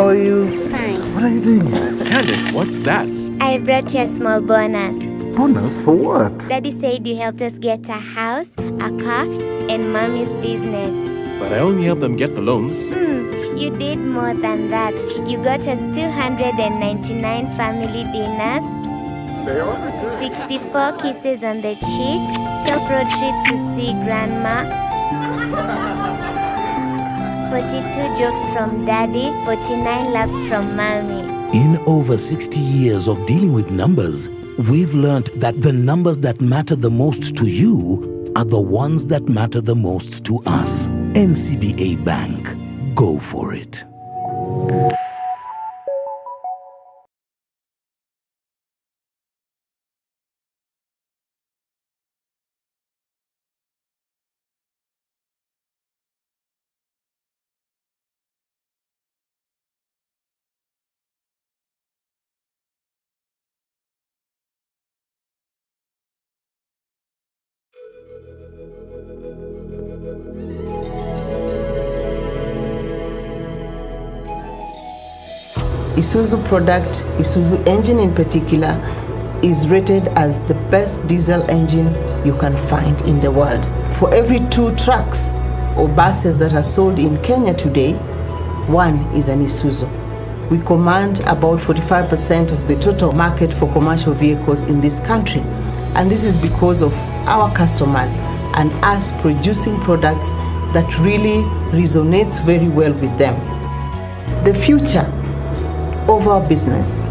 how are you? Fine. What are you doing here? Candace, what's that? I brought you a small bonus. Bonus for what? Daddy said you helped us get a house, a car, and Mommy's business. But I only helped them get the loans. You did more than that. You got us 299 family dinners, 64 kisses on the cheek, 12 road trips to see Grandma, 42 jokes from Daddy, 49 laughs from Mommy. In over 60 years of dealing with numbers, we've learned that the numbers that matter the most to you are the ones that matter the most to us. NCBA Bank. Go for it. Isuzu product, Isuzu engine in particular, is rated as the best diesel engine you can find in the world. For every 2 trucks or buses that are sold in Kenya today, 1 is an Isuzu. We command about 45% of the total market for commercial vehicles in this country. And this is because of our customers and us producing products that really resonates very well with them. The future of our business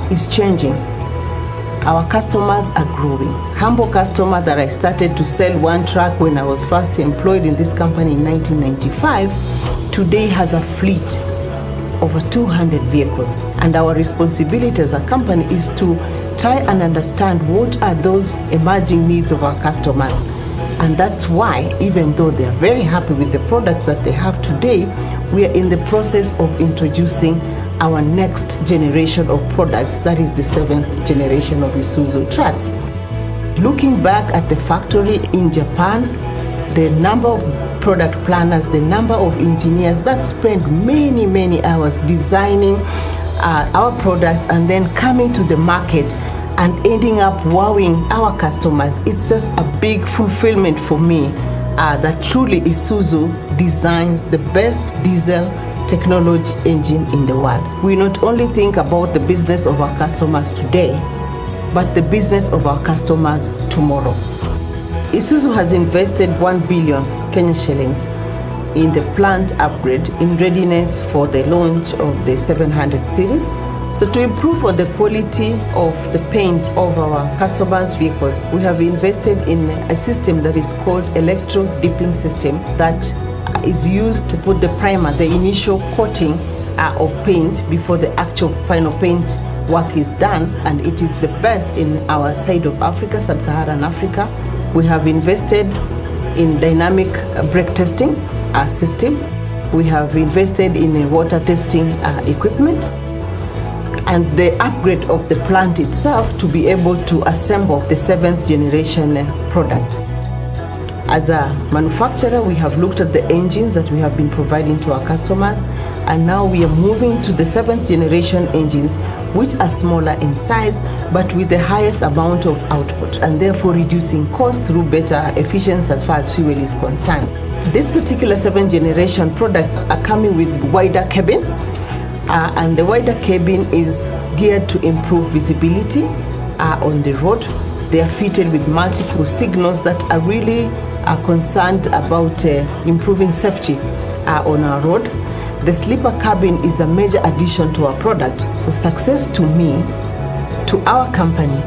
is changing. Our customers are growing. Humble customer that I started to sell 1 truck when I was first employed in this company in 1995, today has a fleet over 200 vehicles. And our responsibility as a company is to try and understand what are those emerging needs of our customers. And that's why, even though they are very happy with the products that they have today, we are in the process of introducing our next generation of products, that is the 7th generation of Isuzu trucks. Looking back at the factory in Japan, the number of product planners, the number of engineers that spend many hours designing our products and then coming to the market and ending up wowing our customers, it's just a big fulfillment for me that truly Isuzu designs the best diesel technology engine in the world. We not only think about the business of our customers today, but the business of our customers tomorrow. Isuzu has invested 1 billion Kenyan shillings in the plant upgrade in readiness for the launch of the 700 series. So to improve on the quality of the paint of our customers' vehicles, we have invested in a system that is called electro dipping system that is used to put the primer, the initial coating of paint before the actual final paint work is done, and it is the best in our side of Africa, sub-Saharan Africa. We have invested in dynamic brake testing system. We have invested in a water testing equipment, and the upgrade of the plant itself to be able to assemble the 7th generation product. As a manufacturer, we have looked at the engines that we have been providing to our customers, and now we are moving to the 7th generation engines, which are smaller in size but with the highest amount of output, and therefore reducing costs through better efficiency as far as fuel is concerned. This particular 7th generation products are coming with wider cabin, and the wider cabin is geared to improve visibility on the road. They are fitted with multiple signals that are really concerned about improving safety on our road. The sleeper cabin is a major addition to our product. So success to me, to our company,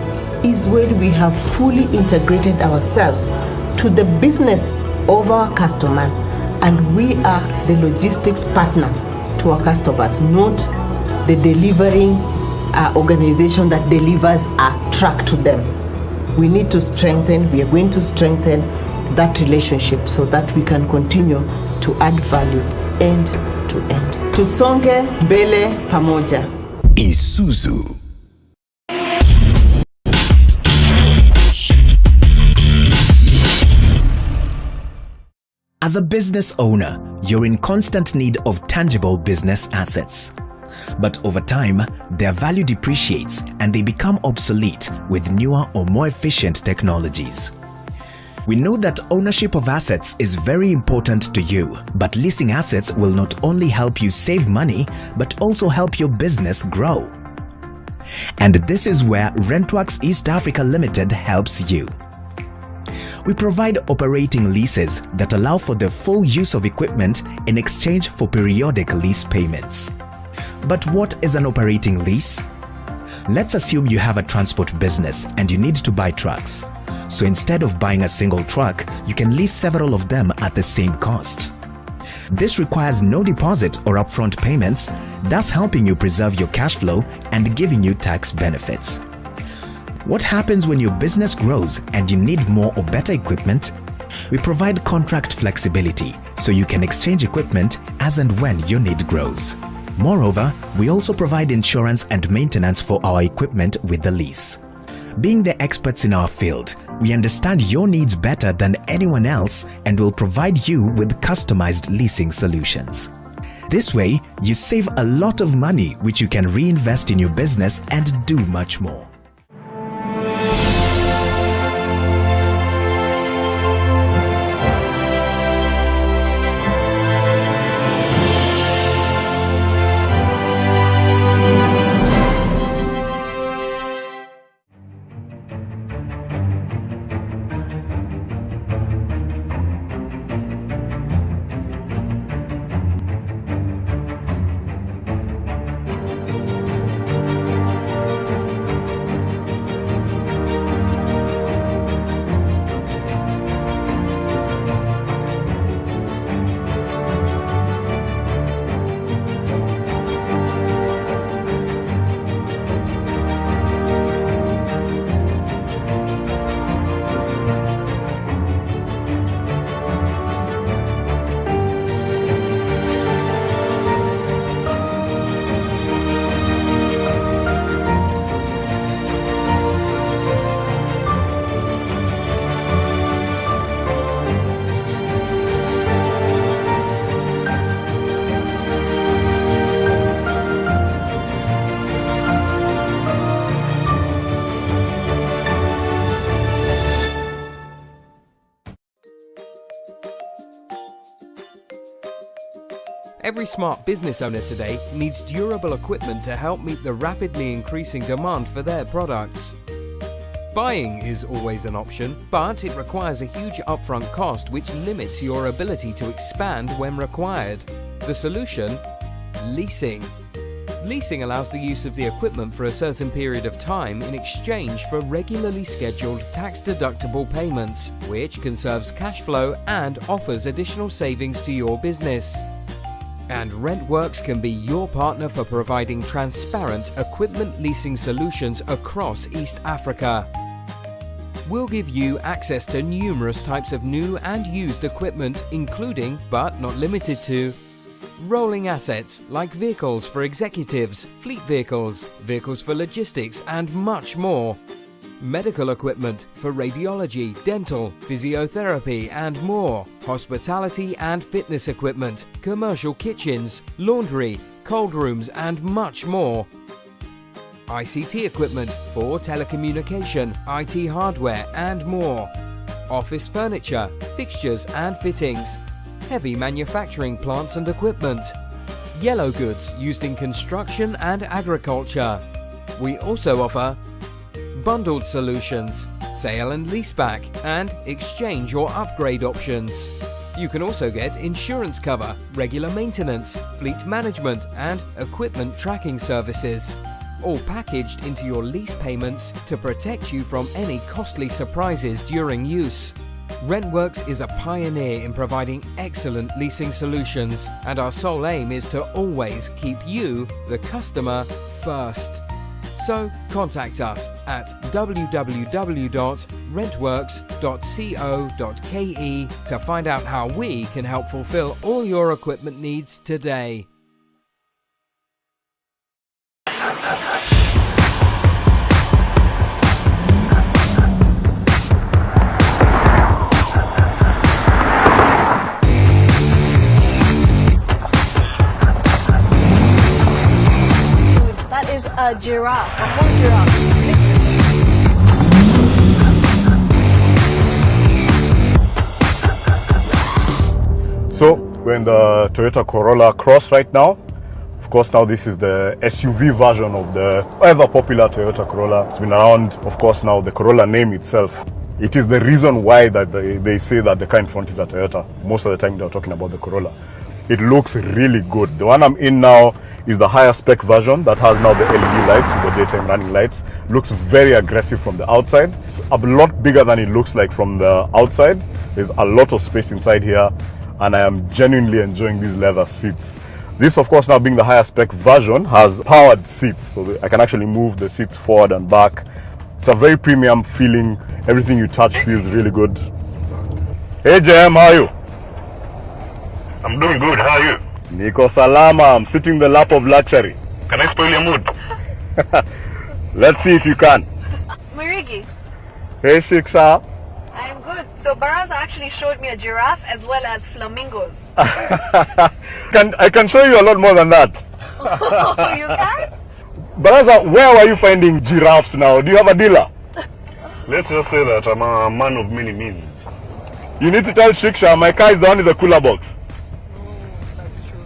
is when we have fully integrated ourselves to the business of our customers, and we are the logistics partner to our customers, not the delivering organization that delivers a truck to them. We need to strengthen, we are going to strengthen that relationship so that we can continue to add value end to end. Tusonge mbele pamoja. Isuzu. As a business owner, you're in constant need of tangible business assets. But over time, their value depreciates and they become obsolete with newer or more efficient technologies. We know that ownership of assets is very important to you, but leasing assets will not only help you save money, but also help your business grow. And this is where Rentworks East Africa Limited helps you. We provide operating leases that allow for the full use of equipment in exchange for periodic lease payments. But what is an operating lease? Let's assume you have a transport business and you need to buy trucks. So instead of buying a single truck, you can lease several of them at the same cost. This requires no deposit or upfront payments, thus helping you preserve your cash flow and giving you tax benefits. What happens when your business grows and you need more or better equipment? We provide contract flexibility so you can exchange equipment as and when your need grows. Moreover, we also provide insurance and maintenance for our equipment with the lease. Being the experts in our field, we understand your needs better than anyone else and will provide you with customized leasing solutions. This way, you save a lot of money which you can reinvest in your business and do much more. Every smart business owner today needs durable equipment to help meet the rapidly increasing demand for their products. Buying is always an option, but it requires a huge upfront cost which limits your ability to expand when required. The solution? Leasing. Leasing allows the use of the equipment for a certain period of time in exchange for regularly scheduled tax-deductible payments, which conserves cash flow and offers additional savings to your business. And Rentworks can be your partner for providing transparent equipment leasing solutions across East Africa. We'll give you access to numerous types of new and used equipment, including, but not limited to, rolling assets like vehicles for executives, fleet vehicles, vehicles for logistics, and much more. Medical equipment for radiology, dental, physiotherapy, and more. Hospitality and fitness equipment, commercial kitchens, laundry, cold rooms, and much more. ICT equipment for telecommunication, IT hardware, and more. Office furniture, fixtures and fittings. Heavy manufacturing plants and equipment. Yellow goods used in construction and agriculture. We also offer bundled solutions, sale and leaseback, and exchange or upgrade options. You can also get insurance cover, regular maintenance, fleet management, and equipment tracking services, all packaged into your lease payments to protect you from any costly surprises during use. Rentworks is a pioneer in providing excellent leasing solutions, and our sole aim is to always keep you, the customer, first. So contact us at www.rentworks.co.ke to find out how we can help fulfill all your equipment needs today. giraffe, a whole giraffe. So we're in the Toyota Corolla Cross right now. Of course, now this is the SUV version of the ever popular Toyota Corolla. It's been around, of course, now the Corolla name itself. It is the reason why that they say that the car in front is a Toyota. Most of the time they're talking about the Corolla. It looks really good. The one I'm in now is the higher spec version that has now the LED lights, the daytime running lights. Looks very aggressive from the outside. It's a lot bigger than it looks like from the outside. There's a lot of space inside here, and I am genuinely enjoying these leather seats. This, of course, now being the higher spec version, has powered seats, so I can actually move the seats forward and back. It's a very premium feeling. Everything you touch feels really good. Hey JM, how are you? I'm doing good, how are you? Niko salama, I'm sitting in the lap of luxury. Can I spoil your mood? Let's see if you can. Marigi, Hey Shiksha. I'm good. So Baraza actually showed me a giraffe as well as flamingos. I can show you a lot more than that. Oh, you can? Baraza, where were you finding giraffes now? Do you have a dealer? Let's just say that I'm a man of many means. You need to tell Shiksha my car is the one in the cooler box. That's true.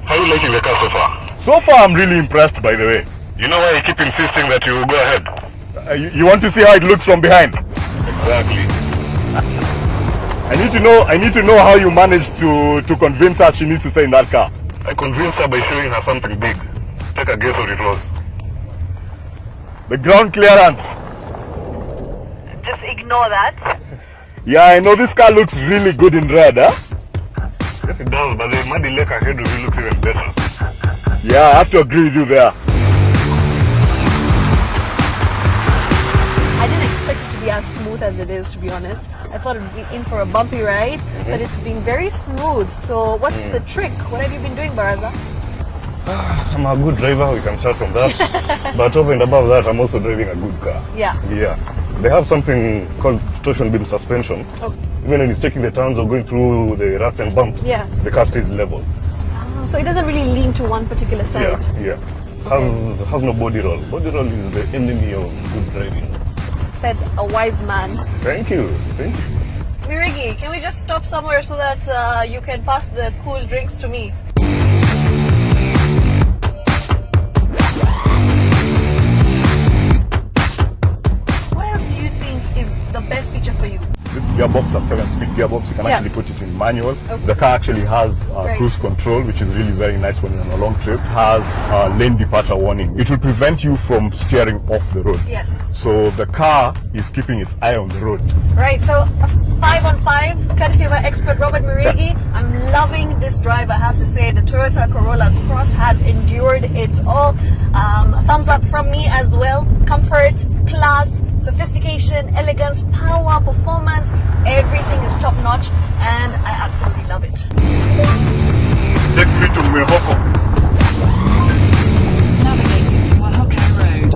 How are you liking the car so far? So far, I'm really impressed, by the way. You know why you keep insisting that you go ahead? You want to see how it looks from behind? Exactly. I need to know how you managed to convince her she needs to stay in that car. I convinced her by showing her something big. Take a guess what it was. The ground clearance. Just ignore that. Yeah, I know this car looks really good in red, huh? Yes, it does, but the muddy lake ahead of you looks even better. Yeah, I have to agree with you there. I didn't expect it to be as smooth as it is, to be honest. I thought it would be in for a bumpy ride, but it's been very smooth. So what's the trick? What have you been doing, Baraza? I'm a good driver, we can start from that. But over and above that, I'm also driving a good car. Yeah. Yeah. They have something called torsion beam suspension. Oh. Even when it's taking the turns or going through the ruts and bumps, Yeah. the car stays level. So it doesn't really lean to one particular side. Yeah. Has no body roll. Body roll is the enemy of good driving. Said a wise man. Thank you. Mirigi, can we just stop somewhere so that you can pass the cool drinks to me? What else do you think is the best feature for you? This gearbox, a 7-speed gearbox, you can actually put it in manual. Okay. The car actually has cruise control, which is really very nice when you're on a long trip. It has lane departure warning. It will prevent you from steering off the road. Yes. So the car is keeping its eye on the road. Right, so a 5 on 5, courtesy of our expert Robert Mirigi. I'm loving this drive, I have to say. The Toyota Corolla Cross has endured it all. Thumbs up from me as well. Comfort, class, sophistication, elegance, power, performance, everything is top notch and I absolutely love it. Take me to Mehoko. Navigating to Wahoko Road.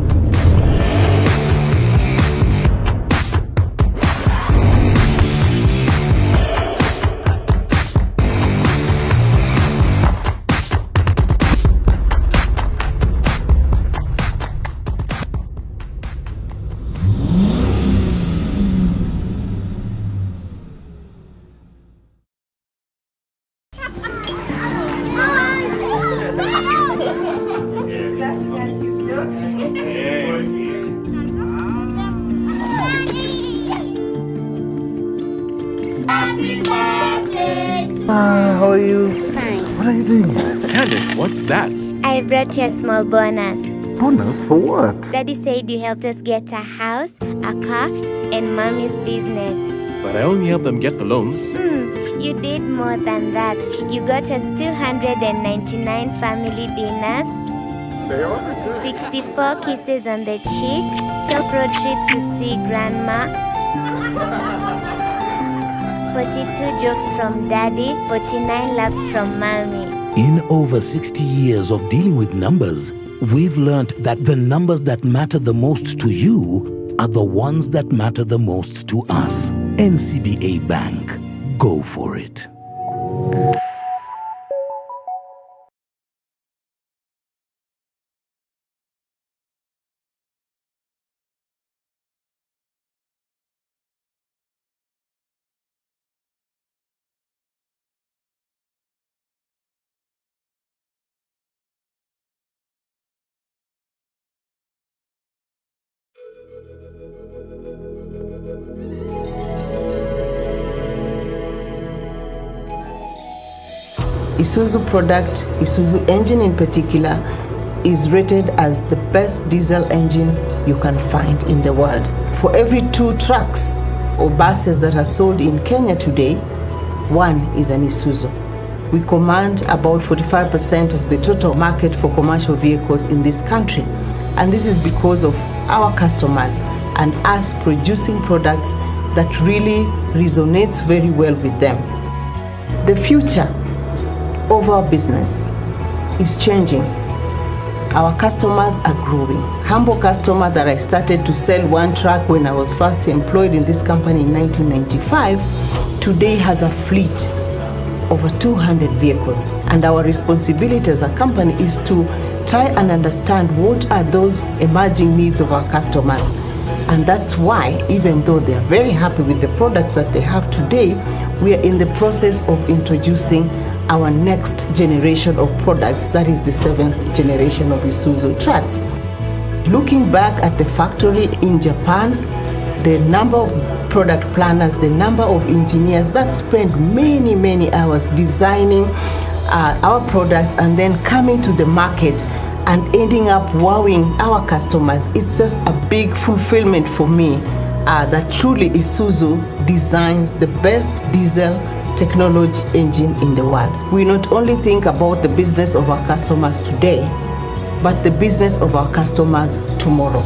How are you? Fine. What are you doing? Candace, what's that? I brought you a small bonus. Bonus for what? Daddy said you helped us get a house, a car, and mommy's business. But I only helped them get the loans. You did more than that. You got us 299 family dinners, 64 kisses on the cheek, 12 road trips to see grandma, 42 jokes from daddy, 49 laughs from mommy. In over 60 years of dealing with numbers, we've learned that the numbers that matter the most to you are the ones that matter the most to us. NCBA Bank. Go for it. Isuzu product, Isuzu engine in particular, is rated as the best diesel engine you can find in the world. For every 2 trucks or buses that are sold in Kenya today, 1 is an Isuzu. We command about 45% of the total market for commercial vehicles in this country. And this is because of our customers and us producing products that really resonates very well with them. The future of our business is changing. Our customers are growing. Humble customer that I started to sell 1 truck when I was first employed in this company in 1995, today has a fleet over 200 vehicles. And our responsibility as a company is to try and understand what are those emerging needs of our customers. And that's why, even though they are very happy with the products that they have today, we are in the process of introducing our next generation of products, that is the 7th generation of Isuzu trucks. Looking back at the factory in Japan, the number of product planners, the number of engineers that spend many hours designing our products and then coming to the market and ending up wowing our customers, it's just a big fulfillment for me that truly Isuzu designs the best diesel technology engine in the world. We not only think about the business of our customers today, but the business of our customers tomorrow.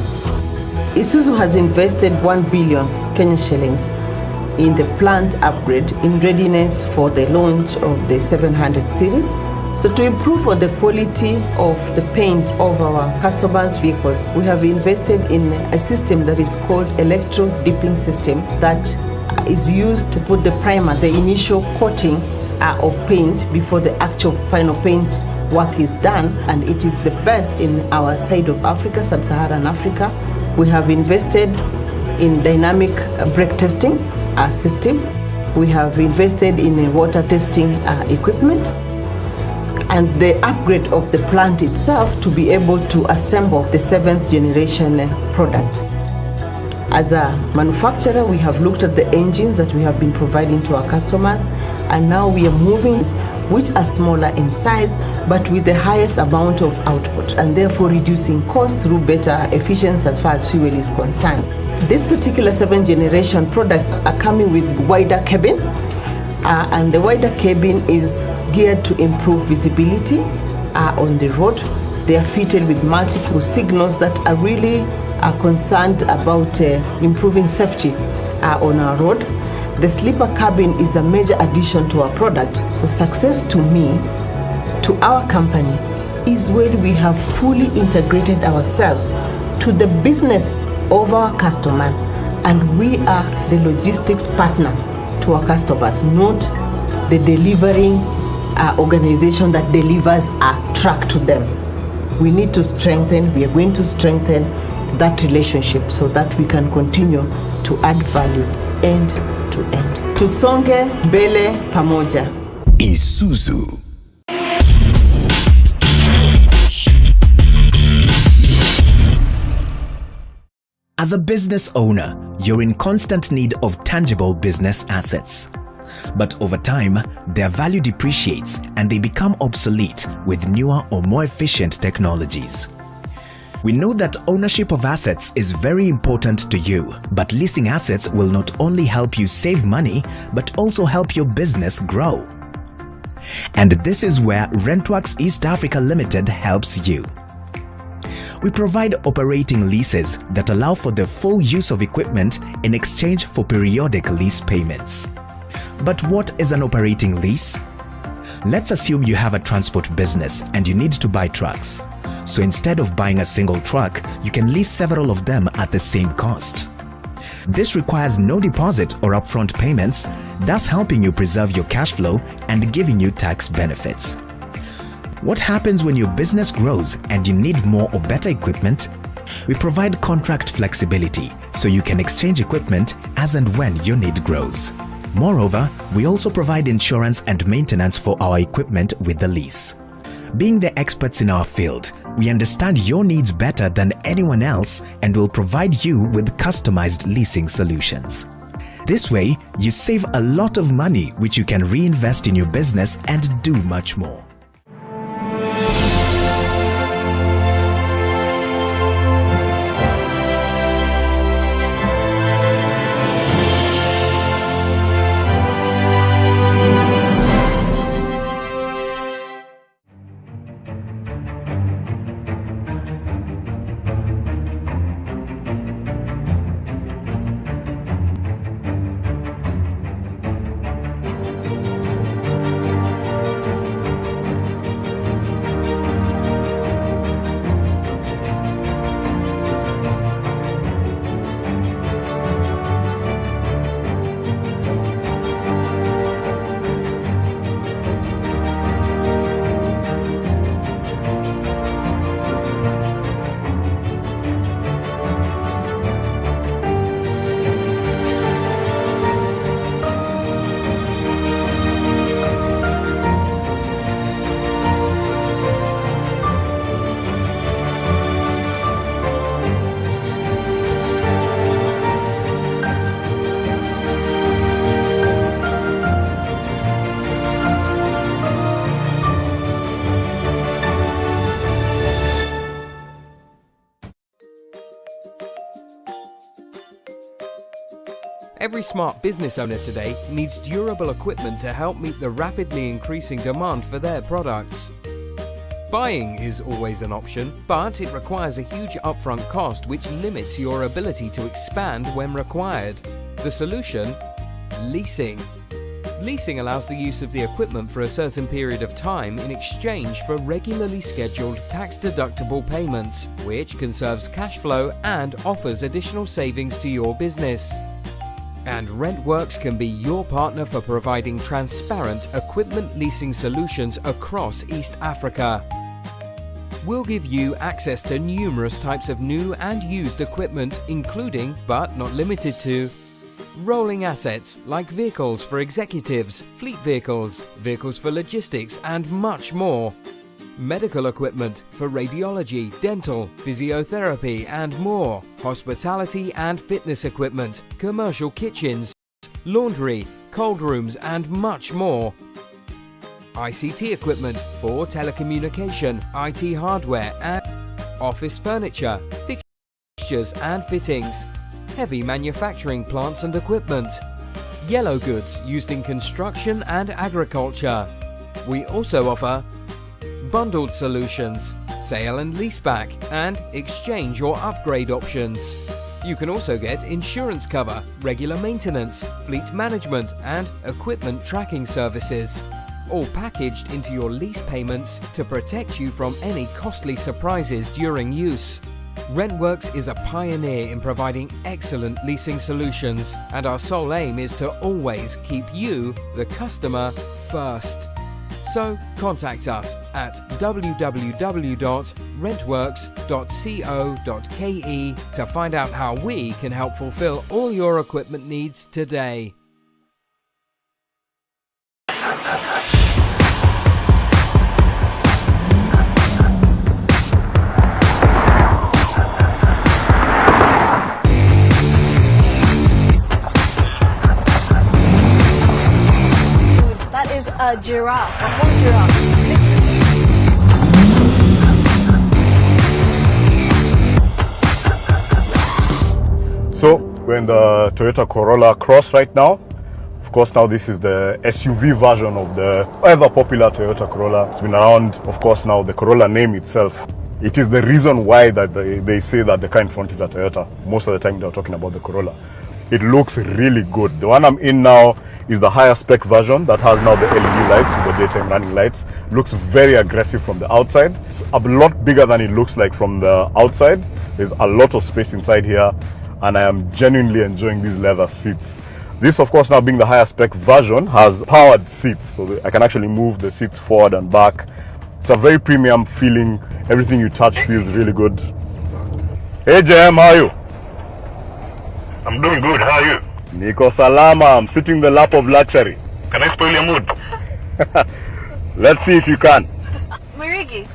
Isuzu has invested 1 billion Kenyan shillings in the plant upgrade in readiness for the launch of the 700 series. So to improve on the quality of the paint of our customers' vehicles, we have invested in a system that is called electro dipping system that is used to put the primer, the initial coating of paint before the actual final paint work is done, and it is the best in our side of Africa, sub-Saharan Africa. We have invested in dynamic brake testing system. We have invested in a water testing equipment, and the upgrade of the plant itself to be able to assemble the 7th generation product. As a manufacturer, we have looked at the engines that we have been providing to our customers, and now we are moving which are smaller in size but with the highest amount of output, and therefore reducing costs through better efficiency as far as fuel is concerned. This particular 7th generation products are coming with wider cabin, and the wider cabin is geared to improve visibility on the road. They are fitted with multiple signals that are really concerned about improving safety on our road. The sleeper cabin is a major addition to our product. So success to me, to our company, is when we have fully integrated ourselves to the business of our customers, and we are the logistics partner to our customers, not the delivering organization that delivers a truck to them. We need to strengthen, we are going to strengthen that relationship so that we can continue to add value end to end. Tusonge mbele pamoja. Isuzu. As a business owner, you're in constant need of tangible business assets. But over time, their value depreciates and they become obsolete with newer or more efficient technologies. We know that ownership of assets is very important to you, but leasing assets will not only help you save money, but also help your business grow. And this is where Rentworks East Africa Limited helps you. We provide operating leases that allow for the full use of equipment in exchange for periodic lease payments. But what is an operating lease? Let's assume you have a transport business and you need to buy trucks. So instead of buying a single truck, you can lease several of them at the same cost. This requires no deposit or upfront payments, thus helping you preserve your cash flow and giving you tax benefits. What happens when your business grows and you need more or better equipment? We provide contract flexibility so you can exchange equipment as and when your need grows. Moreover, we also provide insurance and maintenance for our equipment with the lease. Being the experts in our field, We understand your needs better than anyone else and will provide you with customized leasing solutions. This way, you save a lot of money which you can reinvest in your business and do much more. Every smart business owner today needs durable equipment to help meet the rapidly increasing demand for their products. Buying is always an option, but it requires a huge upfront cost which limits your ability to expand when required. The solution? Leasing. Leasing allows the use of the equipment for a certain period of time in exchange for regularly scheduled tax-deductible payments, which conserves cash flow and offers additional savings to your business. And RentWorks can be your partner for providing transparent equipment leasing solutions across East Africa. We'll give you access to numerous types of new and used equipment, including, but not limited to, rolling assets like vehicles for executives, fleet vehicles, vehicles for logistics, and much more. Medical equipment for radiology, dental, physiotherapy, and more. Hospitality and fitness equipment, commercial kitchens, laundry, cold rooms, and much more. ICT equipment for telecommunication, IT hardware, and office furniture, fixtures and fittings. Heavy manufacturing plants and equipment. Yellow goods used in construction and agriculture. We also offer bundled solutions, sale and leaseback, and exchange or upgrade options. You can also get insurance cover, regular maintenance, fleet management, and equipment tracking services, all packaged into your lease payments to protect you from any costly surprises during use. RentWorks is a pioneer in providing excellent leasing solutions, and our sole aim is to always keep you, the customer, first. So contact us at www.rentworks.co.ke to find out how we can help fulfill all your equipment needs today. That is a giraffe, a whole giraffe. So we're in the Toyota Corolla Cross right now. Of course, now this is the SUV version of the ever popular Toyota Corolla. It's been around, of course, now the Corolla name itself. It is the reason why that they say that the car in front is a Toyota. Most of the time they're talking about the Corolla. It looks really good. The one I'm in now is the higher spec version that has now the LED lights, the daytime running lights. Looks very aggressive from the outside. It's a lot bigger than it looks like from the outside. There's a lot of space inside here, and I am genuinely enjoying these leather seats. This, of course, now being the higher spec version, has powered seats, so I can actually move the seats forward and back. It's a very premium feeling. Everything you touch feels really good. Hey JM, how are you? I'm doing good. How are you? Niko salama. I'm sitting in the lap of luxury. Can I spoil your mood? Let's see if you can. Marigi,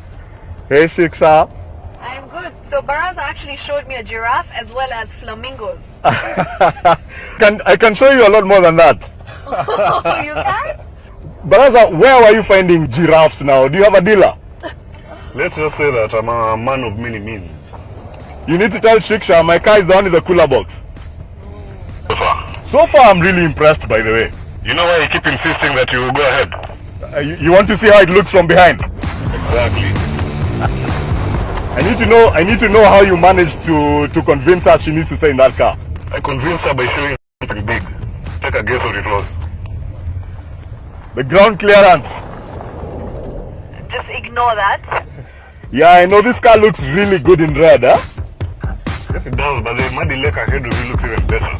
Hey, Shiksha. I'm good. So Baraza actually showed me a giraffe as well as flamingos. I can show you a lot more than that. You can? Baraza, where were you finding giraffes now? Do you have a dealer? Let's just say that I'm a man of many means. You need to tell Shiksha my car is the one in the cooler box. So far, I'm really impressed, by the way. You know why you keep insisting that you will go ahead? You want to see how it looks from behind? Exactly. I need to know how you managed to convince her she needs to stay in that car. I convinced her by showing something big. Take a guess what it was. The ground clearance. Just ignore that. Yeah, I know this car looks really good in red, huh? Yes, it does, but the muddy lake ahead of you looks even better.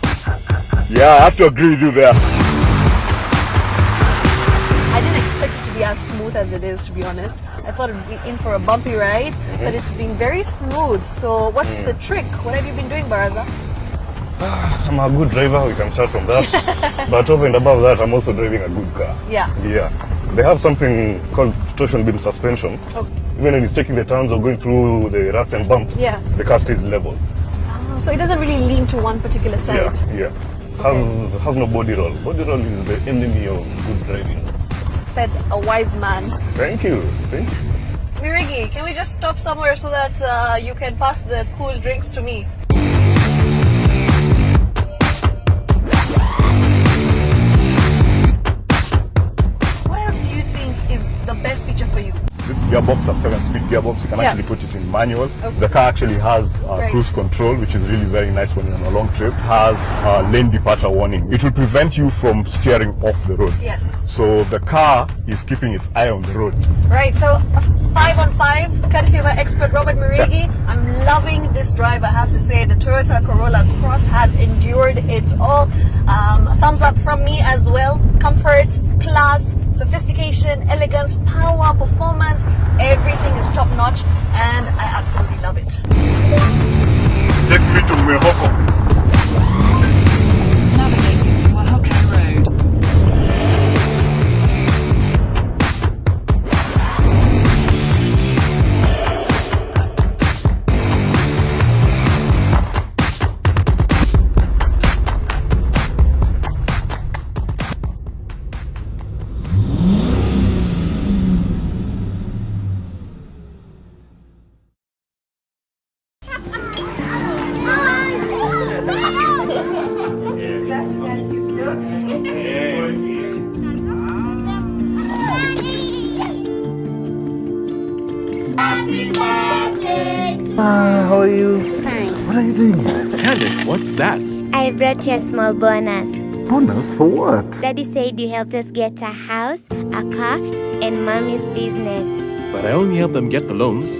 Yeah, I have to agree with you there. I didn't expect it to be as smooth as it is, to be honest. I thought it would be in for a bumpy ride, but it's been very smooth. So what's the trick? What have you been doing, Baraza? I'm a good driver, we can start from that. But over and above that, I'm also driving a good car. Yeah. Yeah. They have something called torsion beam suspension. Okay. Even when it's taking the turns or going through the ruts and bumps, Yeah. the car stays level. So it doesn't really lean to one particular side. Yeah. Has no body roll. Body roll is the enemy of good driving. Said a wise man. Thank you. Mirigi, can we just stop somewhere so that you can pass the cool drinks to me? What else do you think is the best feature for you? This gearbox, a 7-speed gearbox, you can actually put it in manual. Okay. The car actually has cruise control, which is really very nice when you're on a long trip. It has lane departure warning. It will prevent you from steering off the road. Yes. So the car is keeping its eye on the road. Right, so a 5 on 5, courtesy of our expert Robert Mirigi. I'm loving this drive, I have to say. The Toyota Corolla Cross has endured it all. A thumbs up from me as well. Comfort, class, sophistication, elegance, power, performance, everything is top notch and I absolutely love it. Take me to Mehoko. Navigating to Oaxaca Road. How are you? Fine. What are you doing? Candace, what's that? I brought you a small bonus. Bonus for what? Daddy said you helped us get a house, a car, and mommy's business. But I only helped them get the loans.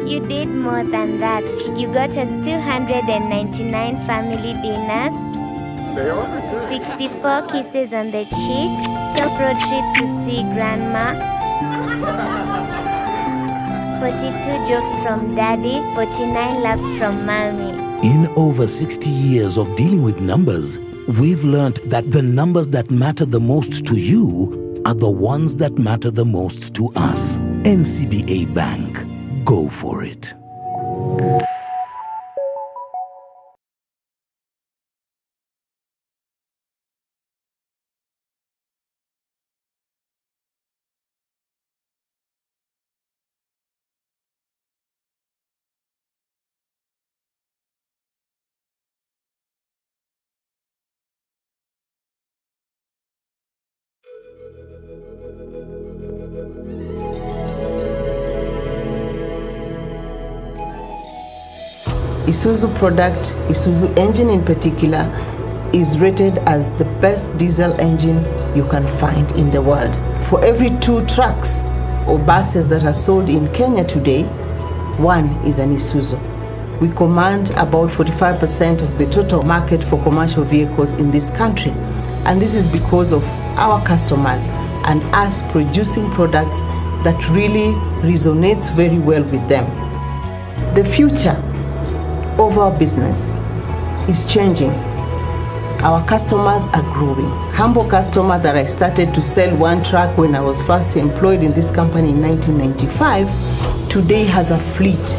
You did more than that. You got us 299 family dinners, 64 kisses on the cheek, 12 road trips to see grandma, 42 jokes from daddy, 49 laughs from mommy. In over 60 years of dealing with numbers, we've learned that the numbers that matter the most to you are the ones that matter the most to us. NCBA Bank. Go for it. Isuzu product, Isuzu engine in particular, is rated as the best diesel engine you can find in the world. For every 2 trucks or buses that are sold in Kenya today, 1 is an Isuzu. We command about 45% of the total market for commercial vehicles in this country. And this is because of our customers and us producing products that really resonates very well with them. The future of our business is changing. Our customers are growing. Humble customer that I started to sell one truck when I was first employed in this company in 1995, today has a fleet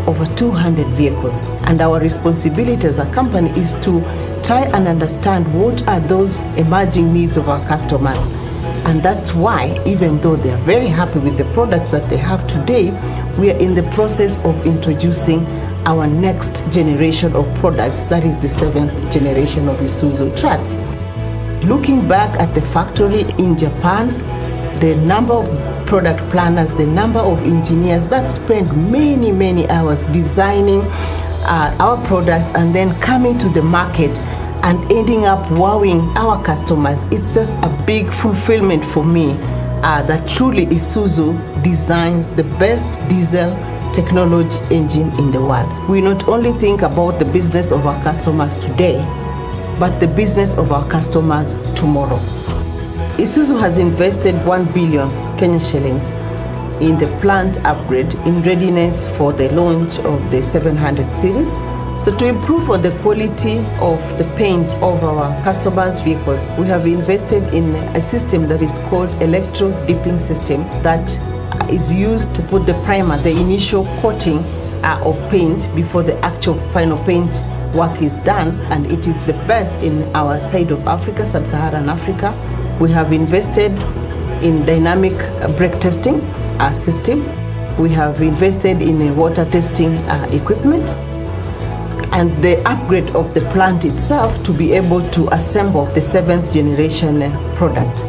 over 200 vehicles. And our responsibility as a company is to try and understand what are those emerging needs of our customers. And that's why, even though they are very happy with the products that they have today, we are in the process of introducing our next generation of products, that is the 7th generation of Isuzu trucks. Looking back at the factory in Japan, the number of product planners, the number of engineers that spend many hours designing our products and then coming to the market and ending up wowing our customers, it's just a big fulfillment for me that truly Isuzu designs the best diesel technology engine in the world. We not only think about the business of our customers today, but the business of our customers tomorrow. Isuzu has invested 1 billion Kenyan shillings in the plant upgrade in readiness for the launch of the 700 series. So to improve on the quality of the paint of our customers' vehicles, we have invested in a system that is called electro dipping system that is used to put the primer, the initial coating of paint before the actual final paint work is done, and it is the best in our side of Africa, sub-Saharan Africa. We have invested in dynamic brake testing system. We have invested in a water testing equipment, and the upgrade of the plant itself to be able to assemble the 7th generation product.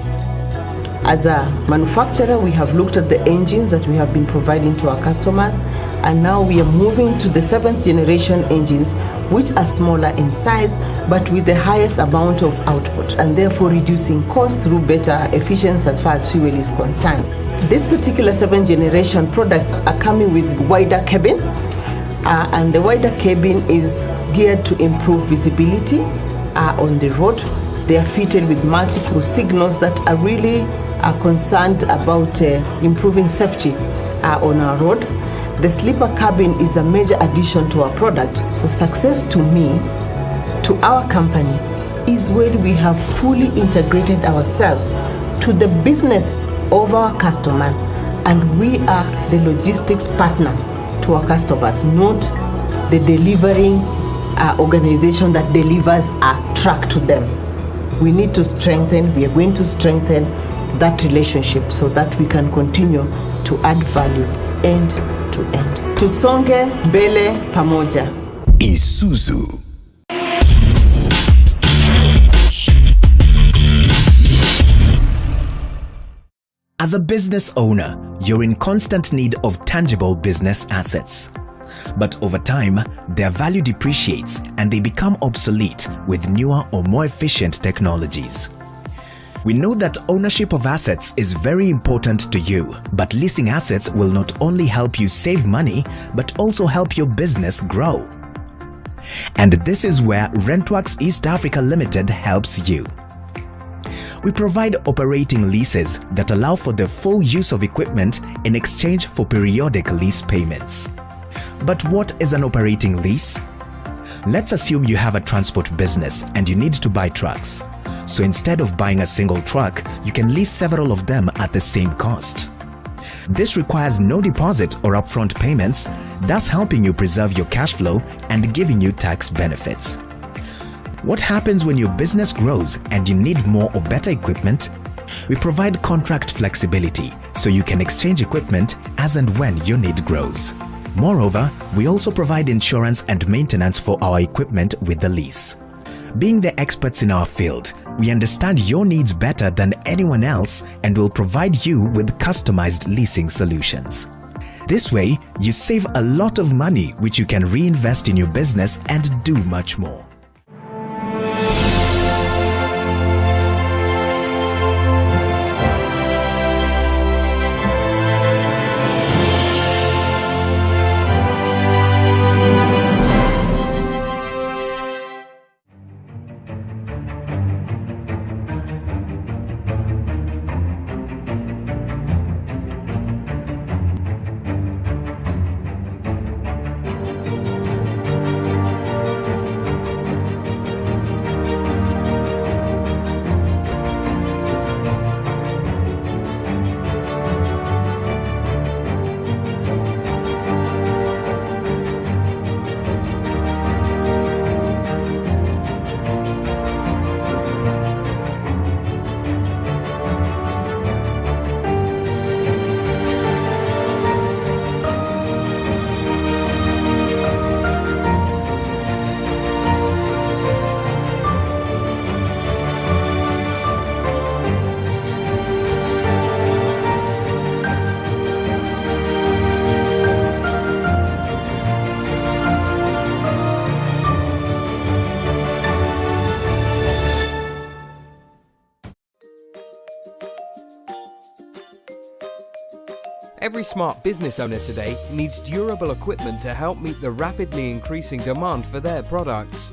As a manufacturer, we have looked at the engines that we have been providing to our customers, and now we are moving to the 7th generation engines, which are smaller in size but with the highest amount of output, and therefore reducing costs through better efficiency as far as fuel is concerned. This particular 7th generation products are coming with wider cabin, and the wider cabin is geared to improve visibility on the road. They are fitted with multiple signals that are really concerned about improving safety on our road. The sleeper cabin is a major addition to our product. So success to me, to our company, is when we have fully integrated ourselves to the business of our customers, and we are the logistics partner to our customers, not the delivering organization that delivers a truck to them. We need to strengthen, we are going to strengthen that relationship so that we can continue to add value end to end. Tusonge mbele pamoja. Isuzu. As a business owner, you're in constant need of tangible business assets. But over time, their value depreciates and they become obsolete with newer or more efficient technologies. We know that ownership of assets is very important to you, but leasing assets will not only help you save money, but also help your business grow. And this is where Rentworks East Africa Limited helps you. We provide operating leases that allow for the full use of equipment in exchange for periodic lease payments. But what is an operating lease? Let's assume you have a transport business and you need to buy trucks. So instead of buying a single truck, you can lease several of them at the same cost. This requires no deposit or upfront payments, thus helping you preserve your cash flow and giving you tax benefits. What happens when your business grows and you need more or better equipment? We provide contract flexibility so you can exchange equipment as and when your need grows. Moreover, we also provide insurance and maintenance for our equipment with the lease. Being the experts in our field, we understand your needs better than anyone else and will provide you with customized leasing solutions. This way, you save a lot of money which you can reinvest in your business and do much more. Every smart business owner today needs durable equipment to help meet the rapidly increasing demand for their products.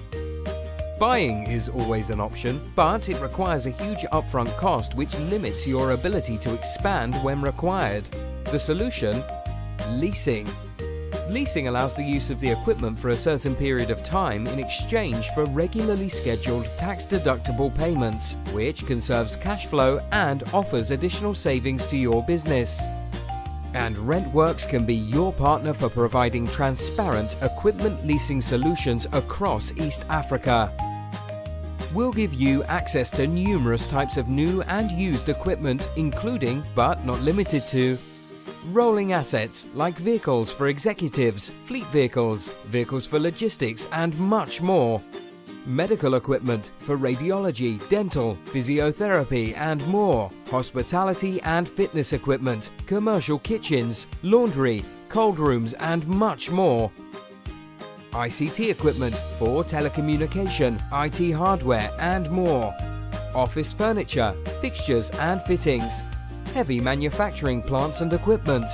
Buying is always an option, but it requires a huge upfront cost which limits your ability to expand when required. The solution? Leasing. Leasing allows the use of the equipment for a certain period of time in exchange for regularly scheduled tax-deductible payments, which conserves cash flow and offers additional savings to your business. And RentWorks can be your partner for providing transparent equipment leasing solutions across East Africa. We'll give you access to numerous types of new and used equipment, including, but not limited to, rolling assets like vehicles for executives, fleet vehicles, vehicles for logistics, and much more. Medical equipment for radiology, dental, physiotherapy, and more. Hospitality and fitness equipment, commercial kitchens, laundry, cold rooms, and much more. ICT equipment for telecommunication, IT hardware, and more. Office furniture, fixtures and fittings. Heavy manufacturing plants and equipment.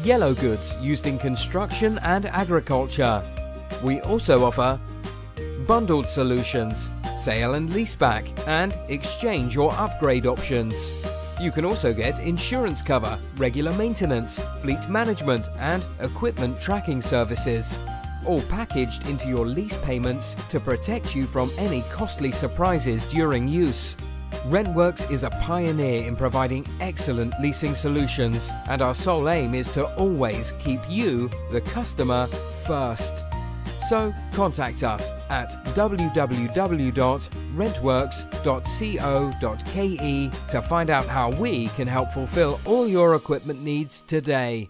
Yellow goods used in construction and agriculture. We also offer bundled solutions, sale and leaseback, and exchange or upgrade options. You can also get insurance cover, regular maintenance, fleet management, and equipment tracking services, all packaged into your lease payments to protect you from any costly surprises during use. RentWorks is a pioneer in providing excellent leasing solutions, and our sole aim is to always keep you, the customer, first. So contact us at www.rentworks.co.ke to find out how we can help fulfill all your equipment needs today.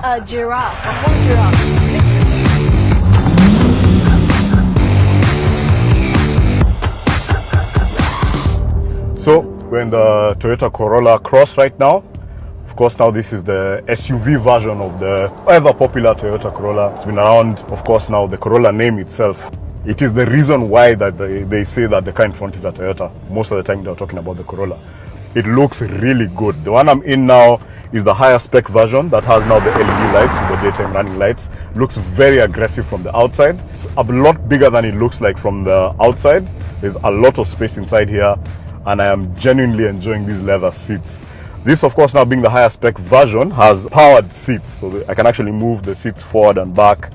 A giraffe, a whole giraffe, literally. So we're in the Toyota Corolla Cross right now. Of course, now this is the SUV version of the ever popular Toyota Corolla. It's been around, of course, now the Corolla name itself. It is the reason why that they say that the car in front is a Toyota. Most of the time they're talking about the Corolla. It looks really good. The one I'm in now is the higher spec version that has now the LED lights with the daytime running lights. Looks very aggressive from the outside. It's a lot bigger than it looks like from the outside. There's a lot of space inside here, and I am genuinely enjoying these leather seats. This, of course, now being the higher spec version, has powered seats, so I can actually move the seats forward and back.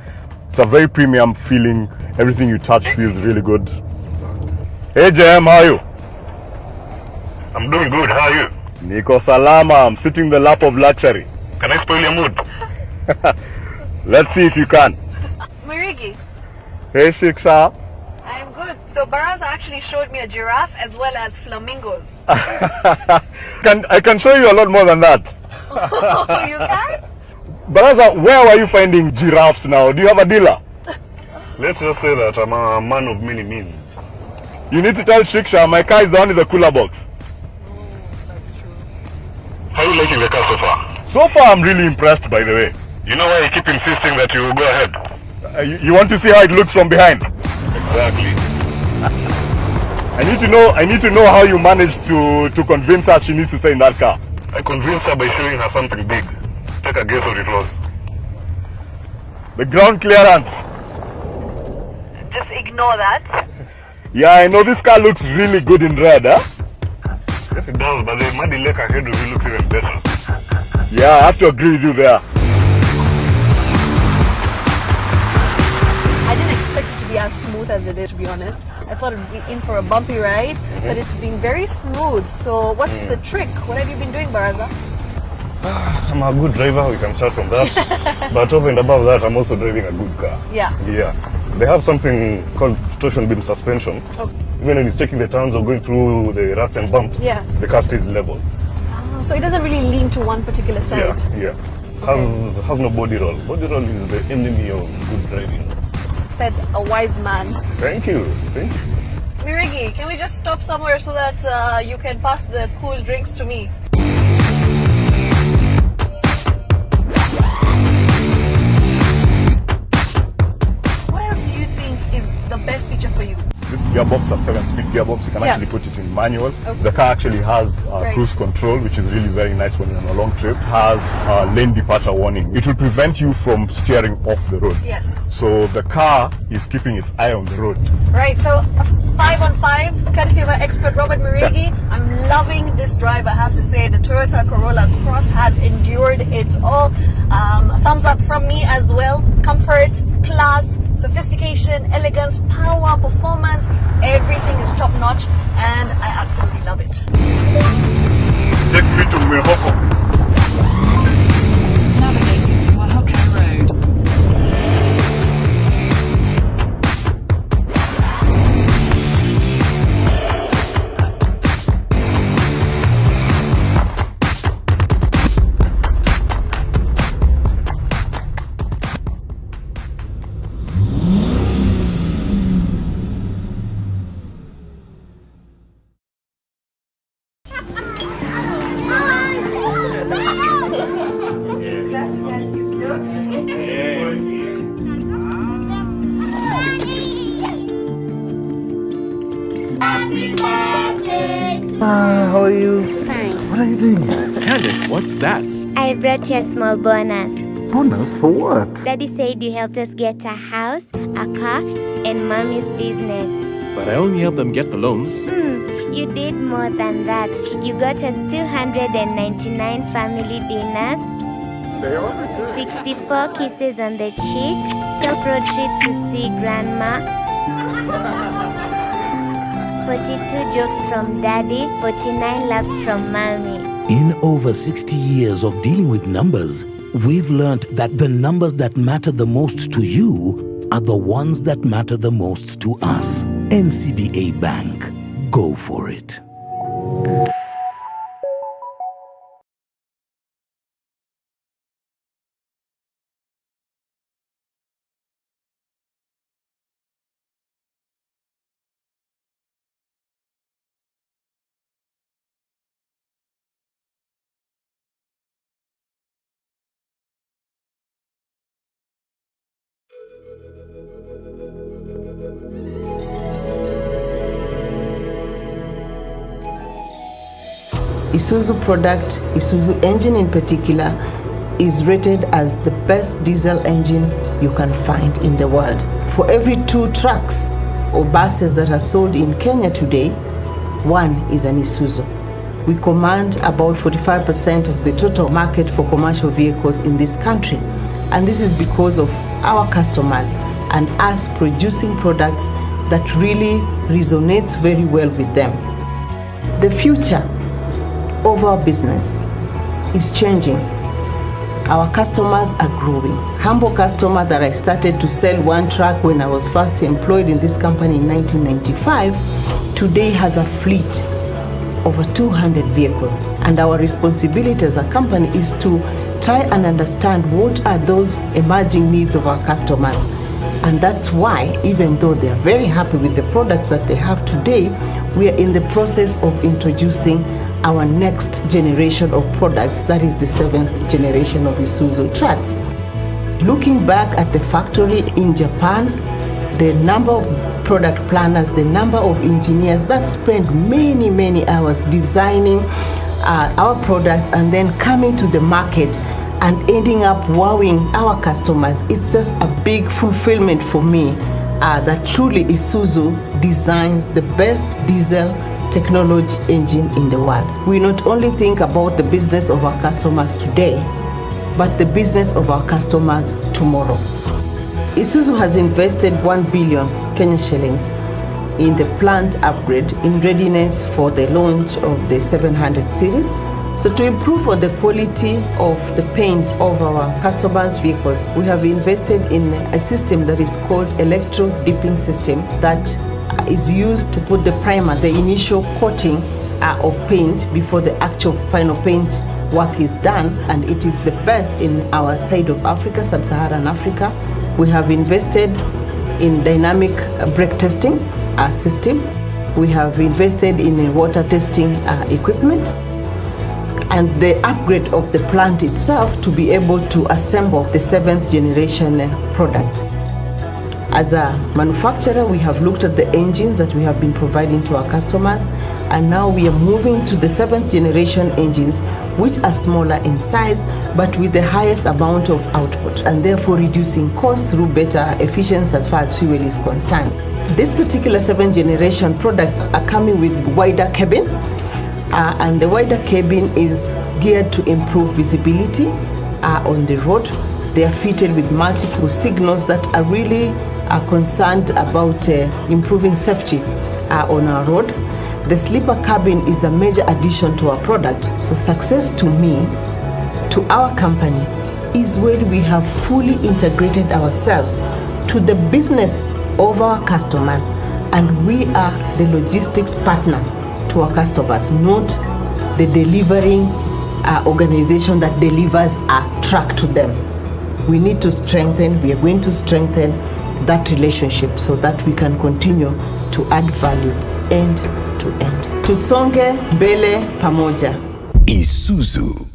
It's a very premium feeling. Everything you touch feels really good. Hey JM, how are you? I'm doing good. How are you? Niko salama. I'm sitting in the lap of luxury. Can I spoil your mood? Let's see if you can. Marigi. Hey Shiksha. I'm good. So Baraza actually showed me a giraffe as well as flamingos. I can show you a lot more than that. Oh, you can? Baraza, where were you finding giraffes now? Do you have a dealer? Let's just say that I'm a man of many means. You need to tell Shiksha my car is the one in the cooler box. That's true. How are you liking the car so far? So far, I'm really impressed, by the way. You know why you keep insisting that you go ahead? You want to see how it looks from behind? Exactly. I need to know how you managed to convince her she needs to stay in that car. I convinced her by showing her something big. Take a guess what it was. The ground clearance. Just ignore that. Yeah, I know this car looks really good in red, huh? Yes, it does, but the muddy lake ahead of you looks even better. Yeah, I have to agree with you there. I didn't expect it to be as smooth as it is, to be honest. I thought it would be in for a bumpy ride, but it's been very smooth. So what's the trick? What have you been doing, Baraza? I'm a good driver, we can start from that. But over and above that, I'm also driving a good car. Yeah. Yeah. They have something called torsion beam suspension. Oh. Even when it's taking the turns or going through the ruts and bumps, Yeah. the car stays level. So it doesn't really lean to one particular side. Yeah. Has no body roll. Body roll is the enemy of good driving. Said a wise man. Thank you. Mirigi, can we just stop somewhere so that you can pass the cool drinks to me? gearbox, a 7-speed gearbox. You can Yeah. actually put it in manual. Okay. The car actually has cruise control, which is really very nice when you're on a long trip. It has lane departure warning. It will prevent you from steering off the road. Yes. So the car is keeping its eye on the road. Right, so a 5 on 5, courtesy of our expert Robert Murigi. I'm loving this drive, I have to say. The Toyota Corolla Cross has endured it all. Thumbs up from me as well. Comfort, class, sophistication, elegance, power, performance, everything is top notch and I absolutely love it. Take me to Mehoko. Navigating to Oaxaca Road. How are you? Fine. What are you doing here? Candace, what's that? I brought you a small bonus. Bonus for what? Daddy said you helped us get a house, a car, and mommy's business. But I only helped them get the loans. You did more than that. You got us 299 family dinners, 64 kisses on the cheek, 12 road trips to see grandma, 42 jokes from daddy, 49 laughs from mommy. In over 60 years of dealing with numbers, we've learned that the numbers that matter the most to you are the ones that matter the most to us. NCBA Bank. Go for it. Isuzu product, Isuzu engine in particular, is rated as the best diesel engine you can find in the world. For every 2 trucks or buses that are sold in Kenya today, 1 is an Isuzu. We command about 45% of the total market for commercial vehicles in this country. And this is because of our customers and us producing products that really resonates very well with them. The future of our business is changing. Our customers are growing. Humble customer that I started to sell 1 truck when I was first employed in this company in 1995, today has a fleet over 200 vehicles. And our responsibility as a company is to try and understand what are those emerging needs of our customers. And that's why, even though they are very happy with the products that they have today, we are in the process of introducing our next generation of products, that is the 7th generation of Isuzu trucks. Looking back at the factory in Japan, the number of product planners, the number of engineers that spend many hours designing our products and then coming to the market and ending up wowing our customers, it's just a big fulfillment for me that truly Isuzu designs the best diesel technology engine in the world. We not only think about the business of our customers today, but the business of our customers tomorrow. Isuzu has invested 1 billion Kenyan shillings in the plant upgrade in readiness for the launch of the 700 series. So to improve on the quality of the paint of our customers' vehicles, we have invested in a system that is called electro dipping system that is used to put the primer, the initial coating of paint before the actual final paint work is done, and it is the best in our side of Africa, sub-Saharan Africa. We have invested in dynamic brake testing system. We have invested in a water testing equipment and the upgrade of the plant itself to be able to assemble the 7th generation product. As a manufacturer, we have looked at the engines that we have been providing to our customers, and now we are moving to the 7th generation engines, which are smaller in size but with the highest amount of output, and therefore reducing costs through better efficiency as far as fuel is concerned. This particular 7th generation products are coming with wider cabin, and the wider cabin is geared to improve visibility on the road. They are fitted with multiple signals that are really concerned about improving safety on our road. The sleeper cabin is a major addition to our product. So success to me, to our company, is when we have fully integrated ourselves to the business of our customers, and we are the logistics partner to our customers, not the delivering organization that delivers a truck to them. We need to strengthen, we are going to strengthen that relationship so that we can continue to add value end to end. Tusonge mbele pamoja. Isuzu.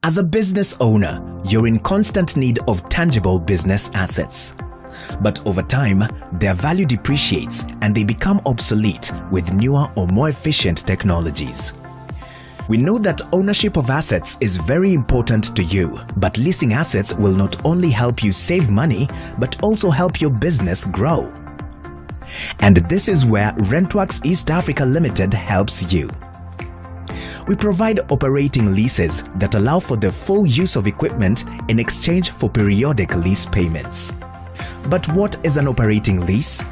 As a business owner, you're in constant need of tangible business assets. But over time, their value depreciates and they become obsolete with newer or more efficient technologies. We know that ownership of assets is very important to you, but leasing assets will not only help you save money, but also help your business grow. And this is where Rentworks East Africa Limited helps you. We provide operating leases that allow for the full use of equipment in exchange for periodic lease payments. But what is an operating lease?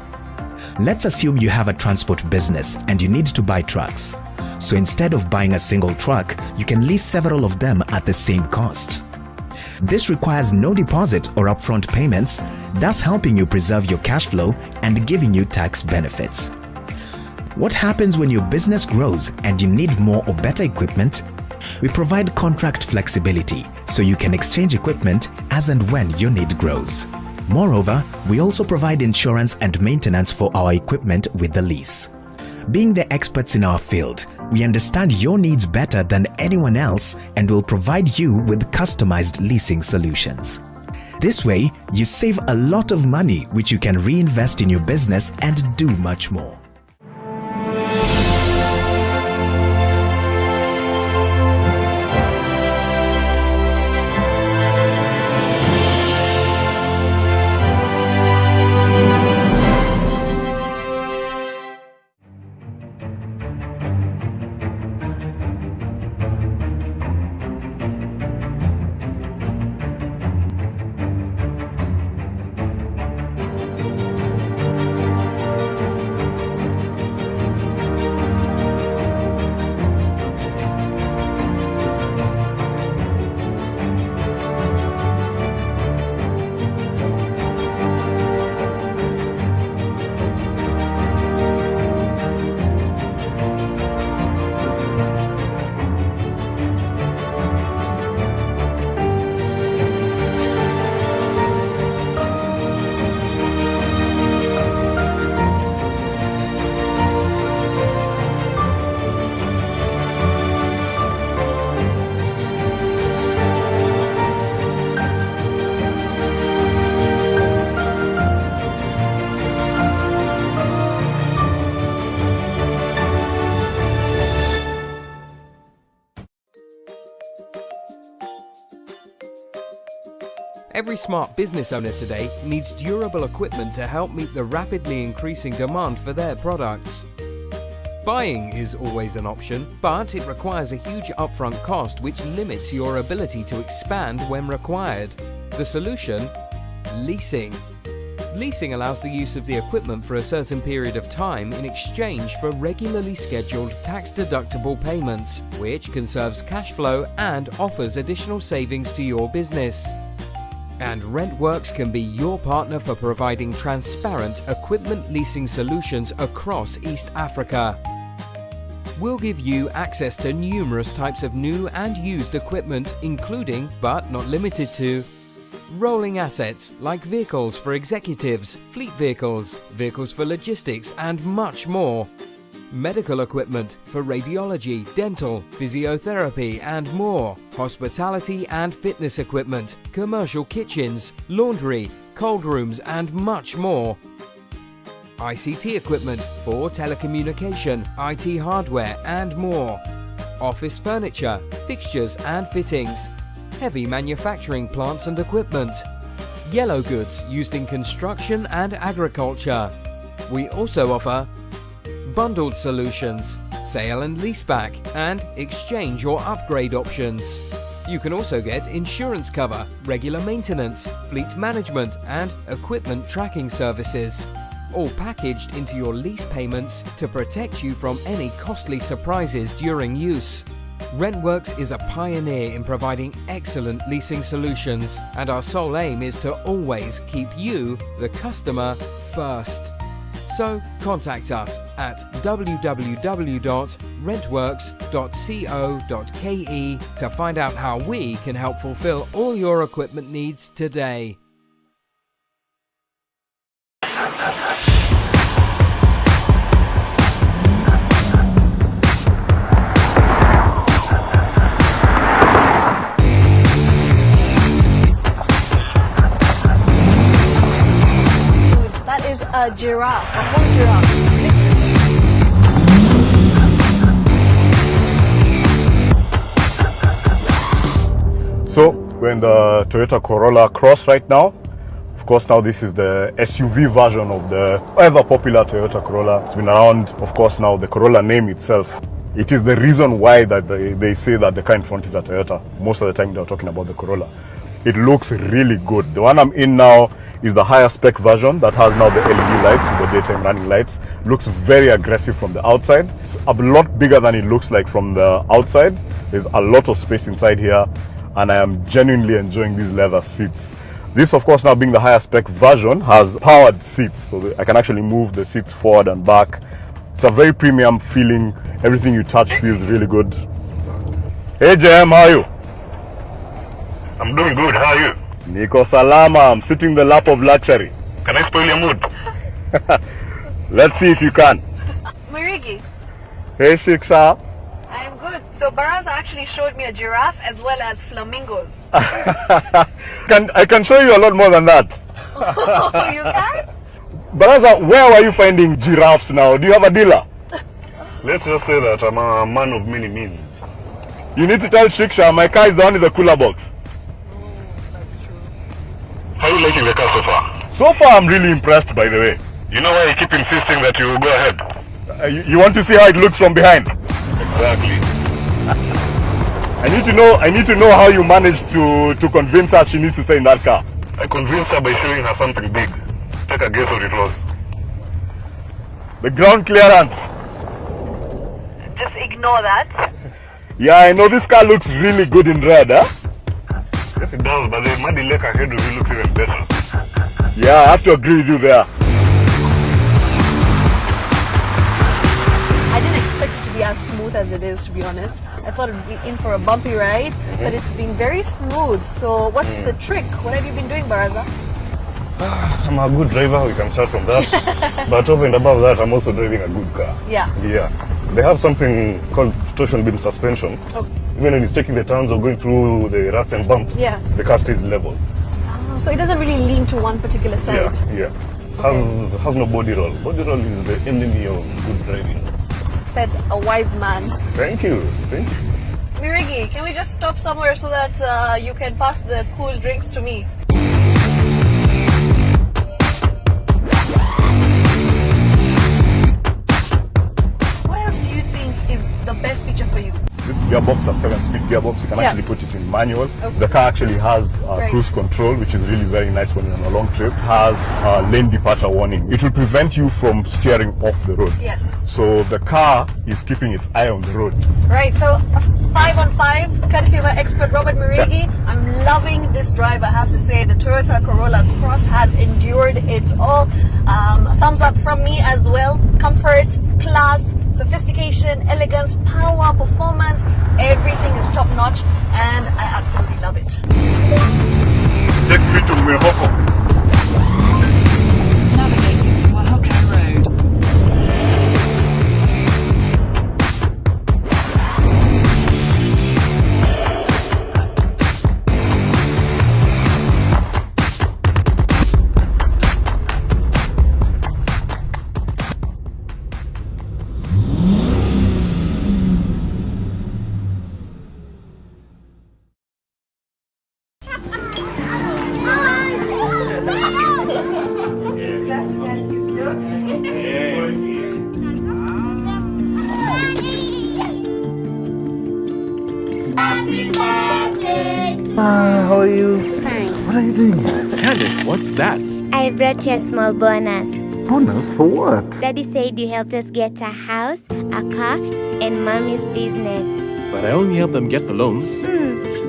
Let's assume you have a transport business and you need to buy trucks. So instead of buying a single truck, you can lease several of them at the same cost. This requires no deposit or upfront payments, thus helping you preserve your cash flow and giving you tax benefits. What happens when your business grows and you need more or better equipment? We provide contract flexibility so you can exchange equipment as and when your need grows. Moreover, we also provide insurance and maintenance for our equipment with the lease. Being the experts in our field, we understand your needs better than anyone else and will provide you with customized leasing solutions. This way, you save a lot of money which you can reinvest in your business and do much more. Every smart business owner today needs durable equipment to help meet the rapidly increasing demand for their products. Buying is always an option, but it requires a huge upfront cost which limits your ability to expand when required. The solution? Leasing. Leasing allows the use of the equipment for a certain period of time in exchange for regularly scheduled tax-deductible payments, which conserves cash flow and offers additional savings to your business. And Rentworks can be your partner for providing transparent equipment leasing solutions across East Africa. We'll give you access to numerous types of new and used equipment, including, but not limited to, rolling assets like vehicles for executives, fleet vehicles, vehicles for logistics, and much more. medical equipment for radiology, dental, physiotherapy and more, hospitality and fitness equipment, commercial kitchens, laundry, cold rooms and much more. ICT equipment for telecommunication, IT hardware and more. Office furniture, fixtures and fittings. Heavy manufacturing plants and equipment. Yellow goods used in construction and agriculture. We also offer bundled solutions, sale and leaseback, and exchange or upgrade options. You can also get insurance cover, regular maintenance, fleet management, and equipment tracking services, all packaged into your lease payments to protect you from any costly surprises during use. Rentworks is a pioneer in providing excellent leasing solutions, and our sole aim is to always keep you, the customer, first. So contact us at www.rentworks.co.ke to find out how we can help fulfill all your equipment needs today. That is a giraffe, a whole giraffe. So we're in the Toyota Corolla Cross right now. Of course, now this is the SUV version of the ever popular Toyota Corolla. It's been around, of course, now the Corolla name itself. It is the reason why that they say that the car in front is a Toyota. Most of the time they're talking about the Corolla. It looks really good. The one I'm in now is the higher spec version that has now the LED lights, the daytime running lights. Looks very aggressive from the outside. It's a lot bigger than it looks like from the outside. There's a lot of space inside here, and I am genuinely enjoying these leather seats. This, of course, now being the higher spec version, has powered seats, so I can actually move the seats forward and back. It's a very premium feeling. Everything you touch feels really good. Hey JM, how are you? I'm doing good. How are you? Niko salama. I'm sitting in the lap of luxury. Can I spoil your mood? Let's see if you can. Marigi, Hey Shiksha. I'm good. So Baraza actually showed me a giraffe as well as flamingos. I can show you a lot more than that. Oh, you can? Baraza, where were you finding giraffes now? Do you have a dealer? Let's just say that I'm a man of many means. You need to tell Shiksha my car is the one in the cooler box. How are you liking the car so far? So far, I'm really impressed, by the way. You know why you keep insisting that you go ahead? You want to see how it looks from behind? Exactly. I need to know how you managed to convince her she needs to stay in that car. I convinced her by showing her something big. Take a guess what it was. The ground clearance. Just ignore that. Yeah, I know this car looks really good in red, huh? Yes, it does, but the muddy lake ahead of you looks even better. Yeah, I have to agree with you there. I didn't expect it to be as smooth as it is, to be honest. I thought it would be in for a bumpy ride, but it's been very smooth. So what's the trick? What have you been doing, Baraza? I'm a good driver, we can start from that. But over and above that, I'm also driving a good car. Yeah. Yeah. They have something called torsion beam suspension. Oh. Even when it's taking the turns or going through the ruts and bumps, Yeah. the car stays level. So it doesn't really lean to one particular side. Yeah. Has no body roll. Body roll is the enemy of good driving. Said a wise man. Thank you. Mirigi, can we just stop somewhere so that you can pass the cool drinks to me? What else do you think is the best feature for you? This gearbox is a 7-speed gearbox. You can actually put it in manual. Okay. The car actually has cruise control, which is really very nice when you're on a long trip. It has lane departure warning. It will prevent you from steering off the road. Yes. So the car is keeping its eye on the road. Right, so a 5 on 5, courtesy of our expert Robert Mirigi. I'm loving this drive, I have to say. The Toyota Corolla Cross has endured it all. Thumbs up from me as well. Comfort, class, sophistication, elegance, power, performance, everything is top notch, and I absolutely love it. Take me to Mehoko. Navigating to Wahoko Road. How are you? Fine. What are you doing? Candace, what's that? I brought you a small bonus. Bonus for what? Daddy said you helped us get a house, a car, and mommy's business. But I only helped them get the loans.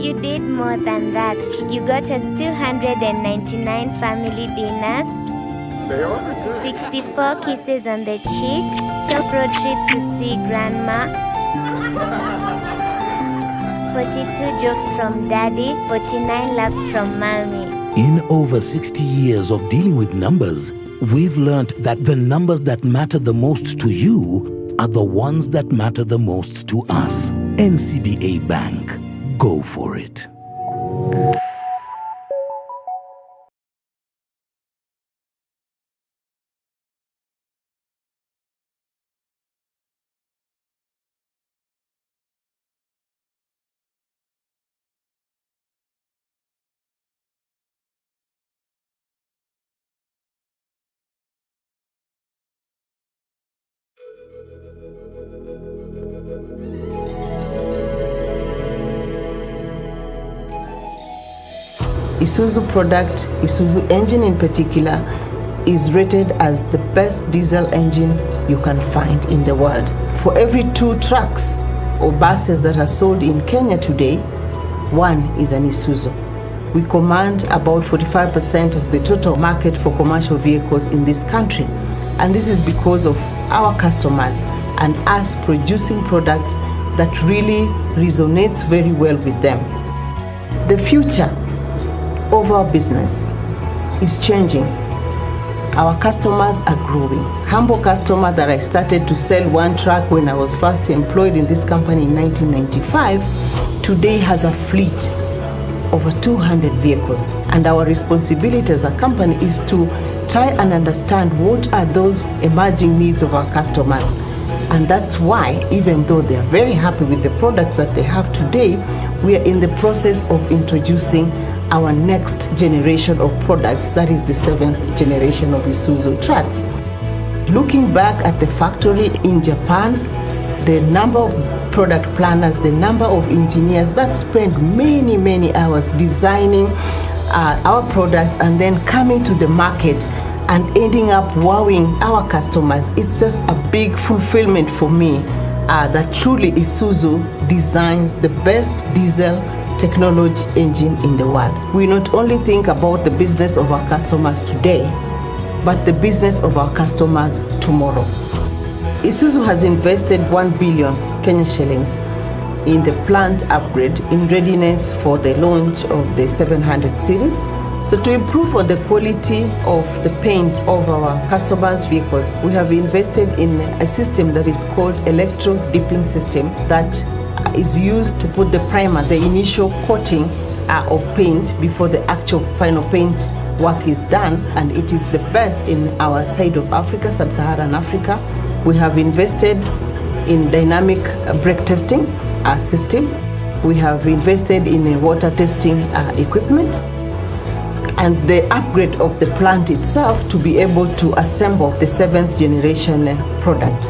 You did more than that. You got us 299 family dinners, 64 kisses on the cheek, 12 road trips to see grandma, 42 jokes from daddy, 49 laughs from mommy. In over 60 years of dealing with numbers, we've learned that the numbers that matter the most to you are the ones that matter the most to us. NCBA Bank. Go for it. Isuzu product, Isuzu engine in particular, is rated as the best diesel engine you can find in the world. For every 2 trucks or buses that are sold in Kenya today, 1 is an Isuzu. We command about 45% of the total market for commercial vehicles in this country. And this is because of our customers and us producing products that really resonates very well with them. The future of our business is changing. Our customers are growing. Humble customer that I started to sell 1 truck when I was first employed in this company in 1995, today has a fleet over 200 vehicles. And our responsibility as a company is to try and understand what are those emerging needs of our customers. And that's why, even though they are very happy with the products that they have today, we are in the process of introducing our next generation of products, that is the 7th generation of Isuzu trucks. Looking back at the factory in Japan, the number of product planners, the number of engineers that spend many hours designing our products and then coming to the market and ending up wowing our customers, it's just a big fulfillment for me that truly Isuzu designs the best diesel technology engine in the world. We not only think about the business of our customers today, but the business of our customers tomorrow. Isuzu has invested 1 billion Kenyan shillings in the plant upgrade in readiness for the launch of the 700 series. So to improve on the quality of the paint of our customers' vehicles, we have invested in a system that is called electro dipping system that is used to put the primer, the initial coating of paint before the actual final paint work is done, and it is the best in our side of Africa, sub-Saharan Africa. We have invested in dynamic brake testing system. We have invested in a water testing equipment and the upgrade of the plant itself to be able to assemble the 7th generation product.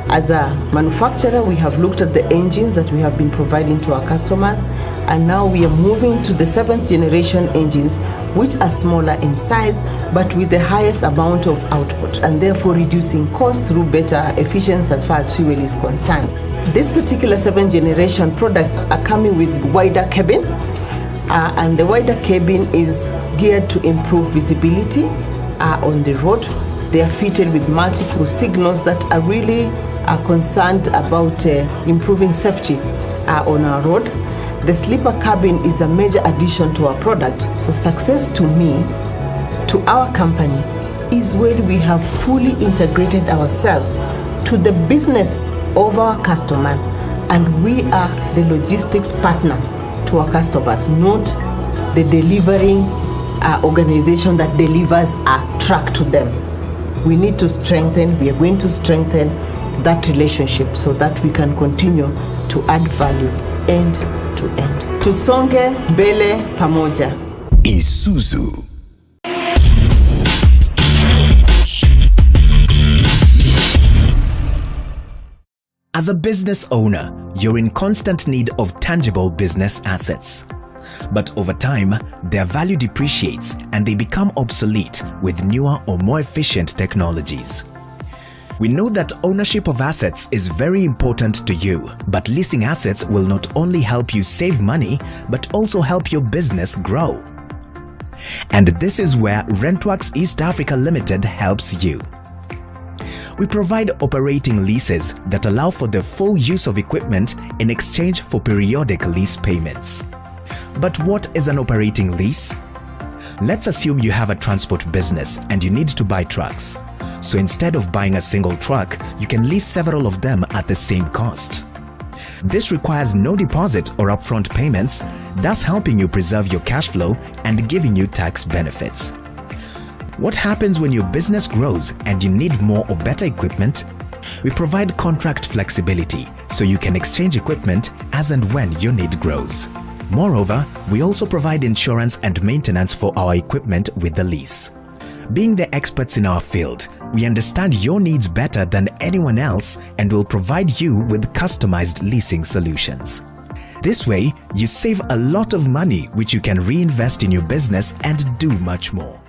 As a manufacturer, we have looked at the engines that we have been providing to our customers, and now we are moving to the 7th generation engines, which are smaller in size but with the highest amount of output, and therefore reducing costs through better efficiency as far as fuel is concerned. This particular 7th generation products are coming with wider cabin, and the wider cabin is geared to improve visibility on the road. They are fitted with multiple signals that are really concerned about improving safety on our road. The sleeper cabin is a major addition to our product. So success to me, to our company, is when we have fully integrated ourselves to the business of our customers, and we are the logistics partner to our customers, not the delivering organization that delivers a truck to them. We need to strengthen, we are going to strengthen that relationship so that we can continue to add value end to end. Tusonge mbele pamoja. Isuzu. As a business owner, you're in constant need of tangible business assets. But over time, their value depreciates and they become obsolete with newer or more efficient technologies. We know that ownership of assets is very important to you, but leasing assets will not only help you save money, but also help your business grow. And this is where Rentworks East Africa Limited helps you. We provide operating leases that allow for the full use of equipment in exchange for periodic lease payments. But what is an operating lease? Let's assume you have a transport business and you need to buy trucks. So instead of buying a single truck, you can lease several of them at the same cost. This requires no deposit or upfront payments, thus helping you preserve your cash flow and giving you tax benefits. What happens when your business grows and you need more or better equipment? We provide contract flexibility so you can exchange equipment as and when your need grows. Moreover, we also provide insurance and maintenance for our equipment with the lease. Being the experts in our field, we understand your needs better than anyone else and will provide you with customized leasing solutions. This way, you save a lot of money which you can reinvest in your business and do much more.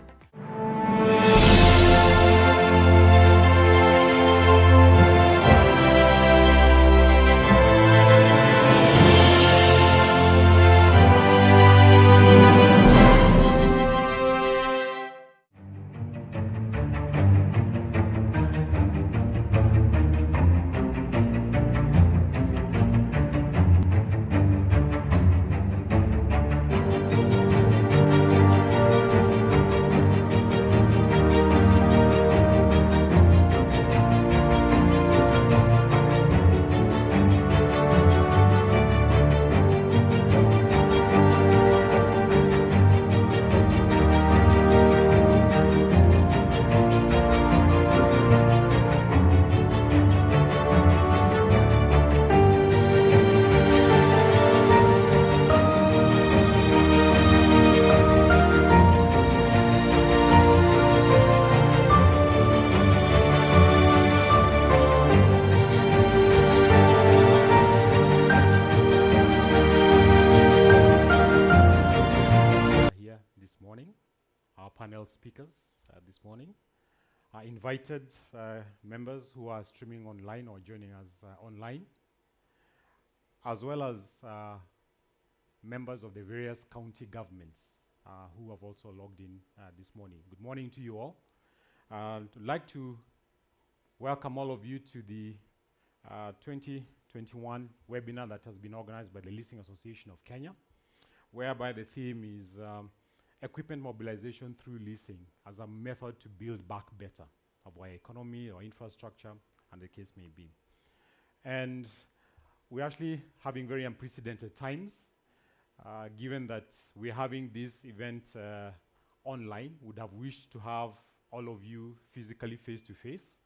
Speakers this morning. Invited members who are streaming online or joining us online, as well as members of the various county governments who have also logged in this morning. Good morning to you all. I'd like to welcome all of you to the 2021 webinar that has been organized by the Leasing Association of Kenya, whereby the theme is equipment mobilization through leasing as a method to build back better of our economy or infrastructure, and the case may be. And we're actually having very unprecedented times, given that we're having this event online. Would have wished to have all of you physically face to face,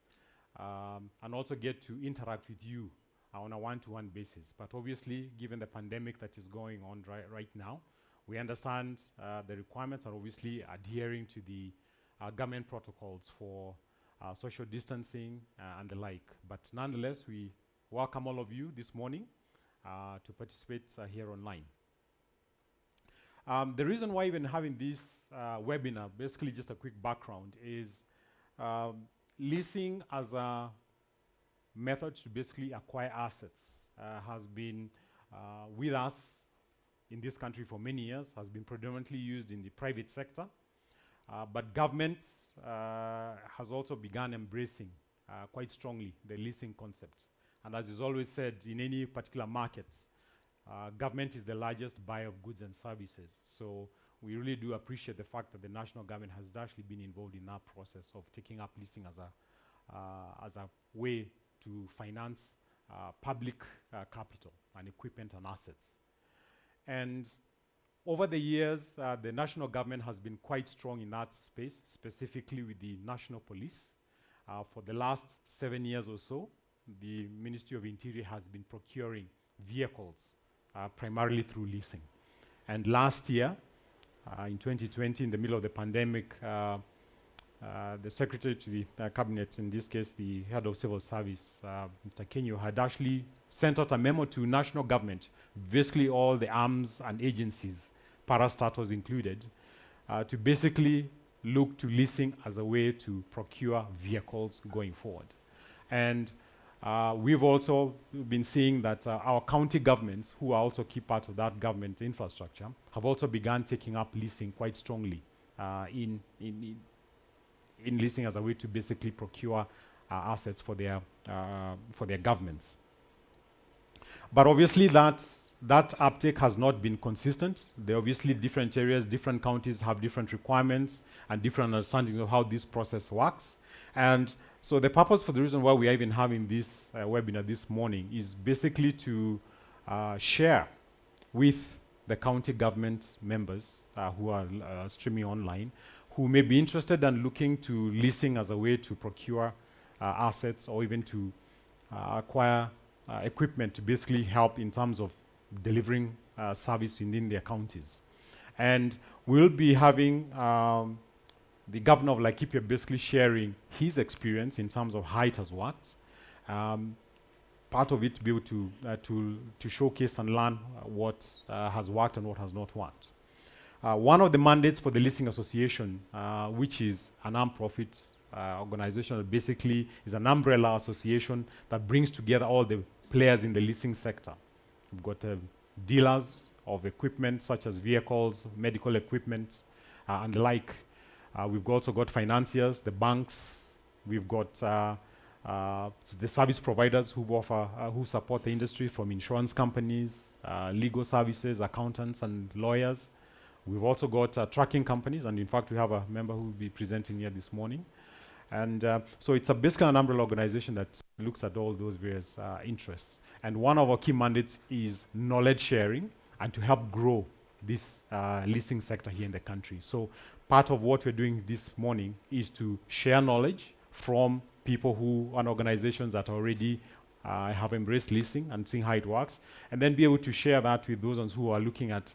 and also get to interact with you on a one-to-one basis. But obviously, given the pandemic that is going on right now, we understand the requirements are obviously adhering to the government protocols for social distancing and the like. But nonetheless, we welcome all of you this morning to participate here online. The reason why even having this webinar, basically just a quick background, is leasing as a method to basically acquire assets has been with us in this country for many years, has been predominantly used in the private sector, but government has also begun embracing quite strongly the leasing concept. And as is always said, in any particular market, government is the largest buyer of goods and services. So we really do appreciate the fact that the national government has actually been involved in that process of taking up leasing as a way to finance public capital and equipment and assets. And over the years, the national government has been quite strong in that space, specifically with the National Police. For the last 7 years or so, the Ministry of Interior has been procuring vehicles, primarily through leasing. And last year, in 2020, in the middle of the pandemic, the secretary to the cabinet, in this case the head of civil service, Mr. Kenyo, had actually sent out a memo to national government, basically all the arms and agencies, parastatals included, to basically look to leasing as a way to procure vehicles going forward. And we've also been seeing that our county governments, who are also key part of that government infrastructure, have also begun taking up leasing quite strongly in leasing as a way to basically procure assets for their governments. But obviously that uptake has not been consistent. There are obviously different areas, different counties have different requirements and different understandings of how this process works. And so the purpose for the reason why we are even having this webinar this morning is basically to share with the county government members who are streaming online, who may be interested in looking to leasing as a way to procure assets or even to acquire equipment to basically help in terms of delivering service within their counties. And we'll be having the governor of Laikipia basically sharing his experience in terms of how it has worked. Part of it to be able to showcase and learn what has worked and what has not worked. One of the mandates for the Leasing Association, which is a non-profit organization that basically is an umbrella association that brings together all the players in the leasing sector. We've got dealers of equipment such as vehicles, medical equipment, and the like. We've also got financiers, the banks. We've got the service providers who offer, who support the industry, from insurance companies, legal services, accountants, and lawyers. We've also got trucking companies, and in fact, we have a member who will be presenting here this morning. And so it's basically an umbrella organization that looks at all those various interests. And one of our key mandates is knowledge sharing and to help grow this leasing sector here in the country. So part of what we're doing this morning is to share knowledge from people and organizations that already have embraced leasing and seeing how it works, and then be able to share that with those ones who are looking at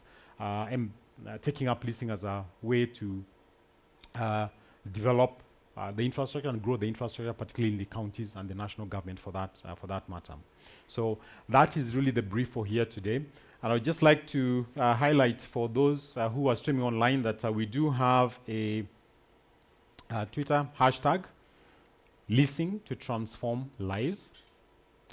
taking up leasing as a way to develop the infrastructure and grow the infrastructure, particularly in the counties and the national government for that matter. So that is really the brief for here today. And I would just like to highlight for those who are streaming online that we do have a Twitter hashtag, Leasing to Transform Lives.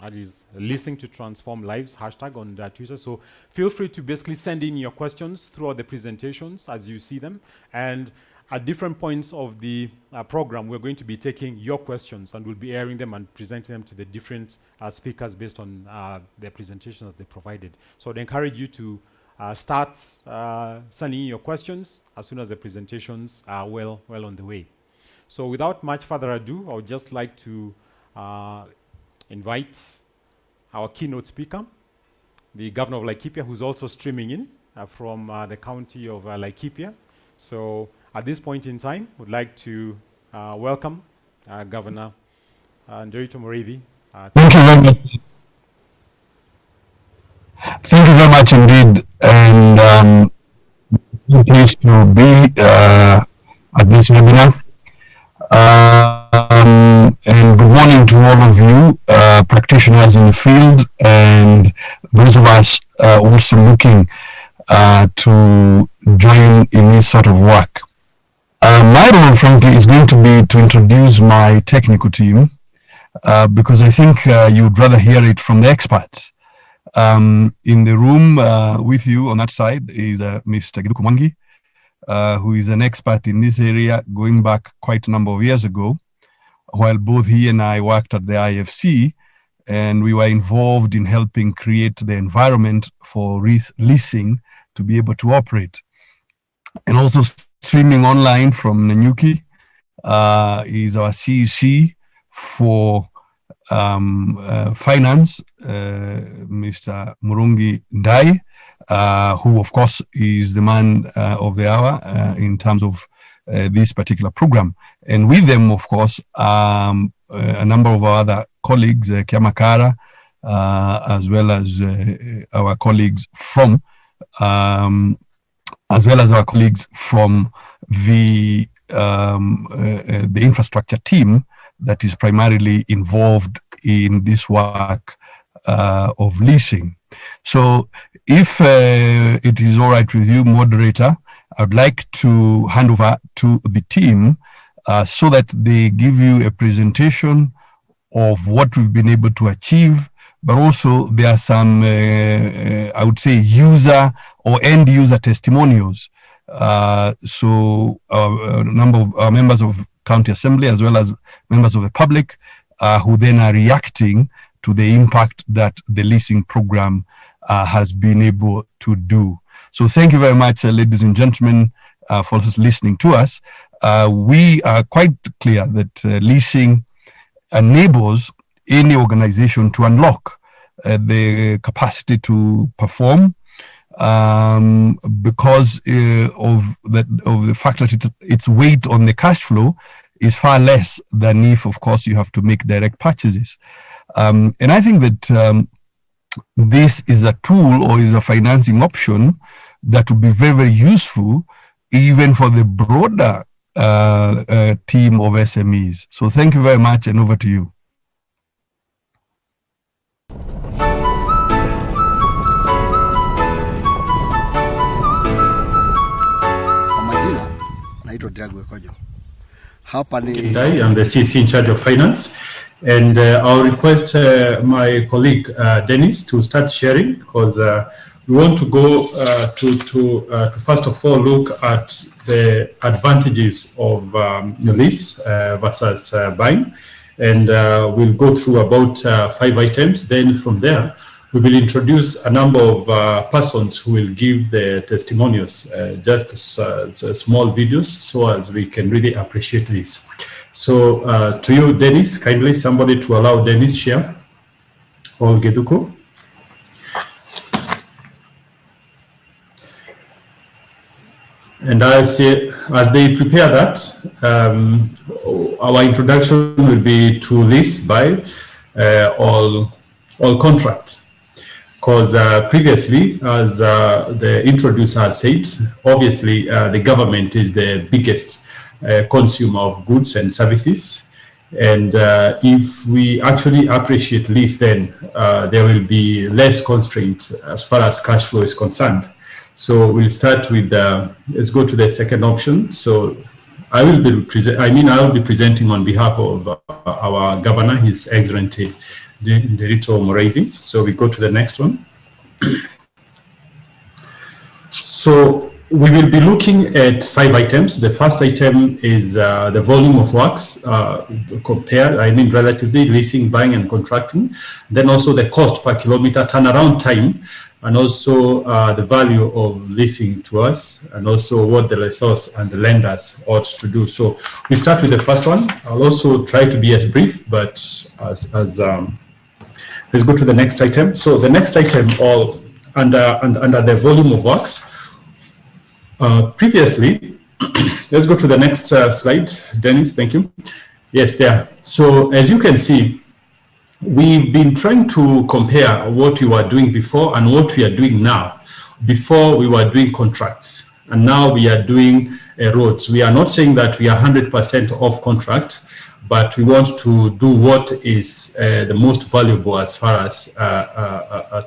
That is Leasing to Transform Lives hashtag on Twitter. So feel free to basically send in your questions throughout the presentations as you see them. And at different points of the program, we're going to be taking your questions and we'll be airing them and presenting them to the different speakers based on their presentations that they provided. So I'd encourage you to start sending in your questions as soon as the presentations are well on the way. So without much further ado, I would just like to invite our keynote speaker, the Governor of Laikipia, who's also streaming in from the county of Laikipia. So at this point in time, I would like to welcome Governor Nderitu Mureithi. Thank you very much. Thank you very much indeed, and pleased to be at this webinar. And good morning to all of you, practitioners in the field, and those of us also looking to join in this sort of work. My role, frankly, is going to be to introduce my technical team, because I think you'd rather hear it from the experts. In the room with you on that side is Mr. Giduku Mwangi, who is an expert in this area going back quite a number of years ago, while both he and I worked at the IFC, and we were involved in helping create the environment for leasing to be able to operate. And also streaming online from Nanyuki is our CEC for finance, Mr. Murungi Ndai, who of course is the man of the hour in terms of this particular program. And with them, of course, a number of our other colleagues, Kiamakara, as well as our colleagues from the the infrastructure team that is primarily involved in this work of leasing. So if it is all right with you, moderator, I'd like to hand over to the team so that they give you a presentation of what we've been able to achieve, but also there are some, I would say, user or end user testimonials. So a number of members of County Assembly as well as members of the public who then are reacting to the impact that the leasing program has been able to do. So thank you very much, ladies and gentlemen, for listening to us. We are quite clear that leasing enables any organization to unlock the capacity to perform because of the fact that its weight on the cash flow is far less than if, of course, you have to make direct purchases. And I think that this is a tool or is a financing option that would be very, very useful even for the broader team of SMEs. So thank you very much, and over to you. I'm the CC in charge of finance, and I'll request my colleague Dennis to start sharing, because we want to go to first of all look at the advantages of lease versus buying, and we'll go through about 5 items. Then from there we will introduce a number of persons who will give the testimonials, just small videos, so as we can really appreciate this. So to you, Dennis, kindly somebody to allow Dennis share. Or Geduko. And as they prepare that, our introduction will be to lease, buy, all contract. Because previously, as the introducer has said, obviously the government is the biggest consumer of goods and services. And if we actually appreciate lease, then there will be less constraint as far as cash flow is concerned. So we'll start with, let's go to the second option. So I will be presenting on behalf of our governor, His Excellency Derito Moreithi. So we go to the next one. So we will be looking at 5 items. The first item is the volume of works compared, relatively leasing, buying and contracting. Then also the cost per kilometer, turnaround time, and also the value of leasing to us, and also what the lessors and the lenders ought to do. So we start with the first one. I'll also try to be as brief, but let's go to the next item. So the next item, all under the volume of works. Previously, let's go to the next slide, Dennis. Thank you. Yes, there. So as you can see, we've been trying to compare what we were doing before and what we are doing now. Before we were doing contracts, and now we are doing roads. We are not saying that we are 100% off contract, but we want to do what is the most valuable as far as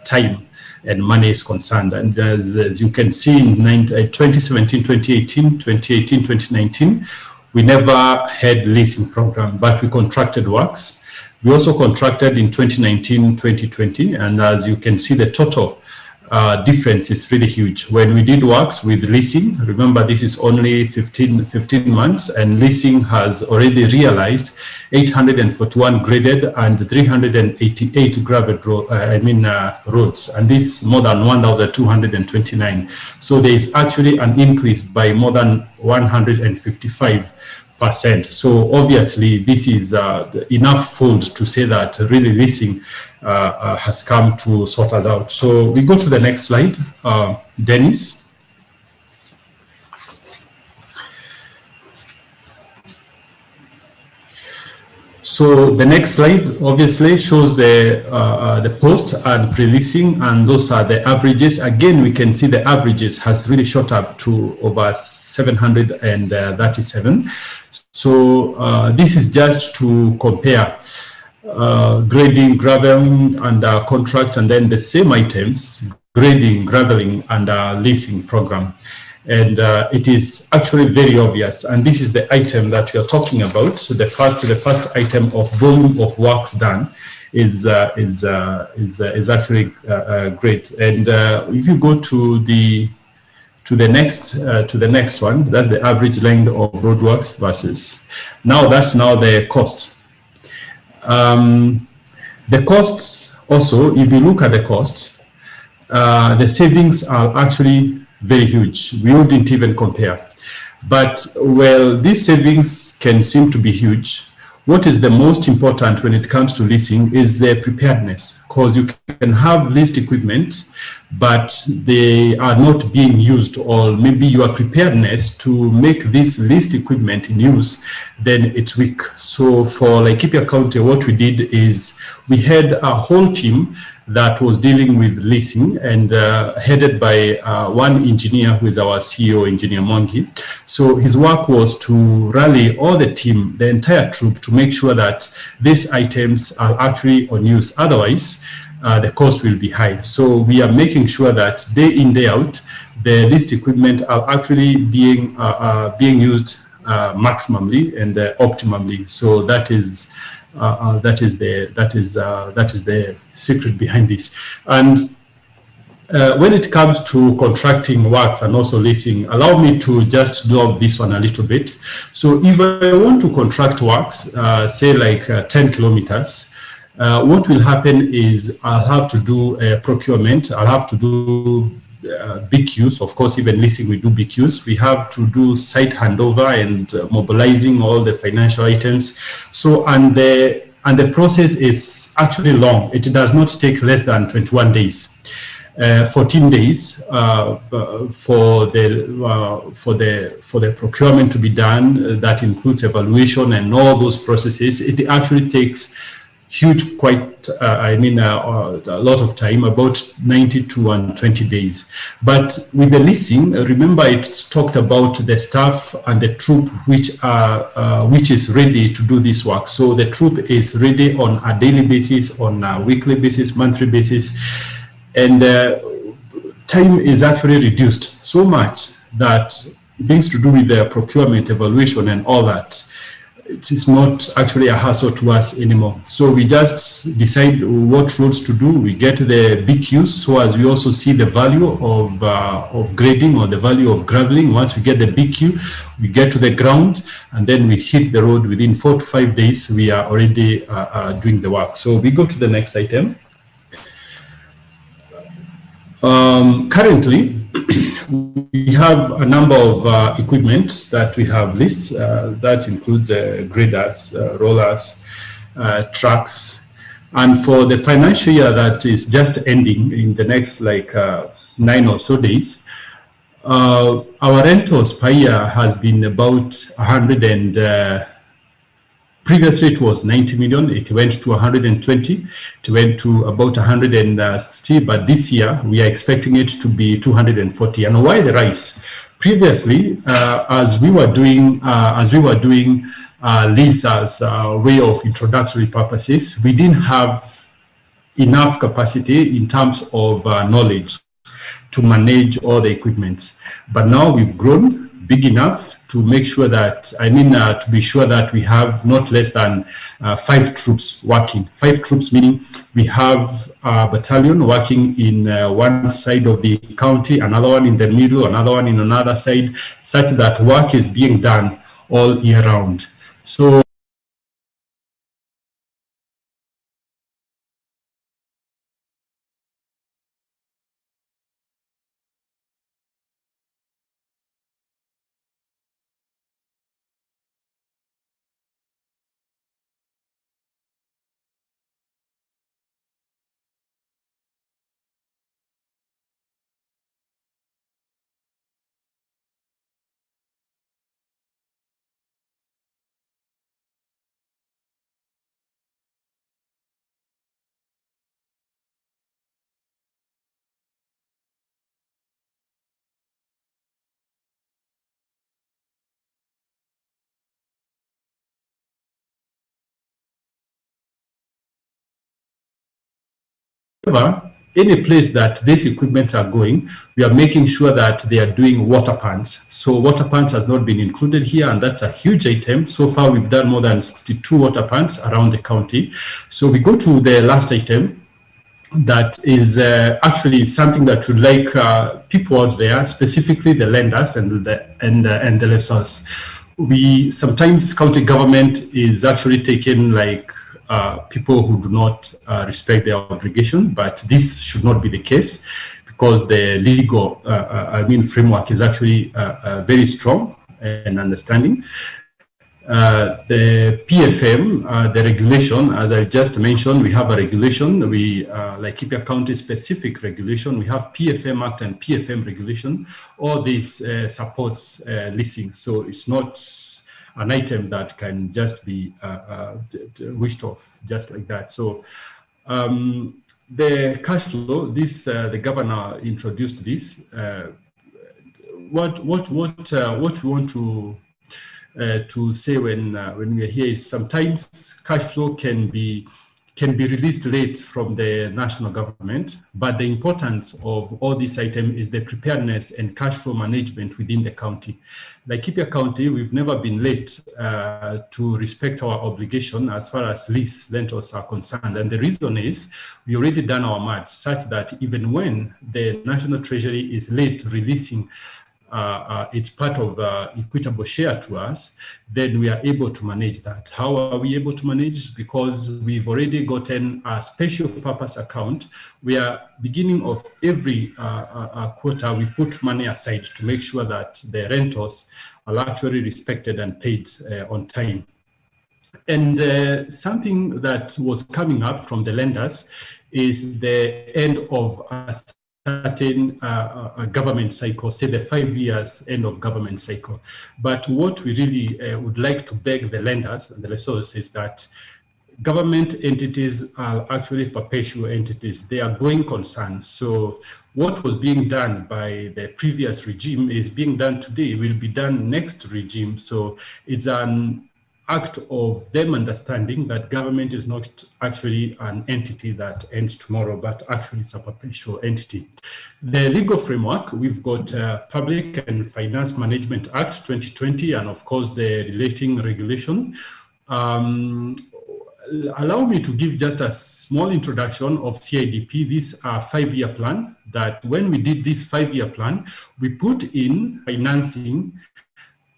time and money is concerned. And as you can see, in 2017, 2018, 2019, we never had leasing program, but we contracted works. We also contracted in 2019, 2020, and as you can see, the total difference is really huge. When we did works with leasing, remember this is only 15 months, and leasing has already realized 841 graded and 388 gravel roads, and this more than 1,229. So there is actually an increase by more than 155%. So obviously this is enough fold to say that really leasing has come to sort us out. So we go to the next slide, Dennis. So the next slide obviously shows the post and pre-leasing, and those are the averages. Again, we can see the averages has really shot up to over 737. So this is just to compare grading, graveling, and contract, and then the same items, grading, graveling, and leasing program. And it is actually very obvious. And this is the item that we are talking about. So the first item of volume of works done is actually great. And if you go to the next one, that's the average length of roadworks versus. That's now the cost. The costs also, if you look at the costs, the savings are actually very huge. We wouldn't even compare. But, well, these savings can seem to be huge. What is the most important when it comes to leasing is the preparedness, because you can have leased equipment, but they are not being used, or maybe your preparedness to make this leased equipment in use, then it's weak. So for Laikipia County, what we did is we had a whole team that was dealing with leasing, and headed by one engineer who is our CEO, Engineer Mwangi. So his work was to rally all the team, the entire troop, to make sure that these items are actually on use. Otherwise, the cost will be high. So we are making sure that day in, day out, the leased equipment are actually being used maximally and optimally. So that is the secret behind this. And when it comes to contracting works and also leasing, allow me to just delve this one a little bit. So if I want to contract works, say like 10 kilometers, what will happen is I'll have to do a procurement. I'll have to do BQs. Of course, even leasing, we do BQs. We have to do site handover and mobilizing all the financial items. So, and the process is actually long. It does not take less than 21 days. 14 days for the procurement to be done. That includes evaluation and all those processes. It actually takes a lot of time, about 90 to 120 days. But with the leasing, remember it's talked about the staff and the troop which is ready to do this work. So the troop is ready on a daily basis, on a weekly basis, monthly basis, and time is actually reduced so much that things to do with the procurement, evaluation, and all that, it is not actually a hassle to us anymore. So we just decide what roads to do. We get the BQs, so as we also see the value of grading or the value of graveling. Once we get the BQ, we get to the ground, and then we hit the road. Within 4 to 5 days, we are already doing the work. So we go to the next item. Currently, we have a number of equipment that we have listed. That includes graders, rollers, trucks. And for the financial year that is just ending in the next 9 or so days, our rentals per year has been about 100 and previously it was 90 million, it went to 120, it went to about 160, but this year we are expecting it to be 240. And why the rise? Previously, as we were doing lease as a way of introductory purposes, we didn't have enough capacity in terms of knowledge to manage all the equipment. But now we've grown big enough to make sure that, to be sure that we have not less than 5 troops working. 5 troops meaning we have a battalion working in one side of the county, another one in the middle, another one in another side, such that work is being done all year round. So However, any place that these equipments are going, we are making sure that they are doing water pans. So water pans has not been included here, and that's a huge item. So far, we've done more than 62 water pans around the county. So we go to the last item. That is actually something that would like people out there, specifically the lenders and the lessors. We sometimes county government is actually taken like people who do not respect their obligation, but this should not be the case because the legal, framework is actually very strong and understanding. The PFM, the regulation, as I just mentioned, we have a regulation. We, like Kipia County specific regulation, we have PFM Act and PFM regulation. All this supports leasing. So it's not an item that can just be wished off just like that. So the cash flow, this the governor introduced this. What we want to say when we are here is sometimes cash flow can be released late from the national government, but the importance of all these items is the preparedness and cash flow management within the county. Like Kipia County, we've never been late to respect our obligation as far as lease rentals are concerned. And the reason is we already done our maths such that even when the National Treasury is late releasing it's part of equitable share to us, then we are able to manage that. How are we able to manage? Because we've already gotten a special purpose account where beginning of every quarter, we put money aside to make sure that the rentals are actually respected and paid on time. And something that was coming up from the lenders is the end of a certain government cycle, say the 5 years end of government cycle. But what we really would like to beg the lenders and the lessors is that government entities are actually perpetual entities. They are going concern. So what was being done by the previous regime is being done today, will be done next regime. So it's an act of them understanding that government is not actually an entity that ends tomorrow, but actually it's a perpetual entity. The legal framework, we've got Public and Finance Management Act 2020, and of course the relating regulation. Allow me to give just a small introduction of CIDP. This 5-year plan that when we did this 5-year plan, we put in financing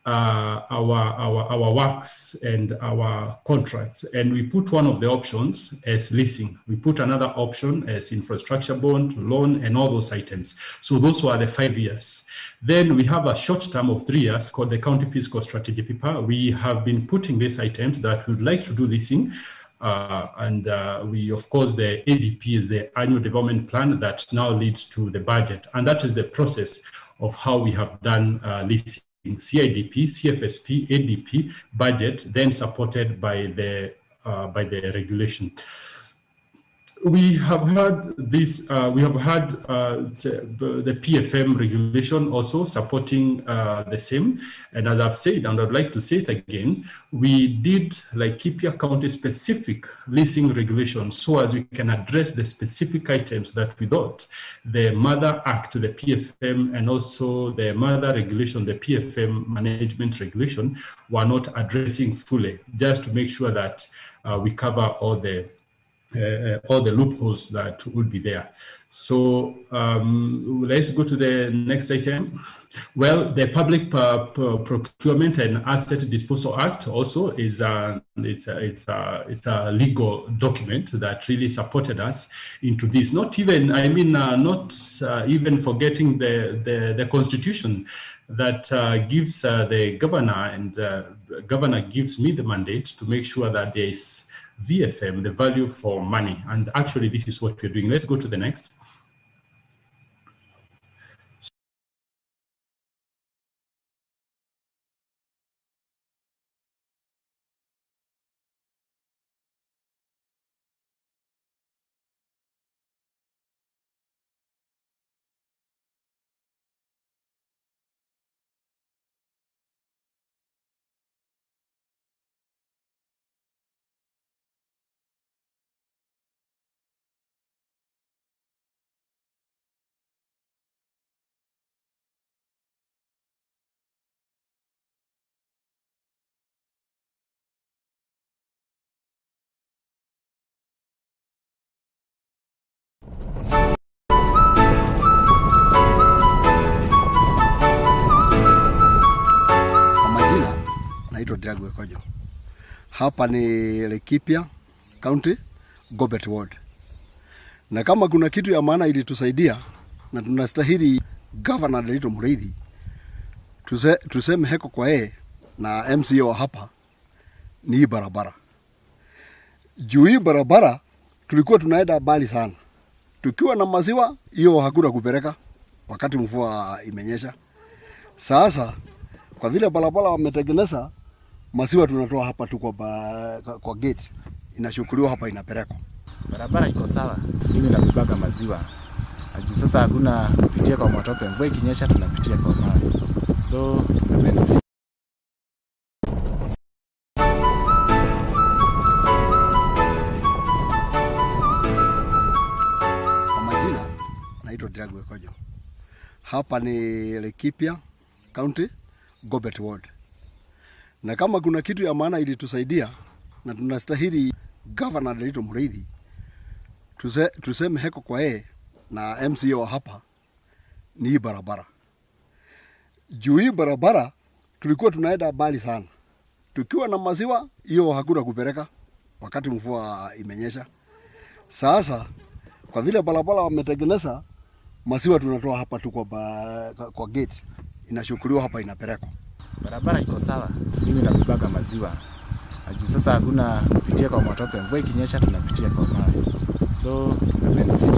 our works and our contracts, and we put one of the options as leasing. We put another option as infrastructure bond, loan, and all those items. So those were the 5 years. Then we have a short term of 3 years called the County Fiscal Strategy paper. We have been putting these items that we would like to do leasing. We, of course, the ADP is the annual development plan that now leads to the budget. And that is the process of how we have done leasing. CIDP, CFSP, ADP, budget, then supported by the regulation. We have had this. We have had the PFM regulation also supporting the same. And as I've said, and I'd like to say it again, we did like Kipia County specific leasing regulations so as we can address the specific items that we thought the Mother Act, the PFM, and also the Mother Regulation, the PFM Management Regulation, were not addressing fully, just to make sure that we cover all the loopholes that would be there. So let's go to the next item. Well, the Public Procurement and Asset Disposal Act also is it's a legal document that really supported us into this. Not even forgetting the Constitution that gives the governor, and governor gives me the mandate to make sure that there is VFM, the value for money. And actually, this is what we're doing. Let's go to the next. Hapa ni Laikipia County, Gobet Ward. Na kama kuna kitu ya maana ilitusaidia na tunastahili Governor Nderitu Mureithi tuseme heko kwa yeye na MCA wa hapa ni hii barabara. Juu hii barabara tulikuwa tunaenda mbali sana. Tukiwa na maziwa hiyo hakuna kupeleka wakati mvua imenyesha. Sasa kwa vile barabara wametengeneza, maziwa tunatoa hapa tu kwa gate. Inashukuliwa hapa inapelekwa. Barabara iko sawa. Mimi nabibaga maziwa. Sasa hakuna kupitia kwa matope. Mvua ikinyesha tunapitia kwa mawe. So benefit. Kwa majina naitwa Dragwe Kojo. Hapa ni Laikipia County, Gobet Ward. Na kama kuna kitu ya maana ilitusaidia na tunastahili Governor Nderitu Mureithi tuseme heko kwa yeye na MCA wa hapa ni hii barabara. Juu hii barabara tulikuwa tunaenda mbali sana. Tukiwa na maziwa hiyo hakuna kupeleka wakati mvua imenyesha. Sasa kwa vile barabara wametengeneza, maziwa tunatoa hapa tu kwa gate. Inashukuliwa hapa inapelekwa. Barabara iko sawa. Mimi nabibaga maziwa. Sasa hakuna kupitia kwa matope. Mvua ikinyesha tunapitia kwa mawe. So benefit.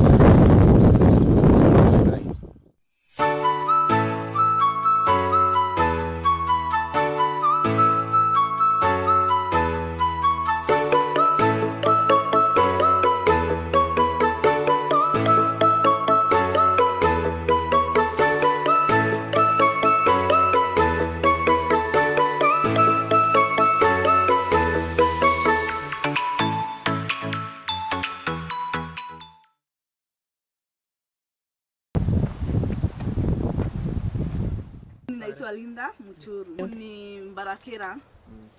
Naitwa Linda Muchuru. Ni Mbarakera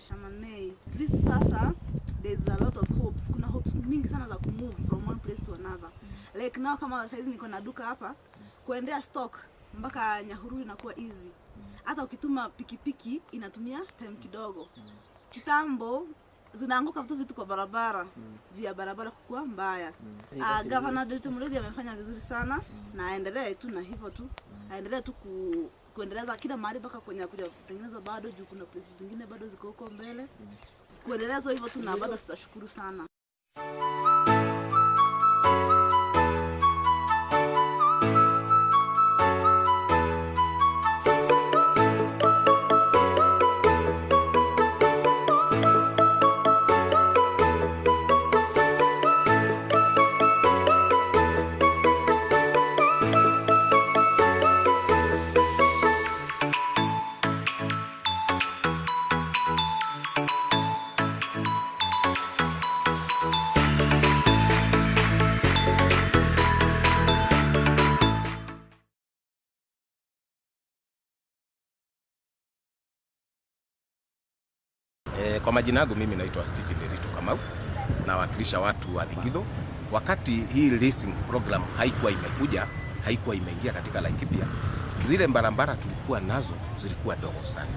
Shamanei. This sasa there's a lot of hopes. Kuna hopes mingi sana za kumove from one place to another. Like now kama saizi niko na duka hapa, kuendea stock mpaka Nyahururu inakuwa easy. Hata ukituma pikipiki inatumia time kidogo. Kitambo zinaanguka vitu kwa barabara, via barabara kukua mbaya. Governor Nderitu Mureithi amefanya vizuri sana na aendelee tu na hivyo tu. Aendelee tu kuendeleza kila mahali mpaka kwenye kuja kutengeneza bado juu kuna places zingine bado ziko huko mbele. Kuendeleza hivyo tu na bado tutashukuru sana. Kwa majina yangu mimi naitwa Stephen Nderitu Kamau, nawakilisha watu wa Thingitho. Wakati hii leasing program haikuwa imeingia katika Laikipia, zile barabara tulikuwa nazo zilikuwa dogo sana.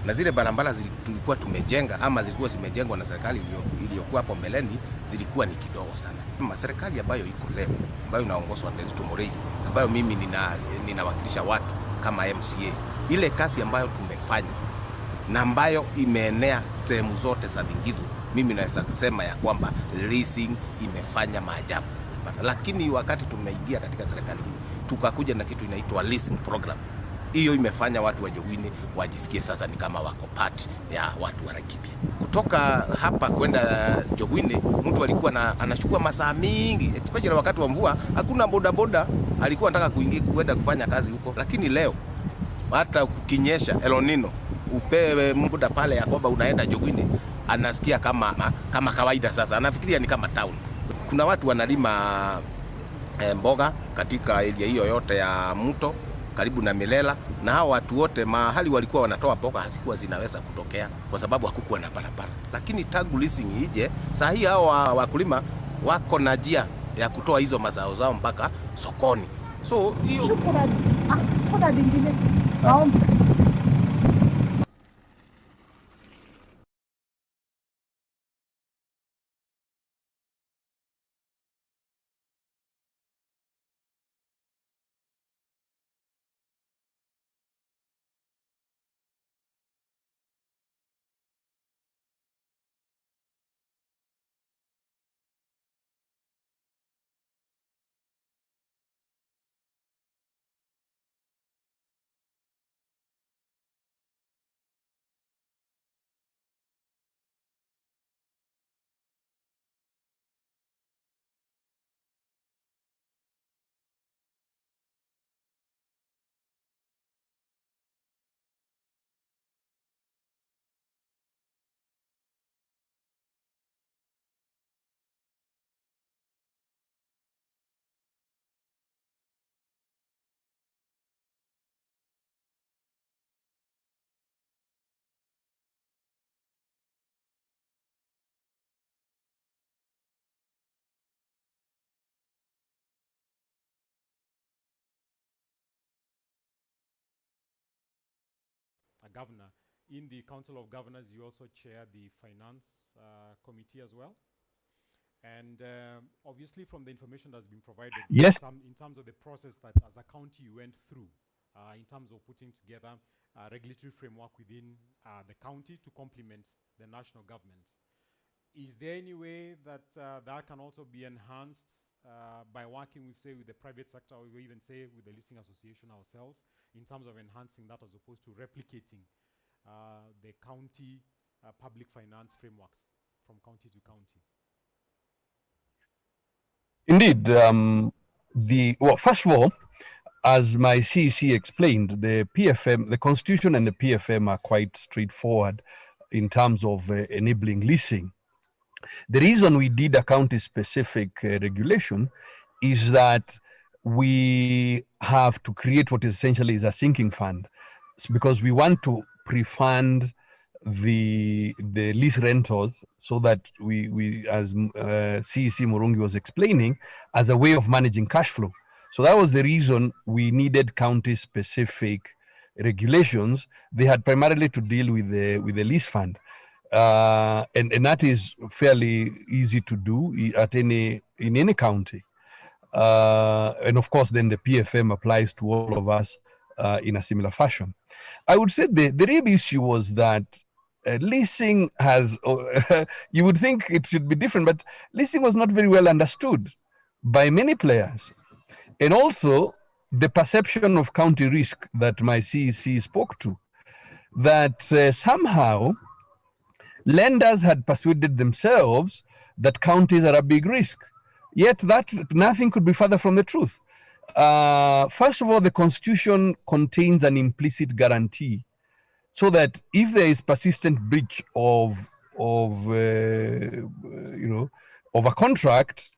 Na zile barabara tulikuwa tumejenga ama zilikuwa zimejengwa na serikali iliyokuwa hapo mbeleni zilikuwa ni kidogo sana. Serikali ambayo iko leo, ambayo inaongozwa na Nderitu Mureithi, ambayo mimi ninawakilisha watu kama MCA, ile kazi ambayo tumefanya na ambayo imeenea sehemu zote za Thingitho, mimi naweza kusema ya kwamba leasing imefanya maajabu. Lakini wakati tumeingia katika serikali hii, tukakuja na kitu inaitwa leasing program. Hiyo imefanya watu wa Jogwini wajisikie sasa ni kama wako part ya watu wa Laikipia. Kutoka hapa kwenda Jogwini, mtu alikuwa anachukua masaa mingi, especially wakati wa mvua. Hakuna bodaboda alikuwa anataka kwenda kufanya kazi huko. Lakini leo hata kukinyesha El Nino, upewe muda pale ya kwamba unaenda Jogwini, anasikia kama kawaida sasa. Anafikiria ni kama town. Kuna watu wanalima mboga katika area hiyo yote ya mto karibu na Milela, na hao watu wote mahali walikuwa wanatoa mboga hazikuwa zinaweza kutokea kwa sababu hakukuwa na barabara. Lakini tangu leasing ije, saa hii hao wakulima wako na njia ya kutoa hizo mazao zao mpaka sokoni. So hiyo kuna vingine naomba governor. In the Council of Governors, you also chair the Finance Committee as well. And obviously, from the information that's been provided, Yes. in terms of the process that as a county you went through, in terms of putting together a regulatory framework within the county to complement the national government. Is there any way that that can also be enhanced by working with, say, with the private sector, or even say with the Leasing Association ourselves, in terms of enhancing that as opposed to replicating the county public finance frameworks from county to county? Indeed, well, first of all, as my CEC explained, the PFM, the Constitution and the PFM are quite straightforward in terms of enabling leasing. The reason we did a county-specific regulation is that we have to create what essentially is a sinking fund, because we want to pre-fund the lease rentals, so that we as CEC Murungi was explaining, as a way of managing cash flow. So that was the reason we needed county-specific regulations. They had primarily to deal with the lease fund, and that is fairly easy to do in any county. And of course, then the PFM applies to all of us in a similar fashion. I would say the real issue was that leasing has, you would think it should be different, but leasing was not very well understood by many players. And also the perception of county risk that my CEC spoke to, that somehow lenders had persuaded themselves that counties are a big risk. Yet that nothing could be further from the truth. First of all, the Constitution contains an implicit guarantee, so that if there is persistent breach of a contract,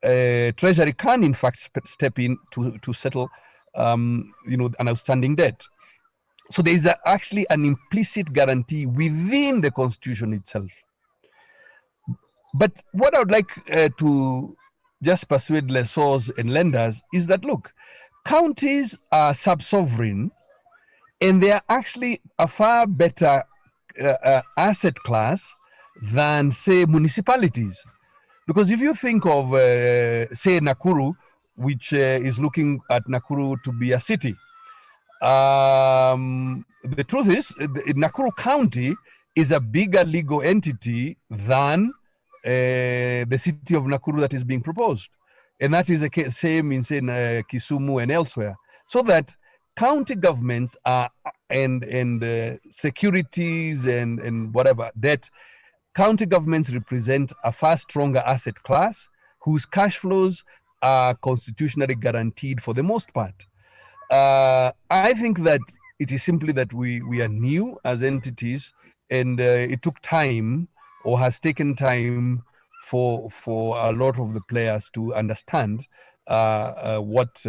Treasury can in fact step in to settle an outstanding debt. So there is actually an implicit guarantee within the Constitution itself. But what I would like to just persuade lessors and lenders is that, look, counties are sub-sovereign, and they are actually a far better asset class than, say, municipalities. Because if you think of, say, Nakuru, which is looking at Nakuru to be a city, the truth is, Nakuru County is a bigger legal entity than the city of Nakuru that is being proposed. And that is the same in, say, Kisumu and elsewhere. So that county governments are, and securities and whatever, debt, county governments represent a far stronger asset class whose cash flows are constitutionally guaranteed for the most part. I think that it is simply that we are new as entities, and it took time, or has taken time, for a lot of the players to understand what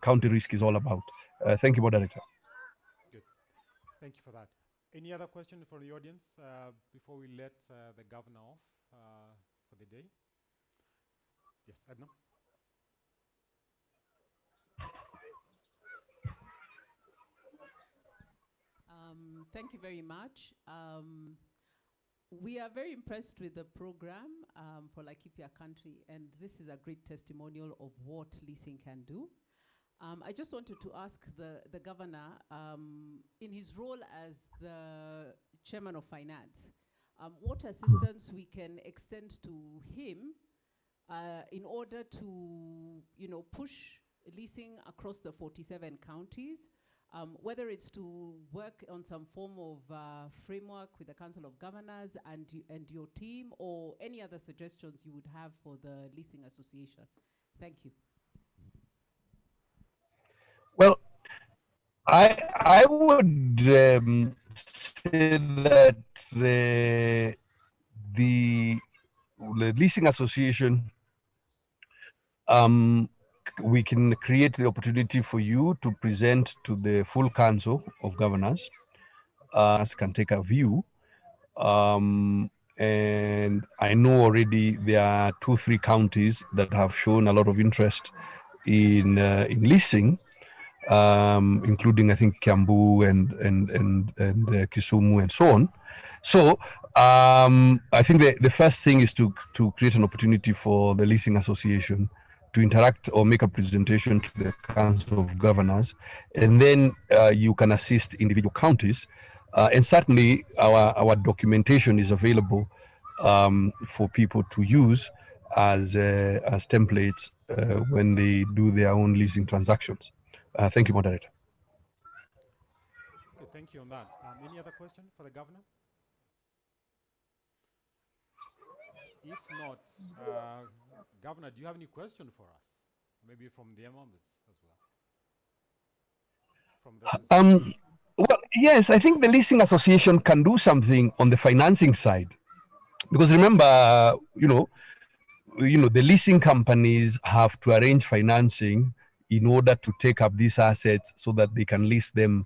county risk is all about. Thank you, Moderator. Good. Thank you for that. Any other question for the audience before we let the governor off for the day? Yes, Edna. Thank you very much. We are very impressed with the program for Laikipia Country, and this is a great testimonial of what leasing can do. I just wanted to ask the governor, in his role as the chairman of finance, what assistance we can extend to him in order to, push leasing across the 47 counties, whether it's to work on some form of framework with the Council of Governors and your team, or any other suggestions you would have for the Leasing Association. Thank you. Well, I would say that the Leasing Association, we can create the opportunity for you to present to the full Council of Governors. Can take a view. And I know already there are 2-3 counties that have shown a lot of interest in leasing. including I think Kiambu and Kisumu and so on. So I think the first thing is to create an opportunity for the Leasing Association to interact or make a presentation to the Council of Governors, and then you can assist individual counties. And certainly our documentation is available for people to use as templates when they do their own leasing transactions. Thank you, moderator. Okay, thank you on that. Any other question for the governor? If not, Governor, do you have any question for us? Maybe from the members as well. Well, yes, I think the Leasing Association can do something on the financing side, because remember, the leasing companies have to arrange financing in order to take up these assets so that they can lease them,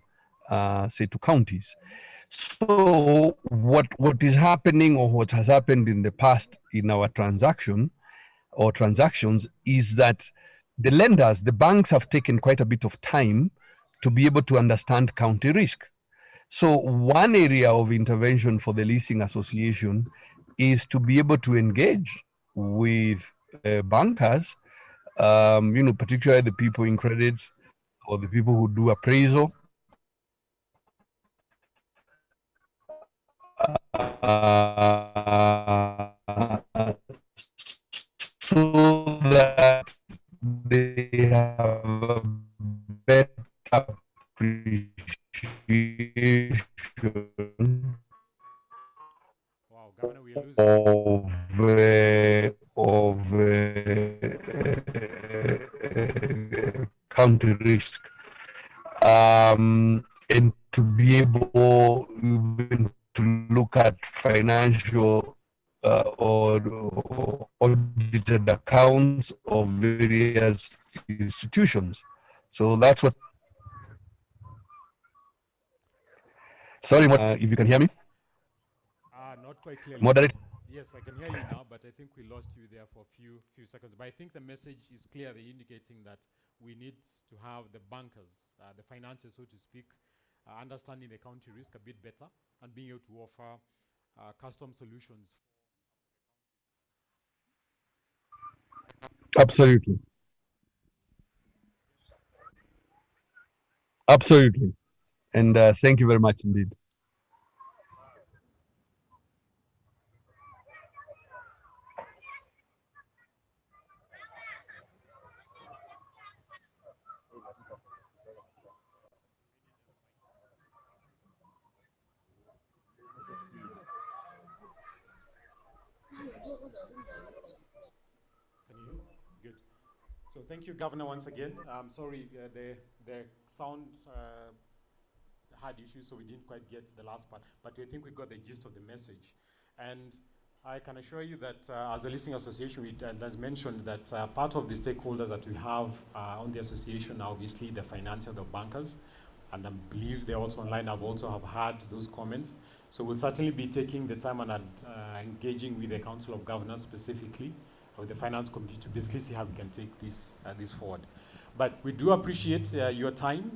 say, to counties. So what is happening, or what has happened in the past in our transactions, is that the lenders, the banks, have taken quite a bit of time to be able to understand county risk. So one area of intervention for the Leasing Association is to be able to engage with bankers, particularly the people in credit or the people who do appraisal, so that they have a better appreciation of country risk, and to be able even to look at financial or audited accounts of various institutions. So that's what. Sorry, if you can hear me. Not quite clearly. Moderate. Yes, I can hear you now, but I think we lost you there for a few seconds. But I think the message is clearly indicating that we need to have the bankers, the financiers, so to speak, understanding the county risk a bit better and being able to offer custom solutions. Absolutely. Absolutely. And thank you very much indeed. Good. So thank you, Governor, once again. I'm sorry, the sound had issues, so we didn't quite get the last part, but I think we got the gist of the message. And I can assure you that as a Leasing Association, we as mentioned that part of the stakeholders that we have on the association are obviously the financiers, the bankers, and I believe they're also online. I've also have heard those comments. So we'll certainly be taking the time and engaging with the Council of Governors specifically, with the Finance Committee, to basically see how we can take this forward. But we do appreciate your time,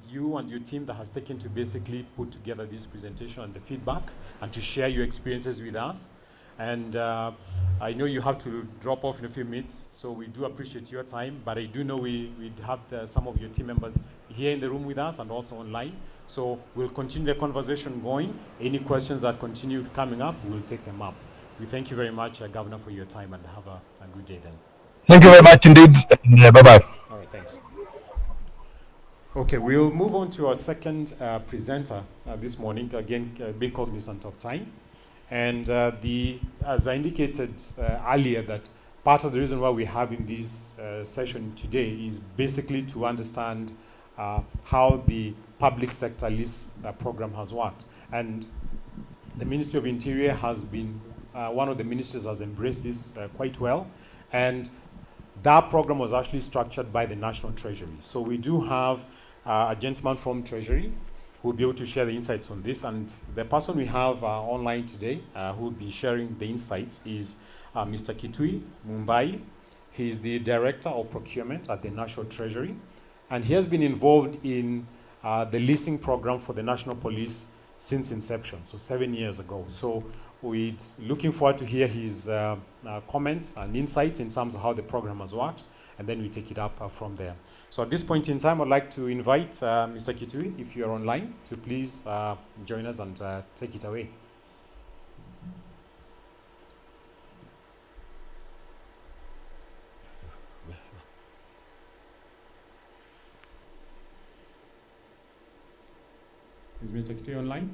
you and your team that has taken to basically put together this presentation and the feedback, and to share your experiences with us. And I know you have to drop off in a few minutes, so we do appreciate your time. But I do know we have some of your team members here in the room with us and also online. So we'll continue the conversation going. Any questions that continue coming up, we'll take them up. We thank you very much, Governor, for your time, and have a good day then. Thank you very much indeed. Bye-bye. All right, thanks. Okay, we'll move on to our second presenter this morning, again, being cognizant of time. And as I indicated earlier, that part of the reason why we're having this session today is basically to understand how the public sector lease program has worked. And the Ministry of Interior has been one of the ministries has embraced this quite well. And that program was actually structured by the National Treasury. So we do have a gentleman from Treasury who will be able to share the insights on this. And the person we have online today who will be sharing the insights is Mr. Kitui Mumbai. He is the Director of Procurement at the National Treasury. And he has been involved in the leasing program for the National Police since inception, so 7 years ago. So we're looking forward to hear his comments and insights in terms of how the program has worked, and then we take it up from there. So at this point in time, I'd like to invite Mr. Kitui, if you're online, to please join us and take it away. Is Mr. Kitui online?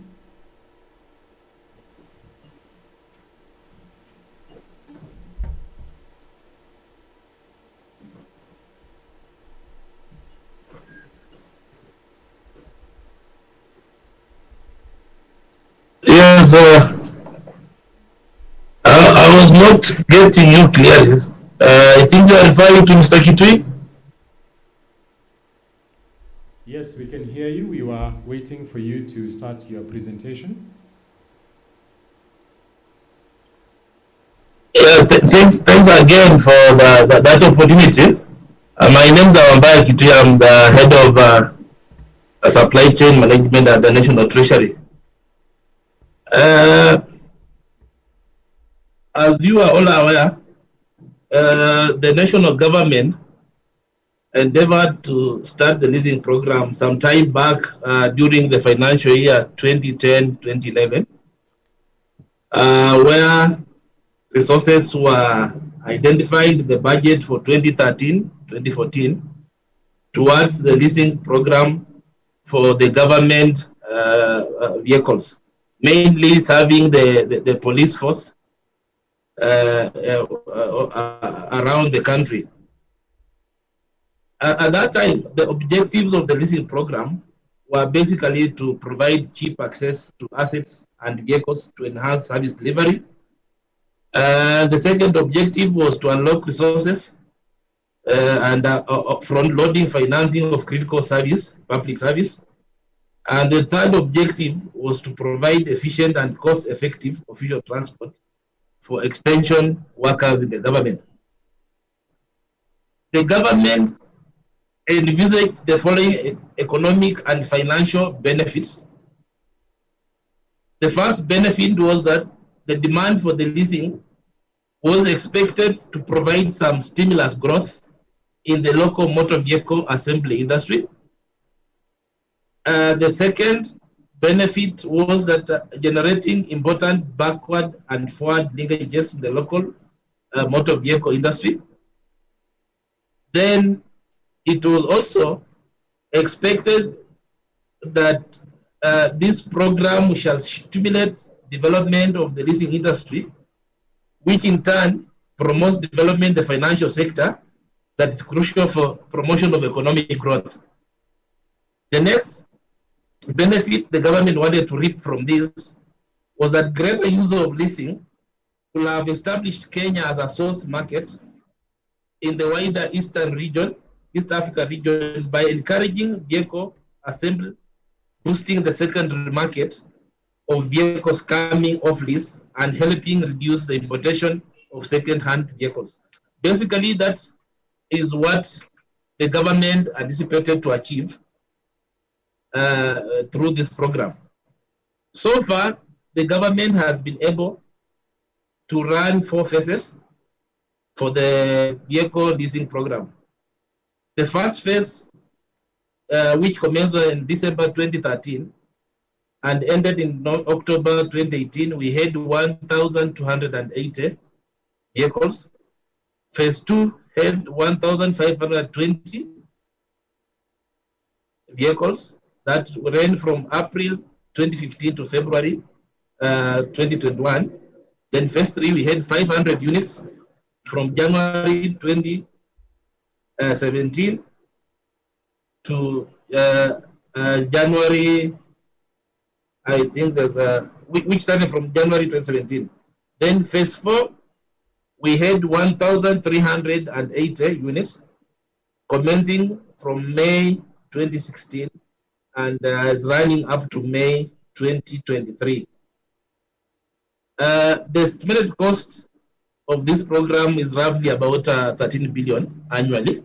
Yes, I was not getting you clearly. I think you are referring to Mr. Kitui. Yes, we can hear you. We were waiting for you to start your presentation. Yeah, thanks again for that opportunity. My name is Awambaya Kitui. I'm the head of supply chain management at the National Treasury. As you are all aware, the national government endeavored to start the leasing program some time back during the financial year 2010-2011, where resources were identified in the budget for 2013-2014 towards the leasing program for the government vehicles, mainly serving the police force around the country. At that time, the objectives of the leasing program were basically to provide cheap access to assets and vehicles to enhance service delivery. The second objective was to unlock resources and front-loading financing of critical service, public service. And the third objective was to provide efficient and cost-effective official transport for extension workers in the government. The government envisaged the following economic and financial benefits. The first benefit was that the demand for the leasing was expected to provide some stimulus growth in the local motor vehicle assembly industry. The second benefit was that generating important backward and forward linkages in the local motor vehicle industry. Then it was also expected that this program shall stimulate development of the leasing industry, which in turn promotes development in the financial sector that is crucial for promotion of economic growth. The next benefit the government wanted to reap from this was that greater use of leasing will have established Kenya as a source market in the wider Eastern region, East Africa region, by encouraging vehicle assembly, boosting the secondary market of vehicles coming off lease, and helping reduce the importation of second-hand vehicles. Basically, that is what the government anticipated to achieve through this program. So far, the government has been able to run 4 phases for the vehicle leasing program. The first phase, which commenced in December 2013 and ended in October 2018, we had 1,280 vehicles. Phase 2 had 1,520 vehicles that ran from April 2015 to February 2021. Then phase 3, we had 500 units from January 2017 to January, I think there's which started from January 2017. Then phase 4, we had 1,380 units commencing from May 2016 and is running up to May 2023. The estimated cost of this program is roughly about 13 billion annually.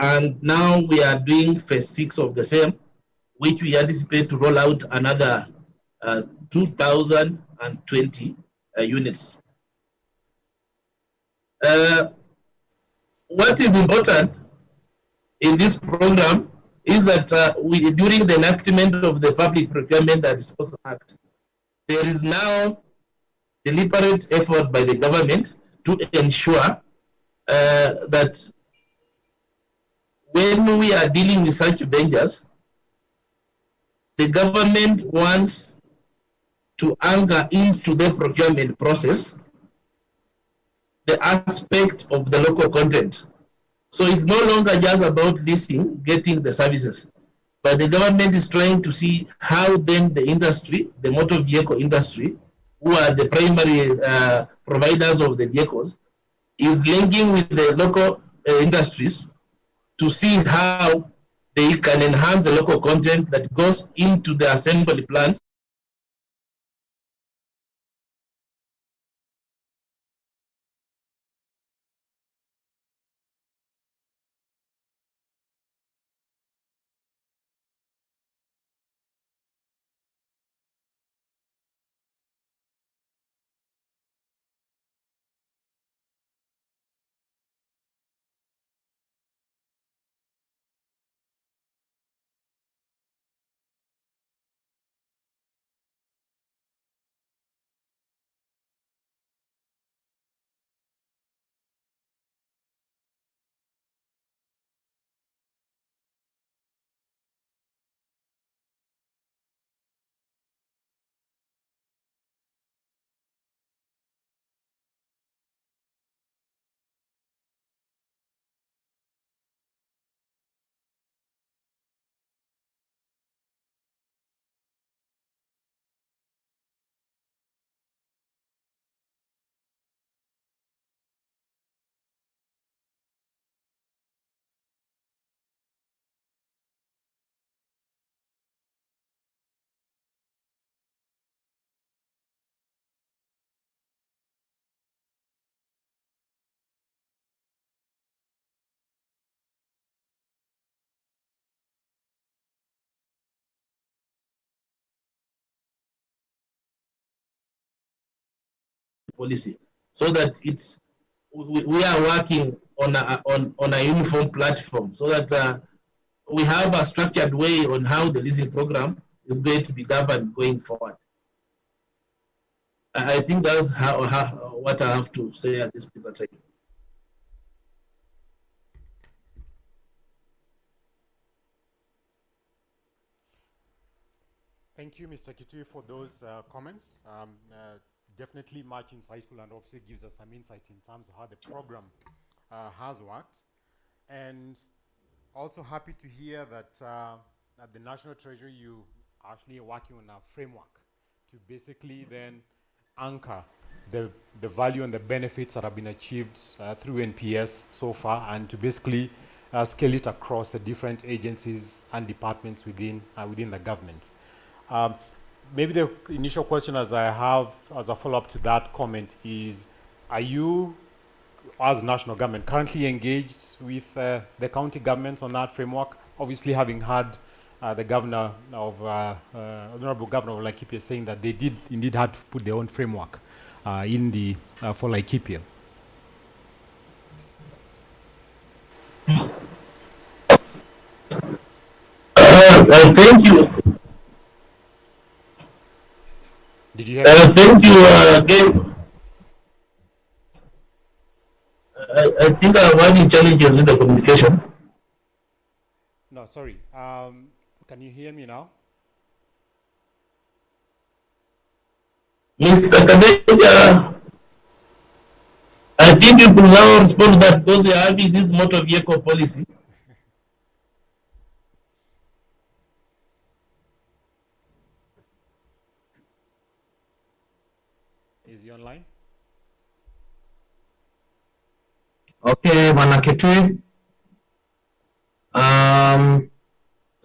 And now we are doing phase 6 of the same, which we anticipate to roll out another 2,020 units. What is important in this program is that during the enactment of the Public Procurement and Disposal Act, there is now deliberate effort by the government to ensure that when we are dealing with such ventures, the government wants to anchor into the procurement process the aspect of the local content. So it's no longer just about leasing, getting the services, but the government is trying to see how then the industry, the motor vehicle industry, who are the primary providers of the vehicles, is linking with the local industries to see how they can enhance the local content that goes into the assembly plants. Policy, so that we are working on a uniform platform, so that we have a structured way on how the leasing program is going to be governed going forward. I think that's what I have to say at this particular time. Thank you, Mr. Kitui, for those comments. Definitely much insightful and obviously gives us some insight in terms of how the program has worked. And also happy to hear that at the National Treasury you are actually working on a framework to basically then anchor the value and the benefits that have been achieved through NPS so far, and to basically scale it across the different agencies and departments within the government. Maybe the initial question as I have as a follow-up to that comment is, are you, as national government, currently engaged with the county governments on that framework? Obviously, having had the governor of, Honorable Governor of Laikipia saying that they did indeed have to put their own framework in the for Laikipia. Thank you. Did you hear thank you again. I think I'm having challenges with the communication. No, sorry. Can you hear me now? Mr. Kadeja, I think you could now respond to that because we are having this motor vehicle policy. Is he online? Okay, Manakitui.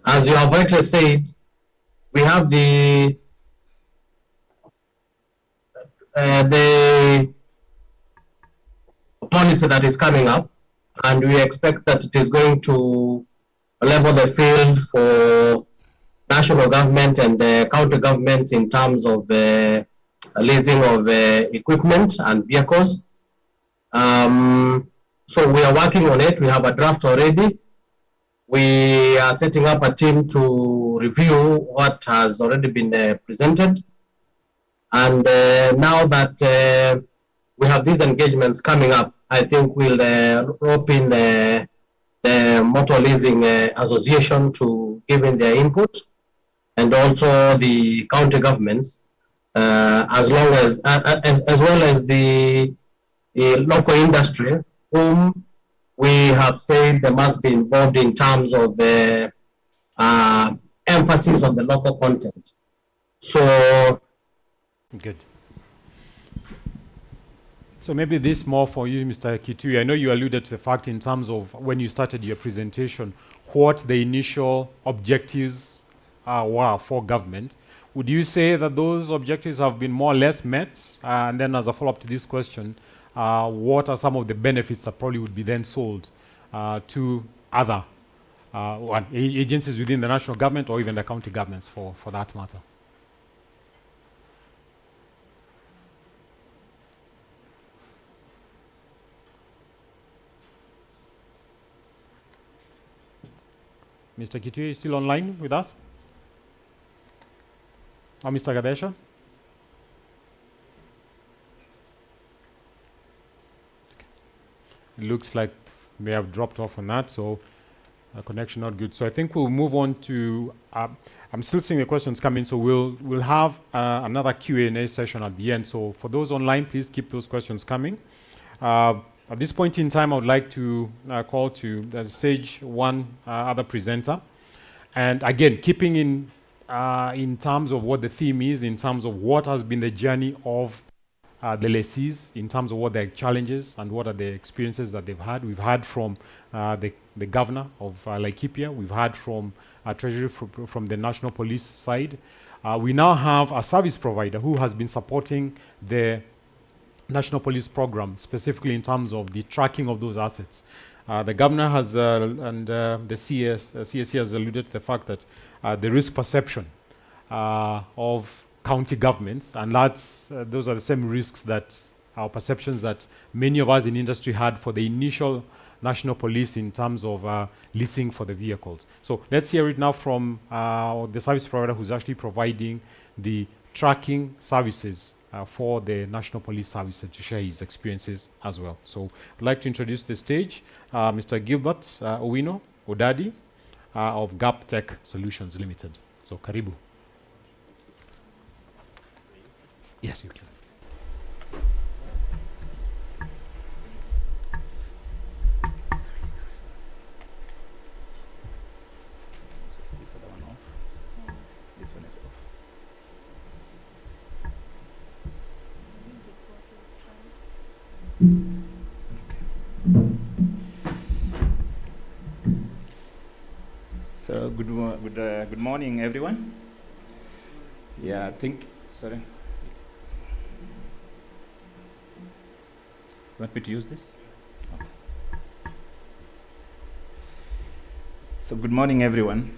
As you have rightly said, we have the policy that is coming up, and we expect that it is going to level the field for national government and county governments in terms of leasing of equipment and vehicles. So we are working on it. We have a draft already. We are setting up a team to review what has already been presented. And now that we have these engagements coming up, I think we'll rope in the Motor Leasing Association to give in their input, and also the county governments, as well as the local industry, whom we have said they must be involved in terms of the emphasis on the local content. So good. So maybe this more for you, Mr. Kitui. I know you alluded to the fact in terms of when you started your presentation, what the initial objectives were for government. Would you say that those objectives have been more or less met? And then as a follow-up to this question, what are some of the benefits that probably would be then sold to other agencies within the national government or even the county governments for that matter? Mr. Kitui is still online with us? Or Mr. Gadesha? It looks like they have dropped off on that, so connection not good. So I think we'll move on to, I'm still seeing the questions come in, so we'll have another Q&A session at the end. So for those online, please keep those questions coming. At this point in time, I would like to call to the stage one other presenter. And again, keeping in terms of what the theme is, in terms of what has been the journey of the lessees, in terms of what their challenges and what are the experiences that they've had. We've heard from the governor of Laikipia. We've heard from Treasury, from the National Police side. We now have a service provider who has been supporting the National Police program, specifically in terms of the tracking of those assets. The governor has, and the CSC has alluded to the fact that the risk perception of county governments, and those are the same risks that our perceptions that many of us in industry had for the initial National Police in terms of leasing for the vehicles. So let's hear it now from the service provider who's actually providing the tracking services for the National Police Service to share his experiences as well. So I'd like to introduce the stage Mr. Gilbert Owino Odadi of Gap Tech Solutions Limited. So karibu. Yes, you can. So good morning, everyone. Yeah, I think, sorry. You want me to use this? Okay. So good morning, everyone.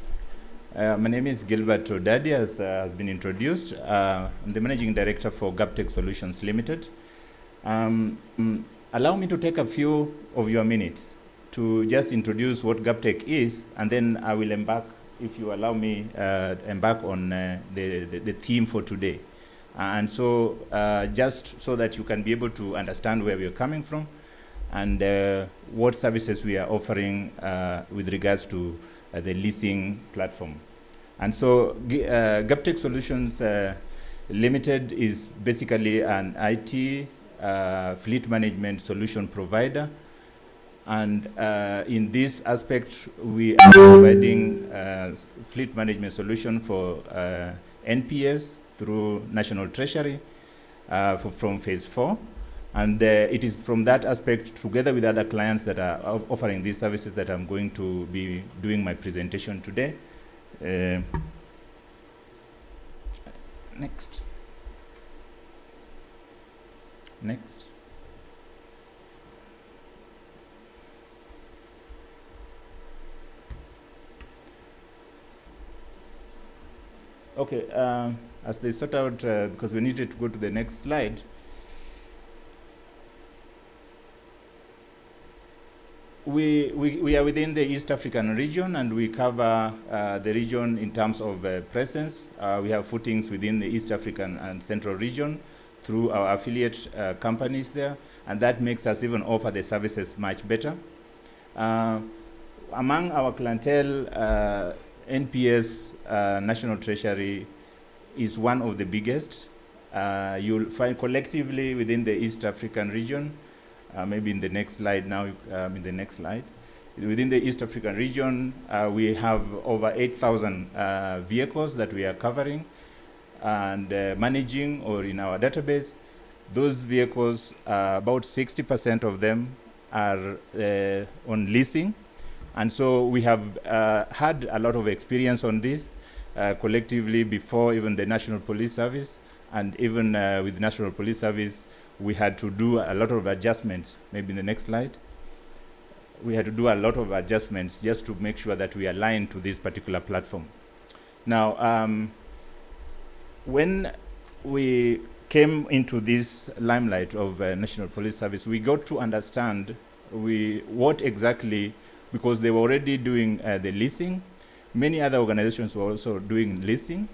My name is Gilbert Odadi, as has been introduced. I'm the Managing Director for Gap Tech Solutions Limited. Allow me to take a few of your minutes to just introduce what Gap Tech is, and then I will embark, if you allow me, embark on the theme for today. And so just so that you can be able to understand where we're coming from and what services we are offering with regards to the leasing platform. And so Gap Tech Solutions Limited is basically an IT fleet management solution provider. And in this aspect, we are providing fleet management solution for NPS through National Treasury from phase 4. And it is from that aspect, together with other clients that are offering these services, that I'm going to be doing my presentation today. Next. Okay, as they sort out, because we needed to go to the next slide. We are within the East African region, and we cover the region in terms of presence. We have footings within the East African and Central region through our affiliate companies there, and that makes us even offer the services much better. Among our clientele, NPS National Treasury is one of the biggest. You'll find collectively within the East African region, maybe in the next slide now, in the next slide. Within the East African region, we have over 8,000 vehicles that we are covering and managing or in our database. Those vehicles, about 60% of them are on leasing. And so we have had a lot of experience on this collectively before even the National Police Service, and even with National Police Service, we had to do a lot of adjustments. Maybe in the next slide. We had to do a lot of adjustments just to make sure that we align to this particular platform. Now, when we came into this limelight of National Police Service, we got to understand what exactly, because they were already doing the leasing. Many other organizations were also doing leasing.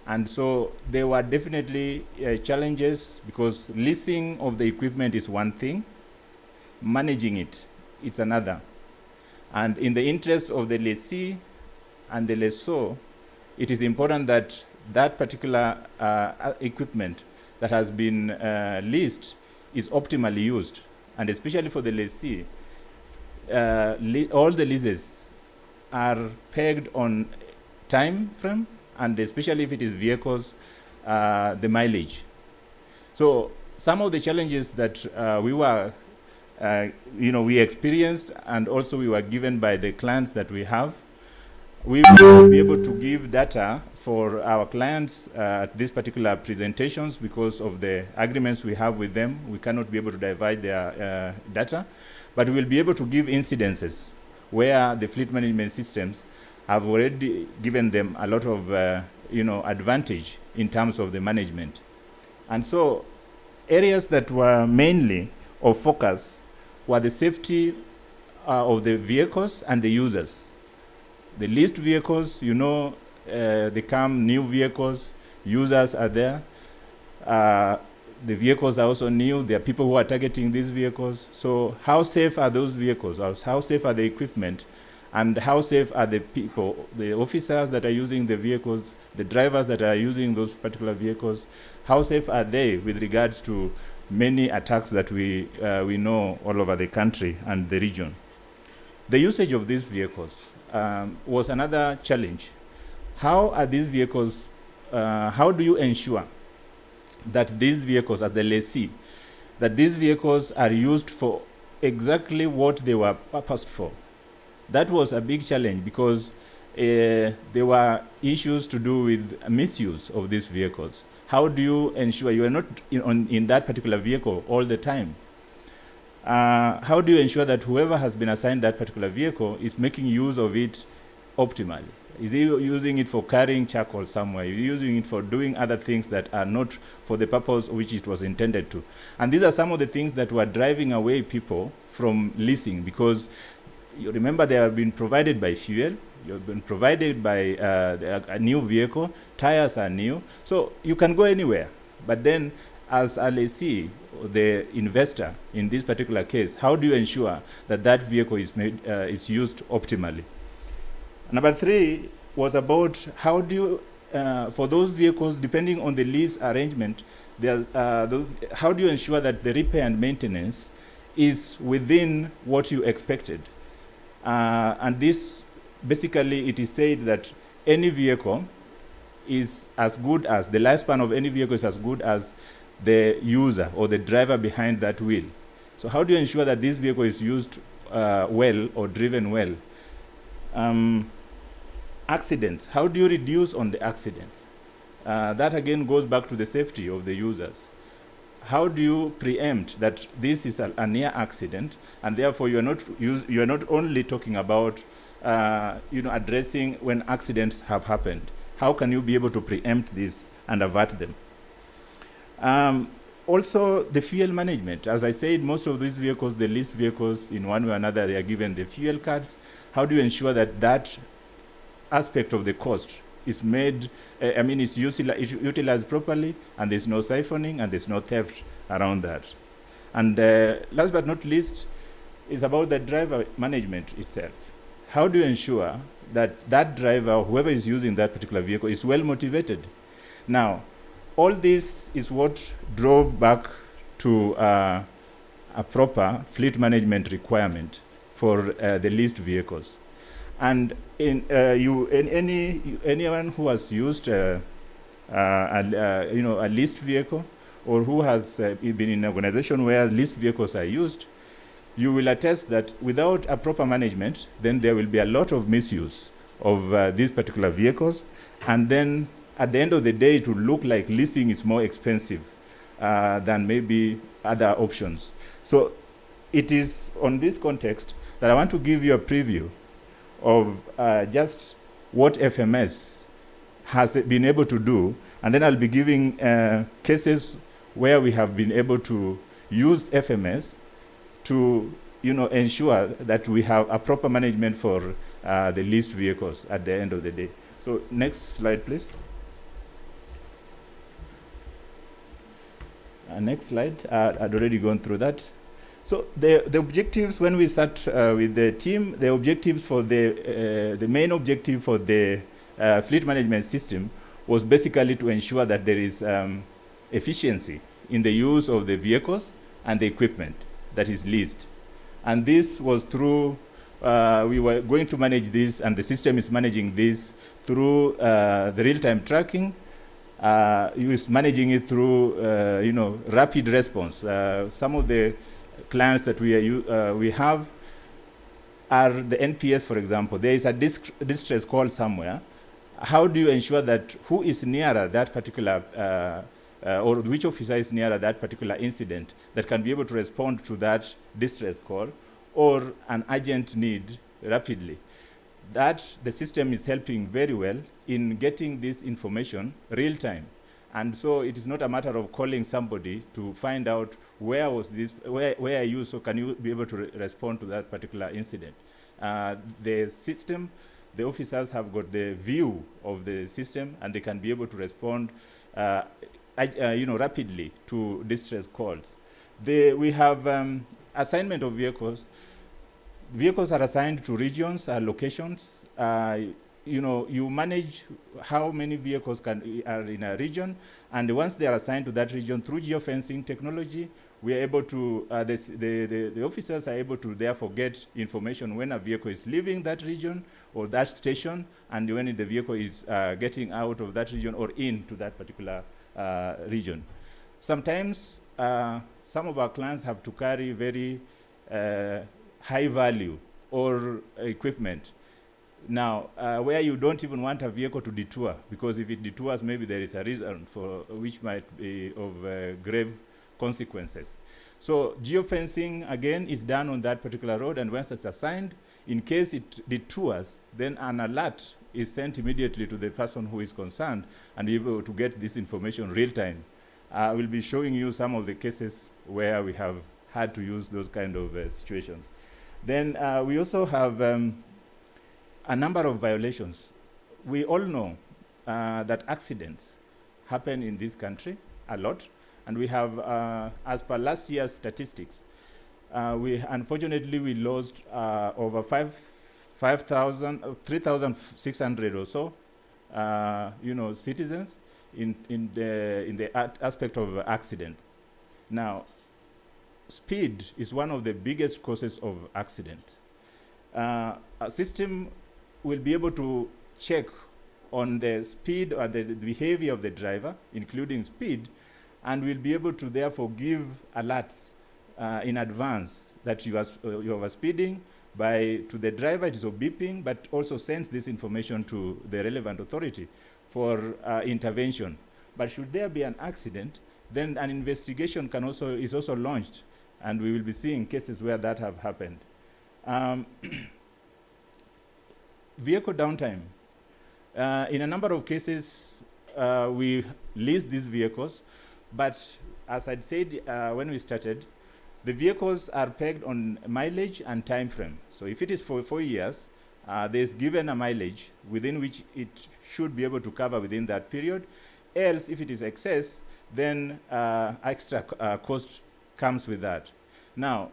And so there were definitely challenges, because leasing of the equipment is one thing, managing it's another. And in the interest of the lessee and the lessor, it is important that that particular equipment that has been leased is optimally used. And especially for the lessee, all the leases are pegged on time frame, and especially if it is vehicles, the mileage. So some of the challenges that we experienced, and also we were given by the clients that we have, we will be able to give data for our clients at these particular presentations because of the agreements we have with them. We cannot be able to divide their data, but we will be able to give incidences where the fleet management systems have already given them a lot of advantage in terms of the management. And so areas that were mainly of focus were the safety of the vehicles and the users. The leased vehicles, they come new vehicles, users are there. The vehicles are also new. There are people who are targeting these vehicles. So how safe are those vehicles? How safe are the equipment? And how safe are the people, the officers that are using the vehicles, the drivers that are using those particular vehicles? How safe are they with regards to many attacks that we know all over the country and the region? The usage of these vehicles was another challenge. How are these vehicles, how do you ensure that these vehicles, as the lessee, that these vehicles are used for exactly what they were purposed for? That was a big challenge because there were issues to do with misuse of these vehicles. How do you ensure you are not in that particular vehicle all the time? How do you ensure that whoever has been assigned that particular vehicle is making use of it optimally? Is he using it for carrying charcoal somewhere? Is he using it for doing other things that are not for the purpose which it was intended to? And these are some of the things that were driving away people from leasing, because you remember they have been provided by fuel, you've been provided by a new vehicle, tires are new, so you can go anywhere. But then as a lessee, the investor in this particular case, how do you ensure that that vehicle is used optimally? Number 3 was about how do you, for those vehicles, depending on the lease arrangement, how do you ensure that the repair and maintenance is within what you expected? And this, basically, it is said that any vehicle is as good as, the lifespan of any vehicle is as good as the user or the driver behind that wheel. So how do you ensure that this vehicle is used well or driven well? Accidents, how do you reduce on the accidents? That again goes back to the safety of the users. How do you preempt that this is a near accident, and therefore you are not only talking about addressing when accidents have happened. How can you be able to preempt this and avert them? Also, the fuel management. As I said, most of these vehicles, the leased vehicles, in one way or another, they are given the fuel cards. How do you ensure that that aspect of the cost is made, is utilized properly, and there's no siphoning, and there's no theft around that? And last but not least, is about the driver management itself. How do you ensure that that driver, or whoever is using that particular vehicle, is well motivated? Now, all this is what drove back to a proper fleet management requirement for the leased vehicles. And anyone who has used a leased vehicle, or who has been in an organization where leased vehicles are used, you will attest that without a proper management, then there will be a lot of misuse of these particular vehicles. And then at the end of the day, it will look like leasing is more expensive than maybe other options. So it is on this context that I want to give you a preview of just what FMS has been able to do. And then I'll be giving cases where we have been able to use FMS to ensure that we have a proper management for the leased vehicles at the end of the day. So next slide, please. Next slide. I'd already gone through that. So the objectives, when we start with the team, the objectives for the main objective for the fleet management system was basically to ensure that there is efficiency in the use of the vehicles and the equipment that is leased. And this was through, we were going to manage this, and the system is managing this through the real-time tracking. You is managing it through, rapid response. Some of the clients that we have are the NPS, for example. There is a distress call somewhere. How do you ensure that who is nearer that particular, or which officer is nearer that particular incident that can be able to respond to that distress call or an urgent need rapidly? That the system is helping very well in getting this information real time. And so it is not a matter of calling somebody to find out where was this, where are you, so can you be able to respond to that particular incident. The system, the officers have got the view of the system, and they can be able to respond rapidly to distress calls. We have assignment of vehicles. Vehicles are assigned to regions, locations. You manage how many vehicles are in a region, and once they are assigned to that region through geofencing technology, we are able to, the officers are able to therefore get information when a vehicle is leaving that region or that station, and when the vehicle is getting out of that region or into that particular region. Sometimes some of our clients have to carry very high value or equipment. Now, where you don't even want a vehicle to detour, because if it detours, maybe there is a reason for which might be of grave consequences. So geofencing, again, is done on that particular road, and once it's assigned, in case it detours, then an alert is sent immediately to the person who is concerned and be able to get this information real time. I will be showing you some of the cases where we have had to use those kind of situations. Then we also have a number of violations. We all know that accidents happen in this country a lot, and we have, as per last year's statistics, unfortunately we lost over 3,600 or so, citizens in the aspect of accident. Now, speed is one of the biggest causes of accident. A system will be able to check on the speed or the behavior of the driver, including speed, and will be able to therefore give alerts in advance that you are speeding. To the driver, it is a beeping, but also sends this information to the relevant authority for intervention. But should there be an accident, then an investigation is also launched, and we will be seeing cases where that have happened. Vehicle downtime. In a number of cases, we lease these vehicles, but as I'd said when we started, the vehicles are pegged on mileage and time frame. So if it is for 4 years, there's given a mileage within which it should be able to cover within that period. Else, if it is excess, then extra cost comes with that. Now,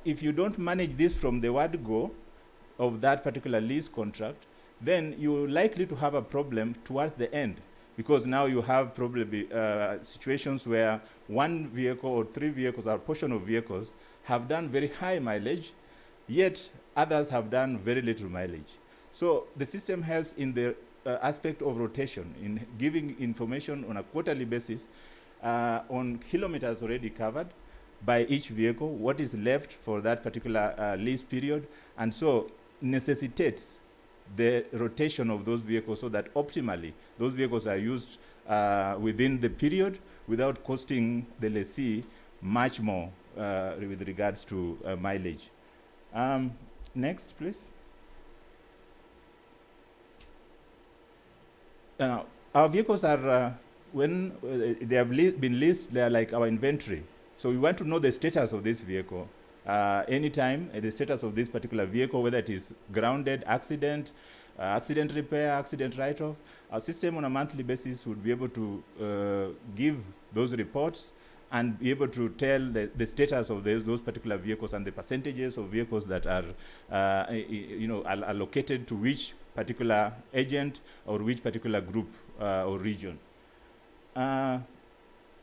if you don't manage this from the word go of that particular lease contract, then you're likely to have a problem towards the end, because now you have probably situations where one vehicle or 3 vehicles or a portion of vehicles have done very high mileage, yet others have done very little mileage. So the system helps in the aspect of rotation, in giving information on a quarterly basis on kilometers already covered by each vehicle, what is left for that particular lease period, and so necessitates the rotation of those vehicles so that optimally those vehicles are used within the period without costing the lessee much more with regards to mileage. Next, please. Now, our vehicles are, when they have been leased, they are like our inventory. So we want to know the status of this vehicle. Anytime, the status of this particular vehicle, whether it is grounded, accident repair, accident write-off. Our system on a monthly basis would be able to give those reports and be able to tell the status of those particular vehicles and the percentages of vehicles that are allocated to which particular agent or which particular group or region.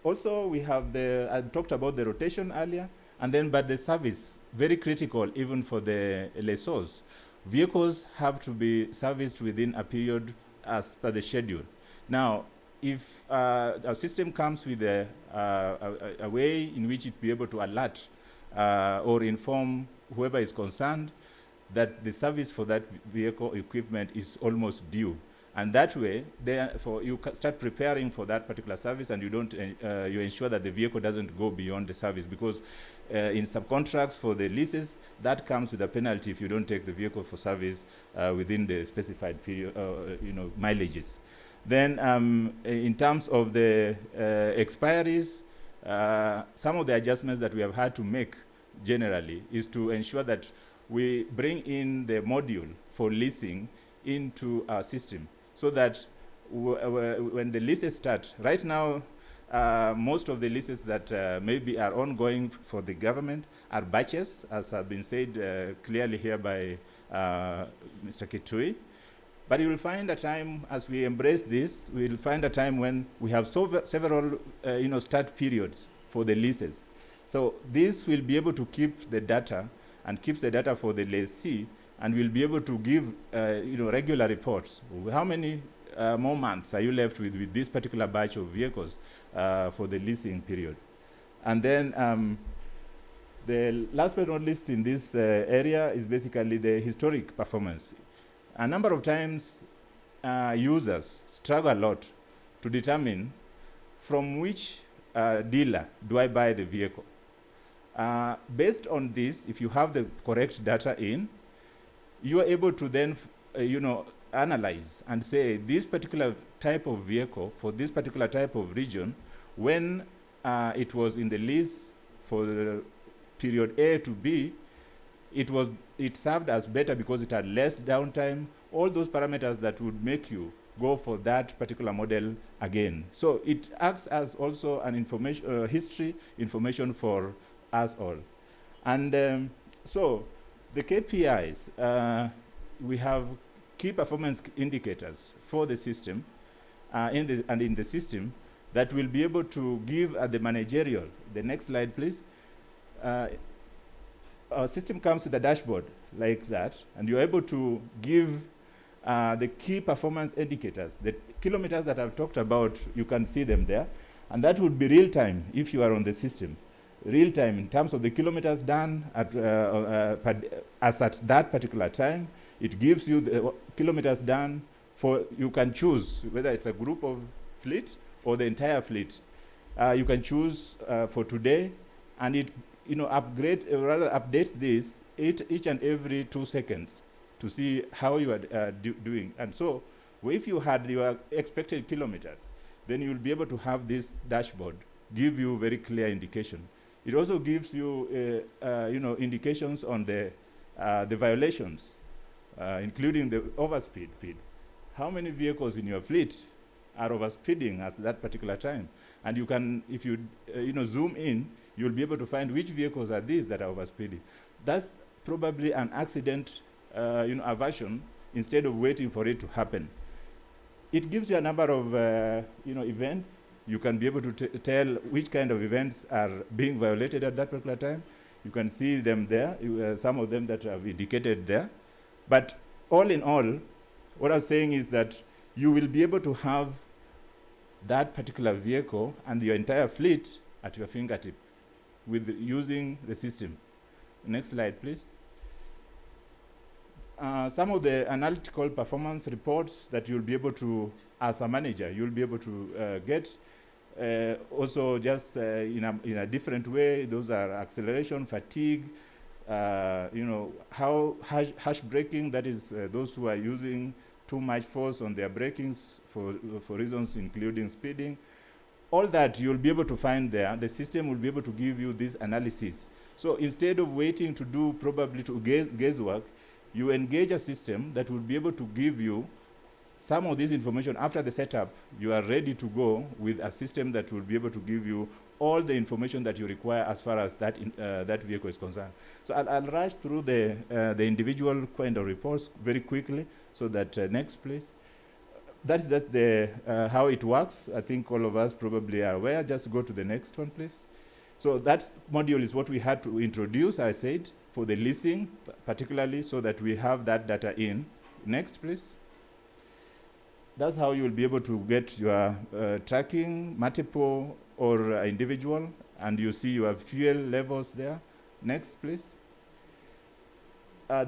Also, we have I talked about the rotation earlier, but the service, very critical even for the lessors. Vehicles have to be serviced within a period as per the schedule. Now, if our system comes with a way in which it be able to alert or inform whoever is concerned that the service for that vehicle equipment is almost due. And that way, therefore, you start preparing for that particular service, and you ensure that the vehicle doesn't go beyond the service, because in some contracts for the leases, that comes with a penalty if you don't take the vehicle for service within the specified period, mileages. Then, in terms of the expiries, some of the adjustments that we have had to make generally is to ensure that we bring in the module for leasing into our system, so that when the leases start, right now, most of the leases that maybe are ongoing for the government are batches, as have been said clearly here by Mr. Kitui. But you will find a time, as we embrace this, we will find a time when we have several start periods for the leases. So this will be able to keep the data and keeps the data for the lessee, and we'll be able to give regular reports. How many more months are you left with this particular batch of vehicles for the leasing period? And then the last but not least in this area is basically the historic performance. A number of times users struggle a lot to determine from which dealer do I buy the vehicle. Based on this, if you have the correct data in, you are able to then, analyze and say this particular type of vehicle for this particular type of region, when it was in the lease for the period A to B, it served as better because it had less downtime, all those parameters that would make you go for that particular model again. So it acts as also an information history information for us all. And so the KPIs, we have key performance indicators for the system in the system that will be able to give at the managerial. The next slide, please. Our system comes with a dashboard like that, and you're able to give the key performance indicators. The kilometers that I've talked about, you can see them there, and that would be real time if you are on the system. Real time in terms of the kilometers done as at that particular time. It gives you the kilometers done for, you can choose whether it's a group of fleet or the entire fleet. You can choose for today, and it updates this each and every 2 seconds to see how you are doing. And so Well, if you had your expected kilometers, then you'll be able to have this dashboard give you very clear indication. It also gives you, indications on the violations, including the overspeed. How many vehicles in your fleet are overspeeding at that particular time? And you can, if you zoom in, you'll be able to find which vehicles are these that are overspeeding. That's probably an accident, aversion, instead of waiting for it to happen. It gives you a number of, events. You can be able to tell which kind of events are being violated at that particular time. You can see them there, some of them that have indicated there. But all in all, what I'm saying is that you will be able to have that particular vehicle and your entire fleet at your fingertip with using the system. Next slide, please. Some of the analytical performance reports that you'll be able to, as a manager, you'll be able to get. Also, just in a different way, those are acceleration, fatigue, how harsh braking, that is those who are using too much force on their brakings for reasons including speeding. All that you'll be able to find there. The system will be able to give you this analysis. So instead of waiting to do probably to guesswork, you engage a system that will be able to give you some of this information. After the setup, you are ready to go with a system that will be able to give you all the information that you require as far as that that vehicle is concerned. So I'll rush through the individual kind of reports very quickly, so that next please. That's the how it works. I think all of us probably are aware. Just go to the next one, please. So that module is what we had to introduce, I said, for the leasing, particularly, so that we have that data in. Next, please. That's how you will be able to get your tracking, multiple or individual, and you see your fuel levels there. Next, please.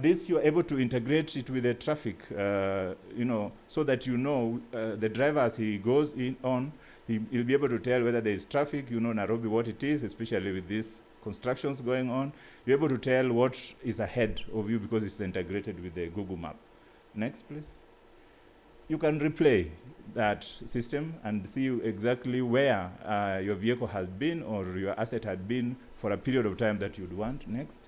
This you're able to integrate it with the traffic, so that the driver as he goes on, he'll be able to tell whether there is traffic, Nairobi what it is, especially with these constructions going on. You're able to tell what is ahead of you because it's integrated with the Google map. Next, please. You can replay that system and see exactly where your vehicle has been or your asset had been for a period of time that you'd want. Next.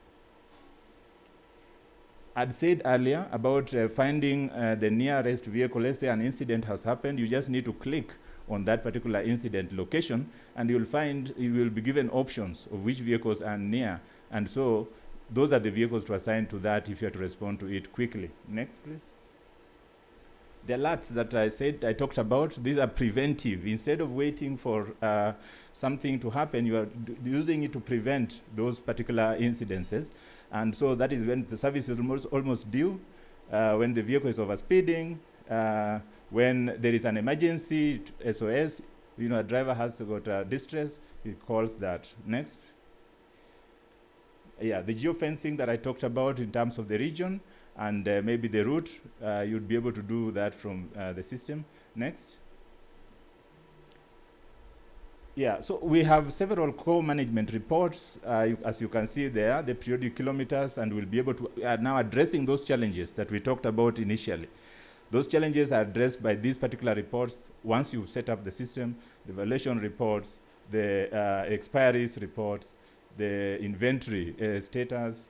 I'd said earlier about finding the nearest vehicle. Let's say an incident has happened. You just need to click on that particular incident location, and you'll find you will be given options of which vehicles are near. And so those are the vehicles to assign to that if you have to respond to it quickly. Next, please. The alerts that I talked about, these are preventive. Instead of waiting for something to happen, you are using it to prevent those particular incidences. And so that is when the service is almost due, when the vehicle is overspeeding, when there is an emergency, SOS, a driver has got distress, he calls that. Next. Yeah, the geofencing that I talked about in terms of the region and maybe the route, you'd be able to do that from the system. Next. Yeah, so we have several core management reports, as you can see there, the periodic kilometers, and we'll be able to now addressing those challenges that we talked about initially. Those challenges are addressed by these particular reports. Once you've set up the system, the violation reports, the expiries reports, the inventory status,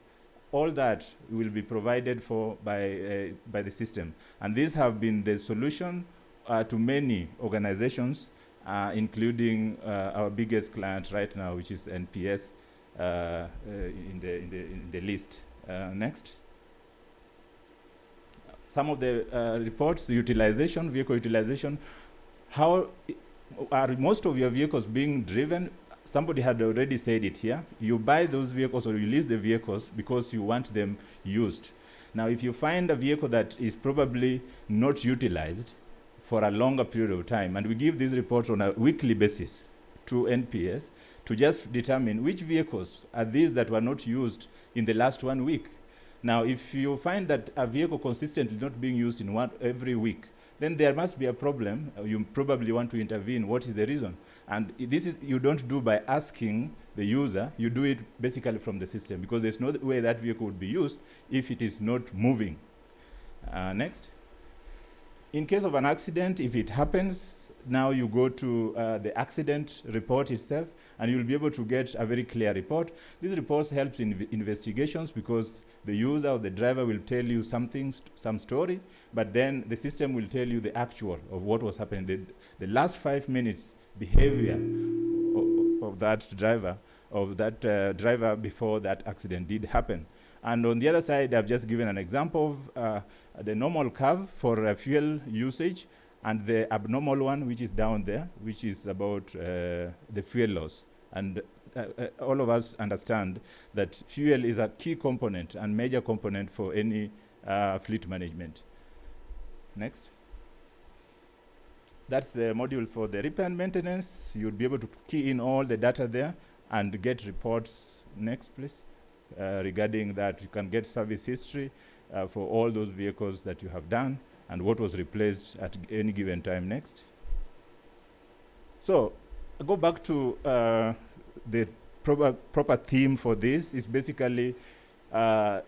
all that will be provided for by the system. And these have been the solution to many organizations, including our biggest client right now, which is NPS in the list. Next. Some of the reports, utilization, vehicle utilization. How are most of your vehicles being driven? Somebody had already said it here. You buy those vehicles or you lease the vehicles because you want them used. Now, if you find a vehicle that is probably not utilized for a longer period of time, and we give these reports on a weekly basis to NPS to just determine which vehicles are these that were not used in the last 1 week. Now, if you find that a vehicle consistently not being used in every week, then there must be a problem. You probably want to intervene. What is the reason? And this is you don't do by asking the user. You do it basically from the system, because there's no way that vehicle would be used if it is not moving. Next. In case of an accident, if it happens, now you go to the accident report itself, and you'll be able to get a very clear report. This report helps in investigations because the user or the driver will tell you something, some story, but then the system will tell you the actual of what was happening. The last 5 minutes behavior of that driver before that accident did happen. And on the other side, I've just given an example of the normal curve for fuel usage and the abnormal one, which is down there, which is about the fuel loss. And all of us understand that fuel is a key component and major component for any fleet management. Next. That's the module for the repair and maintenance. You'll be able to key in all the data there and get reports. Next, please. Regarding that, you can get service history for all those vehicles that you have done and what was replaced at any given time. Next. So, I go back to the proper theme for this is basically as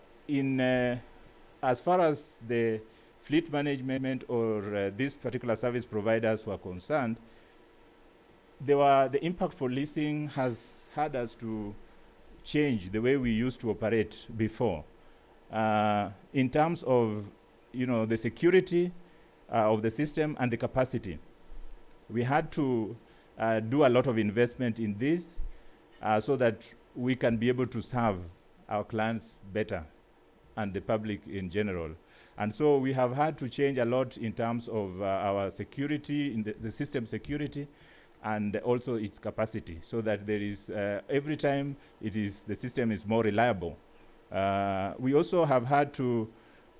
far as the fleet management or these particular service providers were concerned, the impact for leasing has had us to change the way we used to operate before. In terms of the security of the system and the capacity. We had to do a lot of investment in this so that we can be able to serve our clients better and the public in general. And so we have had to change a lot in terms of our security, in the system security, and also its capacity, so that there is, every time the system is more reliable. We also have had to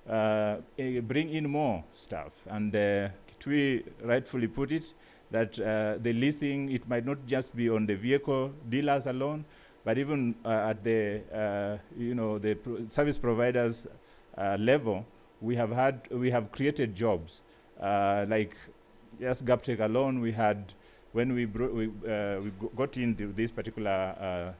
bring in more staff, and Kitui rightfully put it, that the leasing, it might not just be on the vehicle dealers alone, but even at the service providers level, we have created jobs. Like just GapTech alone, we had, when we got into this particular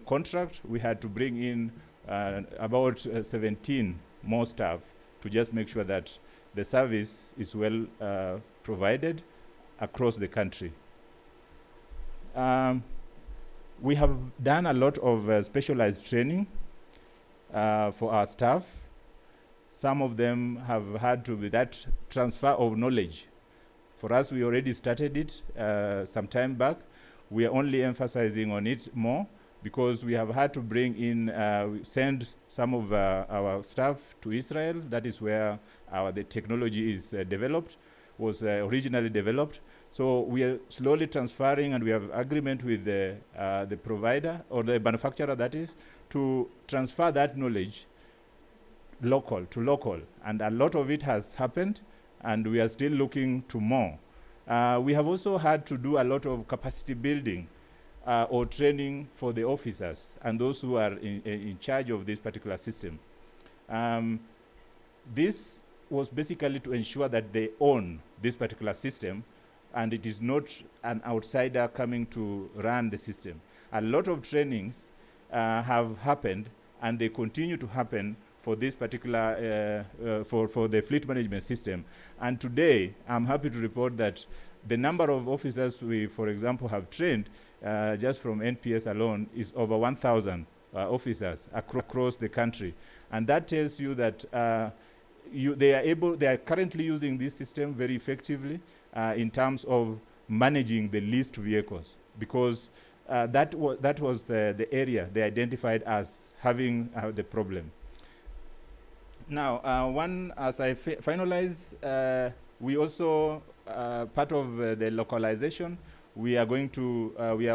contract, we had to bring in about 17 more staff to just make sure that the service is well provided across the country. We have done a lot of specialized training for our staff. Some of them have had to be that transfer of knowledge. For us, we already started it some time back. We are only emphasizing on it more because we have had to bring in, send some of our staff to Israel. That is where the technology is was originally developed. So we are slowly transferring, and we have agreement with the provider or the manufacturer, that is, to transfer that knowledge local to local. And a lot of it has happened, and we are still looking to more. We have also had to do a lot of capacity building or training for the officers and those who are in charge of this particular system. This was basically to ensure that they own this particular system, and it is not an outsider coming to run the system. A lot of trainings have happened, and they continue to happen for this particular, for the fleet management system. And today, I'm happy to report that the number of officers we, for example, have trained just from NPS alone is over 1,000 officers across the country. And that tells you that they are currently using this system very effectively in terms of managing the leased vehicles, because that was the area they identified as having the problem. Now, as I finalize, we also, part of the localization, we are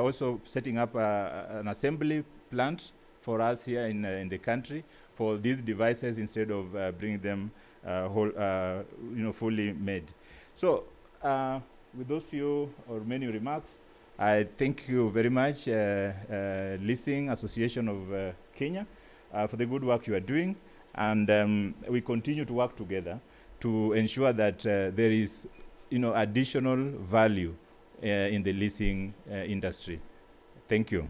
also setting up an assembly plant for us here in the country for these devices instead of bringing them fully made. So, with those few or many remarks, I thank you very much, Leasing Association of Kenya, for the good work you are doing. And we continue to work together to ensure that there is, additional value in the leasing industry. Thank you.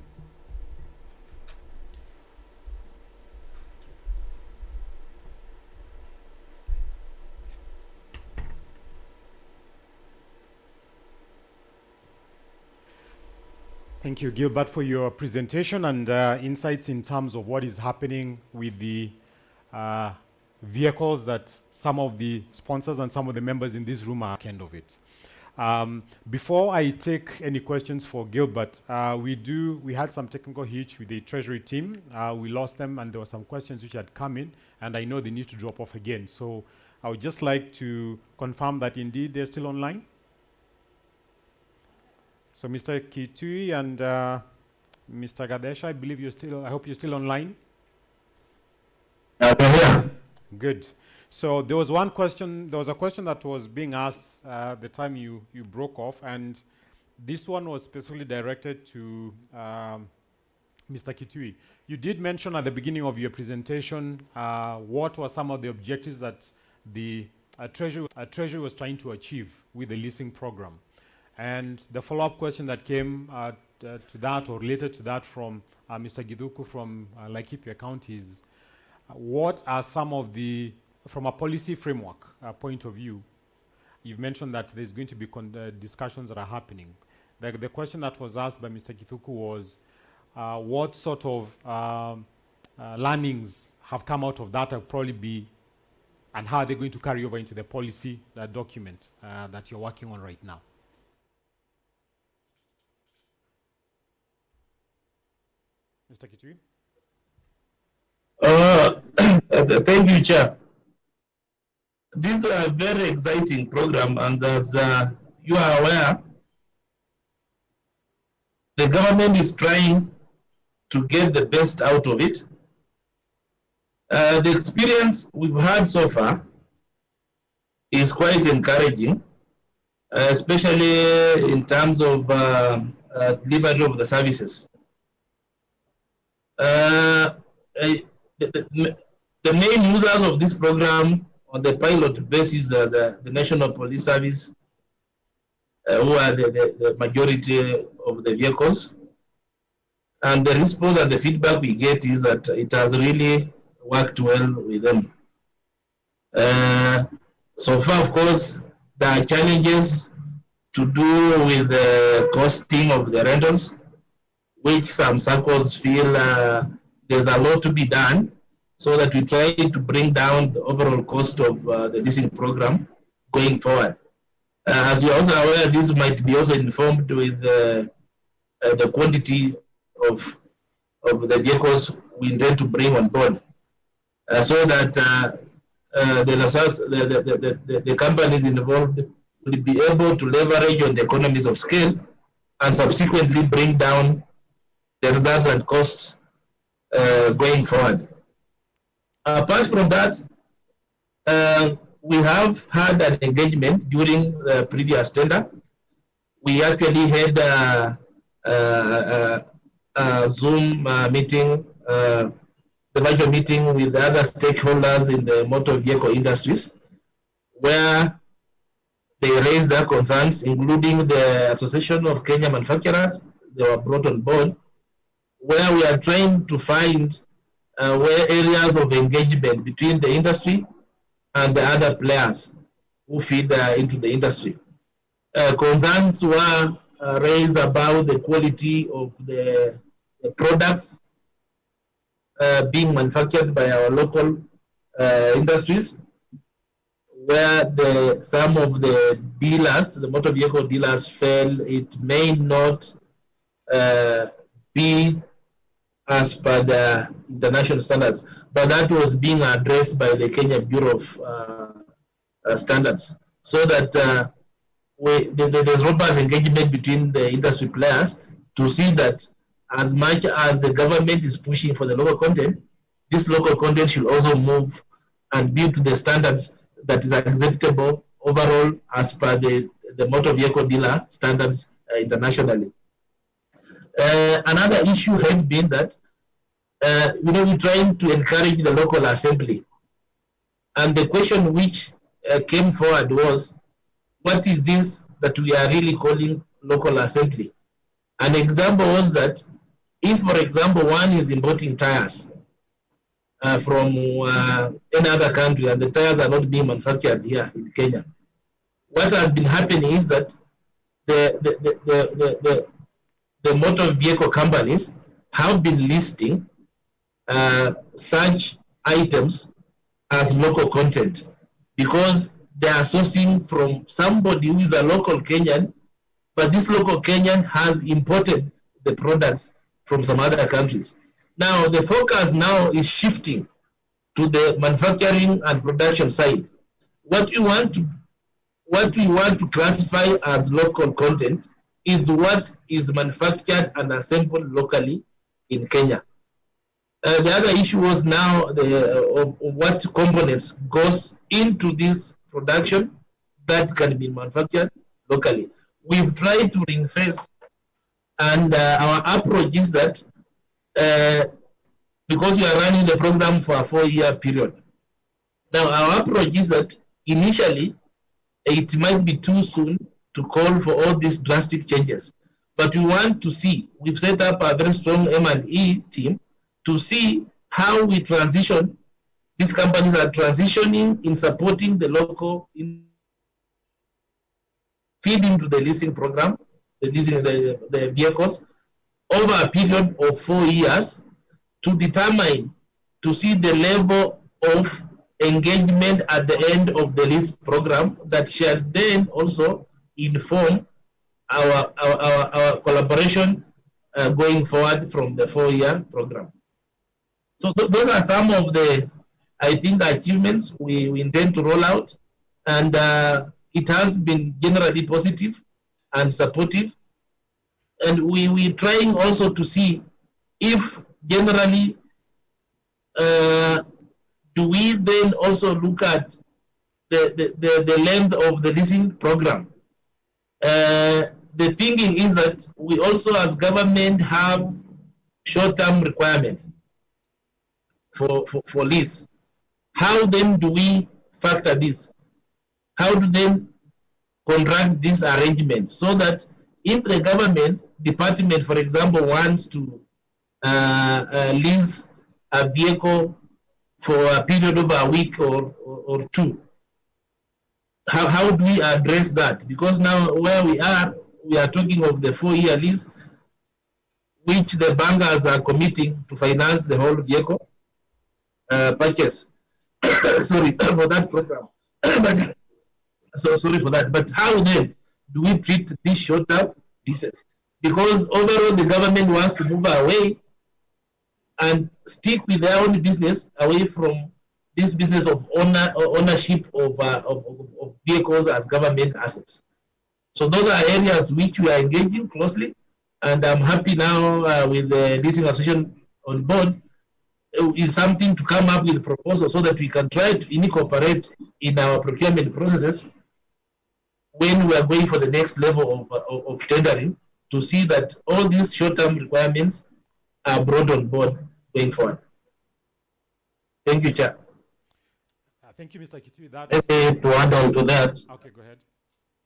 Thank you, Gilbert, for your presentation and insights in terms of what is happening with the vehicles that some of the sponsors and some of the members in this room are kind of it. Before I take any questions for Gilbert, we had some technical hitch with the Treasury team. We lost them and there were some questions which had come in and I know they need to drop off again. So I would just like to confirm that indeed they're still online. So Mr. Kitui and Mr. Gadesh, I believe I hope you're still online. Good. So there was a question that was being asked the time you broke off, and this one was specifically directed to Mr. Kitui. You did mention at the beginning of your presentation what were some of the objectives that the Treasury was trying to achieve with the leasing program. And the follow-up question that came to that or related to that from Mr. Giduku from Laikipia County is, what are some of the, from a policy framework point of view, you've mentioned that there's going to be discussions that are happening. The question that was asked by Mr. Giduku was, what sort of learnings have come out of that will probably be, and how are they going to carry over into the policy document that you're working on right now? Mr. Kitui? Thank you, Chair. This is a very exciting program, and as you are aware, the government is trying to get the best out of it. The experience we've had so far is quite encouraging, especially in terms of delivery of the services. The main users of this program on the pilot basis are the National Police Service, who are the majority of the vehicles. And the response and the feedback we get is that it has really worked well with them. So far, of course, there are challenges to do with the costing of the rentals, which some circles feel there's a lot to be done, so that we try to bring down the overall cost of the leasing program going forward. As you are also aware, this might be also informed with the quantity of the vehicles we intend to bring on board, so that the companies involved will be able to leverage on the economies of scale and subsequently bring down the reserves and costs going forward. Apart from that, we have had an engagement during the previous tender. We actually had a Zoom meeting, the virtual meeting with the other stakeholders in the motor vehicle industries, where they raised their concerns, including the Association of Kenya Manufacturers. They were brought on board, where we are trying to find where areas of engagement between the industry and the other players who feed into the industry. Concerns were raised about the quality of the products being manufactured by our local industries, where some of the dealers, the motor vehicle dealers, felt it may not be as per the international standards, but that was being addressed by the Kenya Bureau of Standards, so that there's robust engagement between the industry players to see that as much as the government is pushing for the local content, this local content should also move and be to the standards that is acceptable overall as per the motor vehicle dealer standards internationally. Another issue had been that we're trying to encourage the local assembly, and the question which came forward was, what is this that we are really calling local assembly? An example was that if, for example, one is importing tires from any other country and the tires are not being manufactured here in Kenya, what has been happening is that the the motor vehicle companies have been listing such items as local content because they are sourcing from somebody who is a local Kenyan, but this local Kenyan has imported the products from some other countries. Now the focus now is shifting to the manufacturing and production side. What we want to classify as local content is what is manufactured and assembled locally in Kenya. The other issue was now of what components goes into this production that can be manufactured locally. We've tried to ring-fence, and our approach is that because we are running the program for a 4-year period. Now, our approach is that initially, it might be too soon to call for all these drastic changes. But we want to see, we've set up a very strong M&E team to see how we transition, these companies are transitioning in supporting the local, feed into the leasing program, the leasing the vehicles, over a period of 4 years to determine, to see the level of engagement at the end of the lease program that shall then also inform our collaboration going forward from the 4-year program. So those are some of the, I think, achievements we intend to roll out, and it has been generally positive and supportive. And we're trying also to see if generally do we then also look at the length of the leasing program. The thinking is that we also as government have short-term requirements for lease. How then do we factor this? How do then contract this arrangement so that if the government department, for example, wants to lease a vehicle for a period of a week or two, how do we address that? Because now where we are talking of the 4-year lease, which the bankers are committing to finance the whole vehicle purchase. Sorry for that program. So sorry for that. But how then do we treat these short-term leases? Because overall the government wants to move away and stick with their own business, away from this business of ownership of vehicles as government assets. So those are areas which we are engaging closely, and I'm happy now with the leasing association on board is something to come up with a proposal so that we can try to incorporate in our procurement processes when we are going for the next level of tendering, to see that all these short-term requirements are brought on board going forward. Thank you, Chair. Thank you, Mr. Kitui. Maybe to add on to that, okay, go ahead.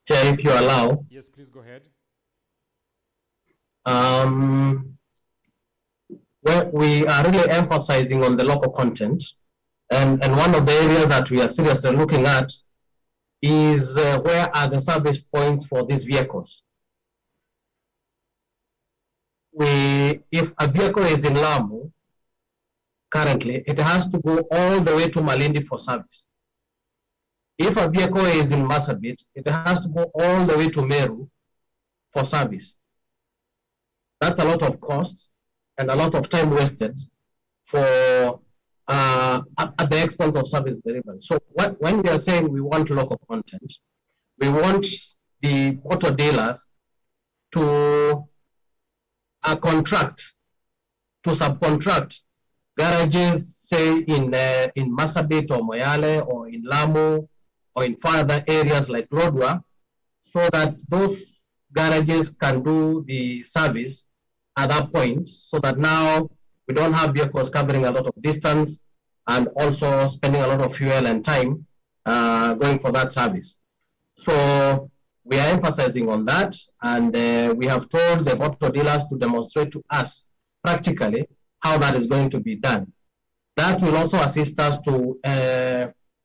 Chair, if you allow. Yes, please go ahead. Well, we are really emphasizing on the local content, and one of the areas that we are seriously looking at is where are the service points for these vehicles. If a vehicle is in Lamu, currently, it has to go all the way to Malindi for service. If a vehicle is in Marsabit, it has to go all the way to Meru for service. That's a lot of cost and a lot of time wasted for at the expense of service delivery. So when we are saying we want local content, we want the auto dealers to contract, to subcontract garages, say in Marsabit or Moyale or in Lamu or in further areas like Lodwar, so that those garages can do the service at that point, so that now we don't have vehicles covering a lot of distance and also spending a lot of fuel and time going for that service. So we are emphasizing on that, and we have told the auto dealers to demonstrate to us practically how that is going to be done. That will also assist us to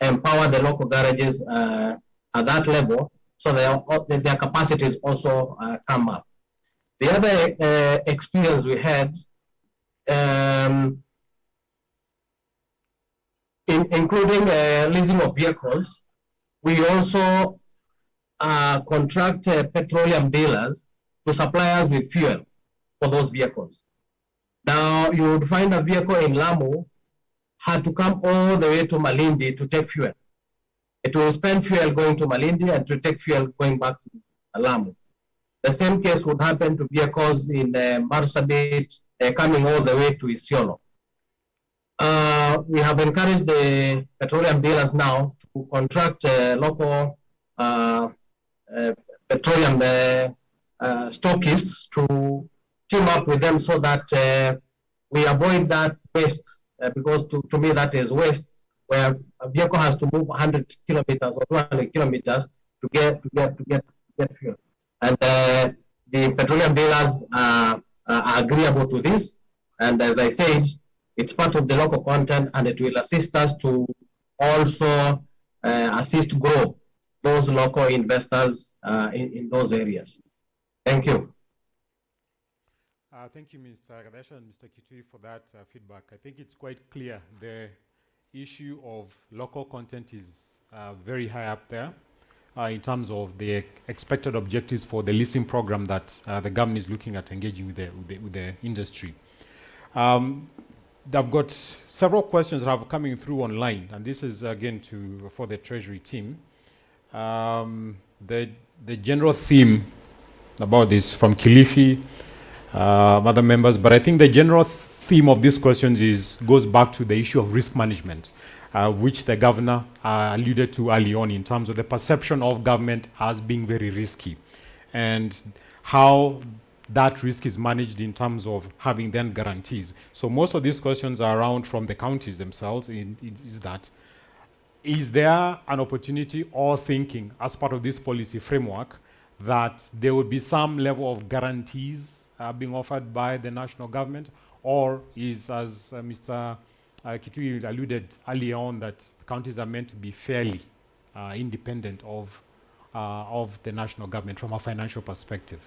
empower the local garages at that level, so their capacities also come up. The other experience we had, including leasing of vehicles, we also contract petroleum dealers to supply us with fuel for those vehicles. Now, you would find a vehicle in Lamu had to come all the way to Malindi to take fuel. It will spend fuel going to Malindi and to take fuel going back to Lamu. The same case would happen to vehicles in Marsabit coming all the way to Isiolo. We have encouraged the petroleum dealers now to contract local petroleum stockists to team up with them so that we avoid that waste, because to me that is waste, where a vehicle has to move 100 kilometers or 200 kilometers to get fuel. And the petroleum dealers are agreeable to this. And as I said, it's part of the local content, and it will assist us to also assist grow those local investors in those areas. Thank you. Thank you, Mr. Gadesha and Mr. Kitui, for that feedback. I think it's quite clear the issue of local content is very high up there in terms of the expected objectives for the leasing program that the government is looking at engaging with the industry. I've got several questions that are coming through online, and this is again for the Treasury team. The general theme about this from Kilifi, other members, but I think the general theme of these questions goes back to the issue of risk management, which the governor alluded to early on in terms of the perception of government as being very risky, and how that risk is managed in terms of having then guarantees. So most of these questions are around from the counties themselves. Is there an opportunity or thinking as part of this policy framework that there would be some level of guarantees being offered by the national government, or is, as Mr. Kitui alluded earlier on, that counties are meant to be fairly independent of the national government from a financial perspective?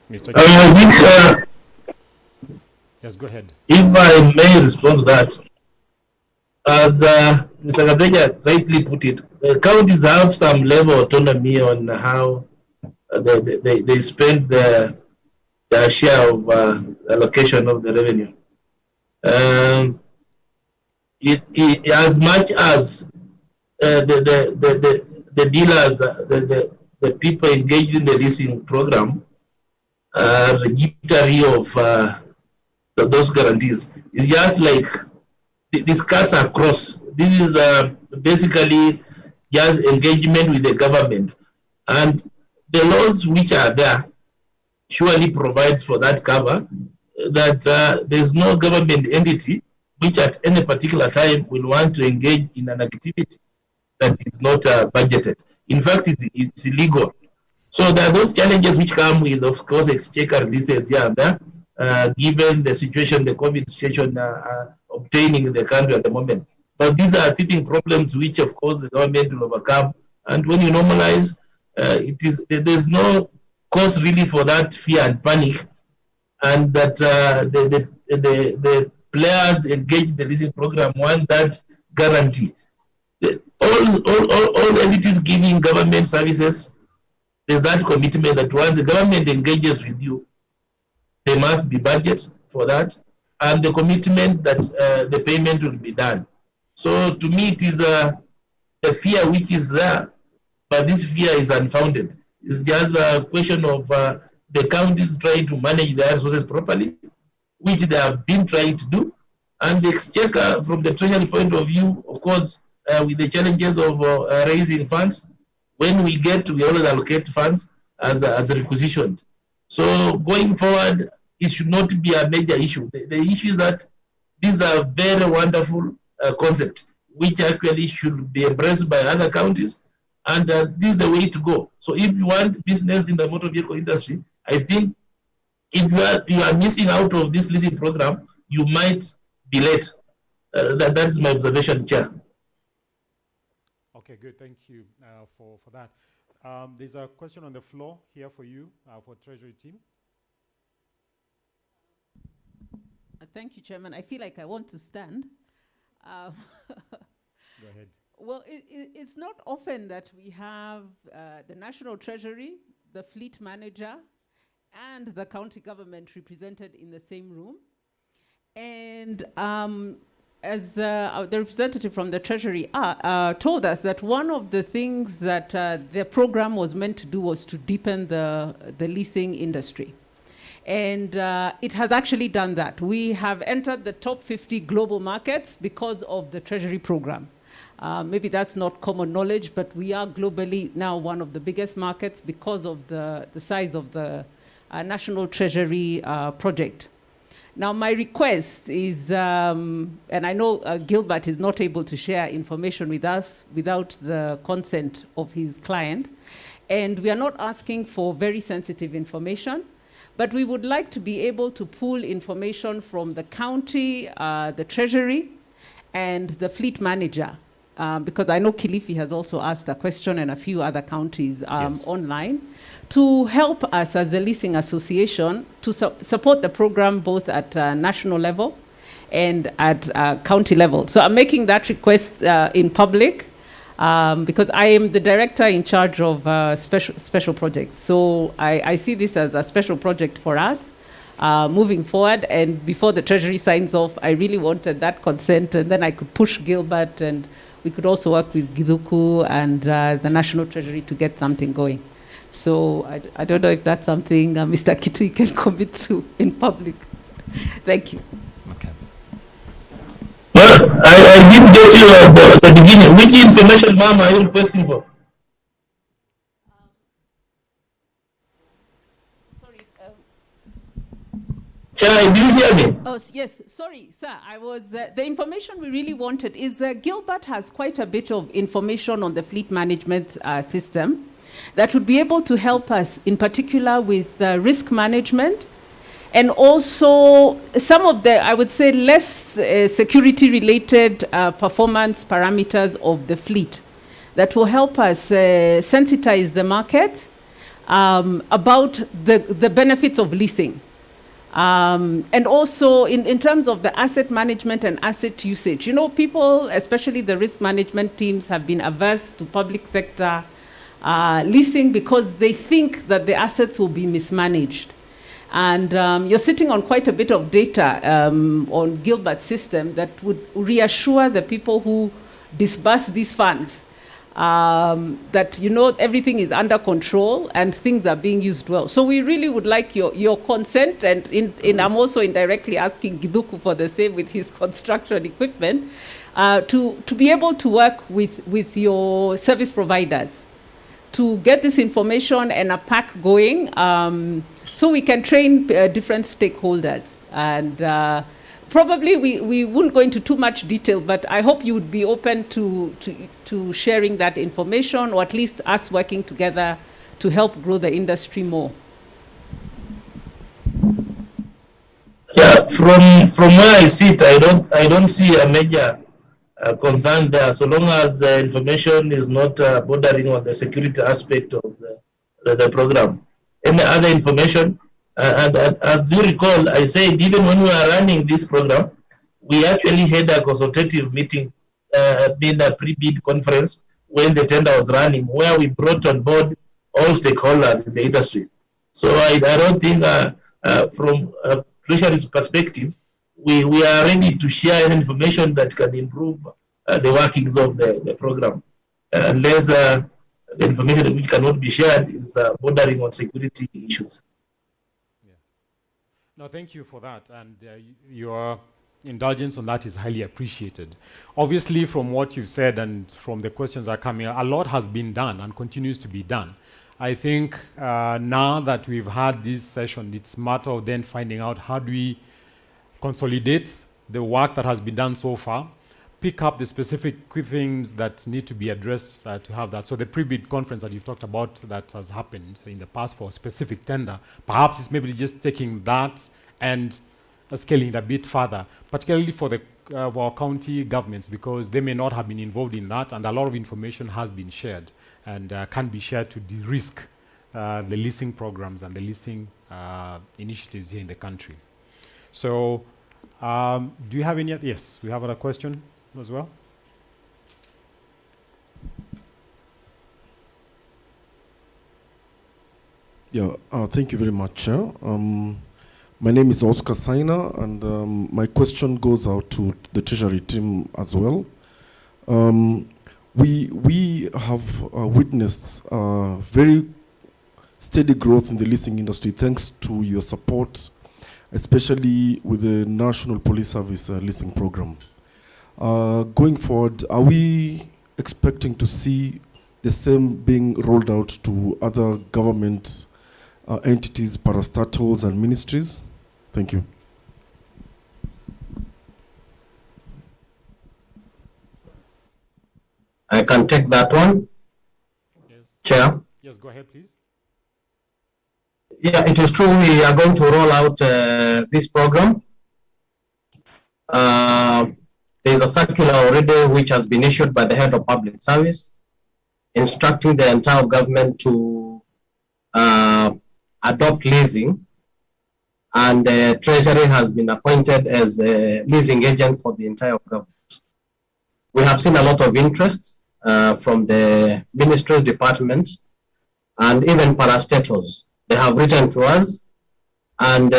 Mr. I think, yes, go ahead. If I may respond to that, as Mr. Gadeja rightly put it, the counties have some level of autonomy on how they spend their share of allocation of the revenue. As much as the dealers, the people engaged in the leasing program are jittery of those guarantees, it's just like discuss across. This is basically just engagement with the government, and the laws which are there surely provides for that cover, that there's no government entity which at any particular time will want to engage in an activity that is not budgeted. In fact, it's illegal. So there are those challenges which come with, of course, exchequer releases here and there, given the situation, the COVID situation obtaining in the country at the moment. But these are teething problems which, of course, the government will overcome. And when you normalize, there's no cause really for that fear and panic, and that the players engaged in the leasing program want that guarantee. All entities giving government services, there's that commitment that once the government engages with you, there must be budget for that, and the commitment that the payment will be done. So to me, it is a fear which is there, but this fear is unfounded. It's just a question of the counties trying to manage their resources properly, which they have been trying to do, and the exchequer, from the treasury point of view, of course, with the challenges of raising funds, when we always allocate funds as requisitioned. So going forward, it should not be a major issue. The issue is that these are very wonderful concepts, which actually should be embraced by other counties, and this is the way to go. So if you want business in the motor vehicle industry, I think if you are missing out of this leasing program, you might be late. That's my observation, Chair. Okay, good. Thank you for that. There's a question on the floor here for you, for Treasury team. Thank you, Chairman. I feel like I want to stand. Go ahead. Well, it's not often that we have the National Treasury, the Fleet Manager, and the county government represented in the same room. And as the representative from the Treasury told us that one of the things that the program was meant to do was to deepen the leasing industry. And it has actually done that. We have entered the top 50 global markets because of the Treasury program. Maybe that's not common knowledge, but we are globally now one of the biggest markets because of the size of the National Treasury project. Now, my request is, and I know Gilbert is not able to share information with us without the consent of his client, and we are not asking for very sensitive information, but we would like to be able to pull information from the county, the Treasury, and the fleet manager, because I know Kilifi has also asked a question and a few other counties online, to help us as the Leasing Association to support the program both at national level and at county level. So I'm making that request in public because I am the director in charge of special projects. So I see this as a special project for us moving forward. And before the Treasury signs off, I really wanted that consent, and then I could push Gilbert, and we could also work with Giduku and the National Treasury to get something going. So I don't know if that's something Mr. Kitui can commit to in public. Thank you. Okay. Well, I didn't get you at the beginning. Which information, ma'am, are you requesting for? Chair, do you hear me? Oh, yes. Sorry, sir. I was the information we really wanted is Gilbert has quite a bit of information on the fleet management system that would be able to help us, in particular, with risk management, and also some of the, I would say, less security-related performance parameters of the fleet that will help us sensitize the market about the benefits of leasing. And also in terms of the asset management and asset usage. You know, people, especially the risk management teams, have been averse to public sector leasing because they think that the assets will be mismanaged. And you're sitting on quite a bit of data on Gilbert's system that would reassure the people who disburse these funds that, you know, everything is under control and things are being used well. So we really would like your consent, and I'm also indirectly asking Giduku for the same with his construction equipment, to be able to work with your service providers to get this information and a pack going, so we can train different stakeholders. And probably we wouldn't go into too much detail, but I hope you would be open to sharing that information, or at least us working together to help grow the industry more. Yeah, from where I sit, I don't see a major concern there, so long as the information is not bordering on the security aspect of the program. Any other information, and as you recall, I said even when we are running this program, we actually had a consultative meeting, in a pre-bid conference when the tender was running, where we brought on board all stakeholders in the industry. So I don't think from a Treasury's perspective, we are ready to share any information that can improve the workings of the program, unless the information which cannot be shared is bordering on security issues. Yeah. No, thank you for that, and your indulgence on that is highly appreciated. Obviously, from what you've said and from the questions that are coming, a lot has been done and continues to be done. I think now that we've had this session, it's a matter of then finding out how do we consolidate the work that has been done so far, pick up the specific things that need to be addressed to have that. So the pre-bid conference that you've talked about that has happened in the past for a specific tender, perhaps it's maybe just taking that and scaling it a bit further, particularly for the our county governments, because they may not have been involved in that, and a lot of information has been shared and can be shared to de-risk the leasing programs and the leasing initiatives here in the country. So, do you have any? Yes, we have another question as well. Yeah, thank you very much, Chair. My name is Oscar Saina, and my question goes out to the Treasury team as well. We have witnessed very steady growth in the leasing industry thanks to your support, especially with the National Police Service leasing program. Going forward, are we expecting to see the same being rolled out to other government entities, parastatals, and ministries? Thank you. I can take that one. Yes. Chair. Yes, go ahead, please. Yeah, it is true. We are going to roll out this program. There is a circular already which has been issued by the head of public service, instructing the entire government to adopt leasing, and the Treasury has been appointed as the leasing agent for the entire government. We have seen a lot of interest from the ministries, departments, and even parastatals. They have written to us, and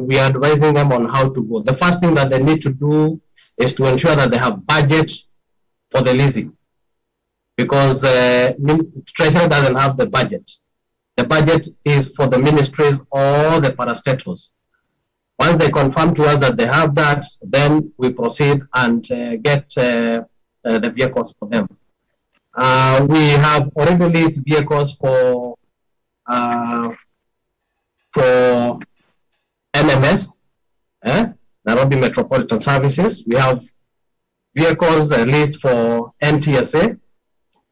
we are advising them on how to go. The first thing that they need to do is to ensure that they have budget for the leasing, because Treasury doesn't have the budget. The budget is for the ministries or the parastatals. Once they confirm to us that they have that, then we proceed and get the vehicles for them. We have already leased vehicles for NMS, Nairobi Metropolitan Services. We have vehicles leased for NTSA,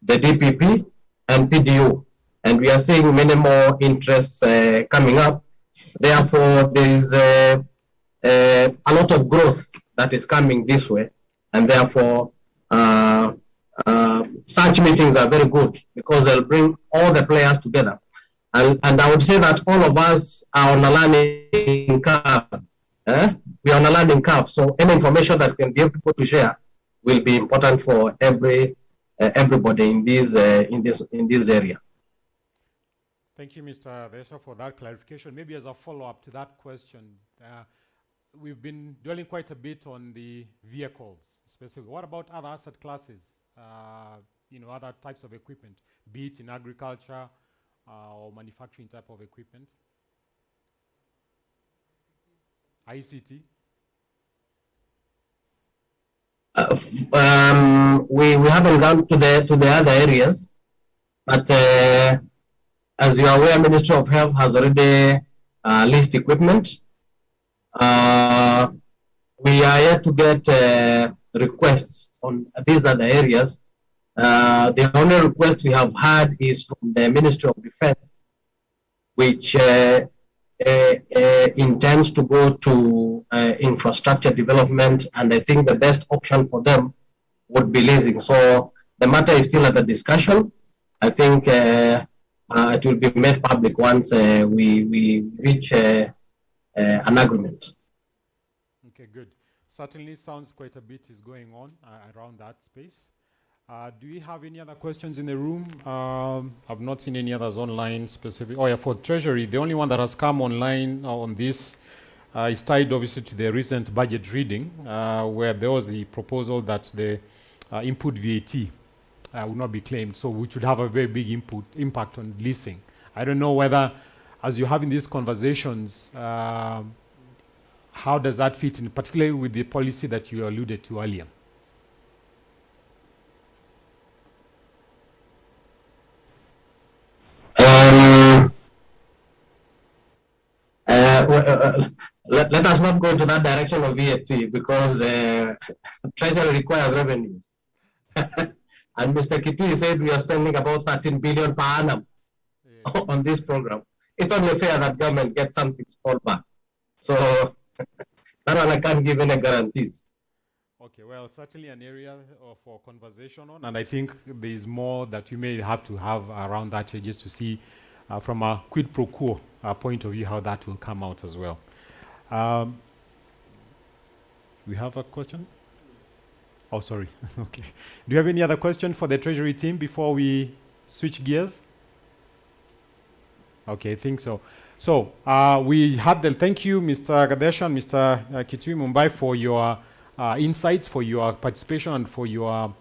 the DPP, and PDU. And we are seeing many more interests coming up. Therefore, there is a lot of growth that is coming this way. And therefore, such meetings are very good because they'll bring all the players together. And I would say that all of us are on a learning curve. We are on a learning curve. So any information that we can be able to share will be important for everybody in this area. Thank you, Mr. Desha, for that clarification. Maybe as a follow-up to that question, we've been dwelling quite a bit on the vehicles specifically. What about other asset classes, other types of equipment, be it in agriculture or manufacturing type of equipment? ICT? We haven't gone to the other areas, but as you are aware, Ministry of Health has already leased equipment. We are yet to get requests on these other areas. The only request we have had is from the Ministry of Defense, which intends to go to infrastructure development, and I think the best option for them would be leasing. So the matter is still at a discussion. I think it will be made public once we reach an agreement. Okay, good. Certainly sounds quite a bit is going on around that space. Do you have any other questions in the room? I've not seen any others online specific. Oh yeah, for Treasury, the only one that has come online on this is tied obviously to the recent budget reading, where there was the proposal that the input VAT would not be claimed, so which would have a very big impact on leasing. I don't know whether, as you're having these conversations, how does that fit in, particularly with the policy that you alluded to earlier? Let us not go into that direction of VAT because Treasury requires revenues. And Mr. Kitui said we are spending about 13 billion per annum on this program. It's only fair that government gets something small back. So that one I can't give any guarantees. Okay, well, certainly an area for conversation on, and I think there is more that you may have to have around that just to see from a quid pro quo point of view how that will come out as well. We have a question? Oh, sorry. Okay. Do you have any other question for the Treasury team before we switch gears? Okay, I think so. So we had the thank you, Mr. Gadesha and Mr. Kitui Mumbai, for your insights, for your participation, and for your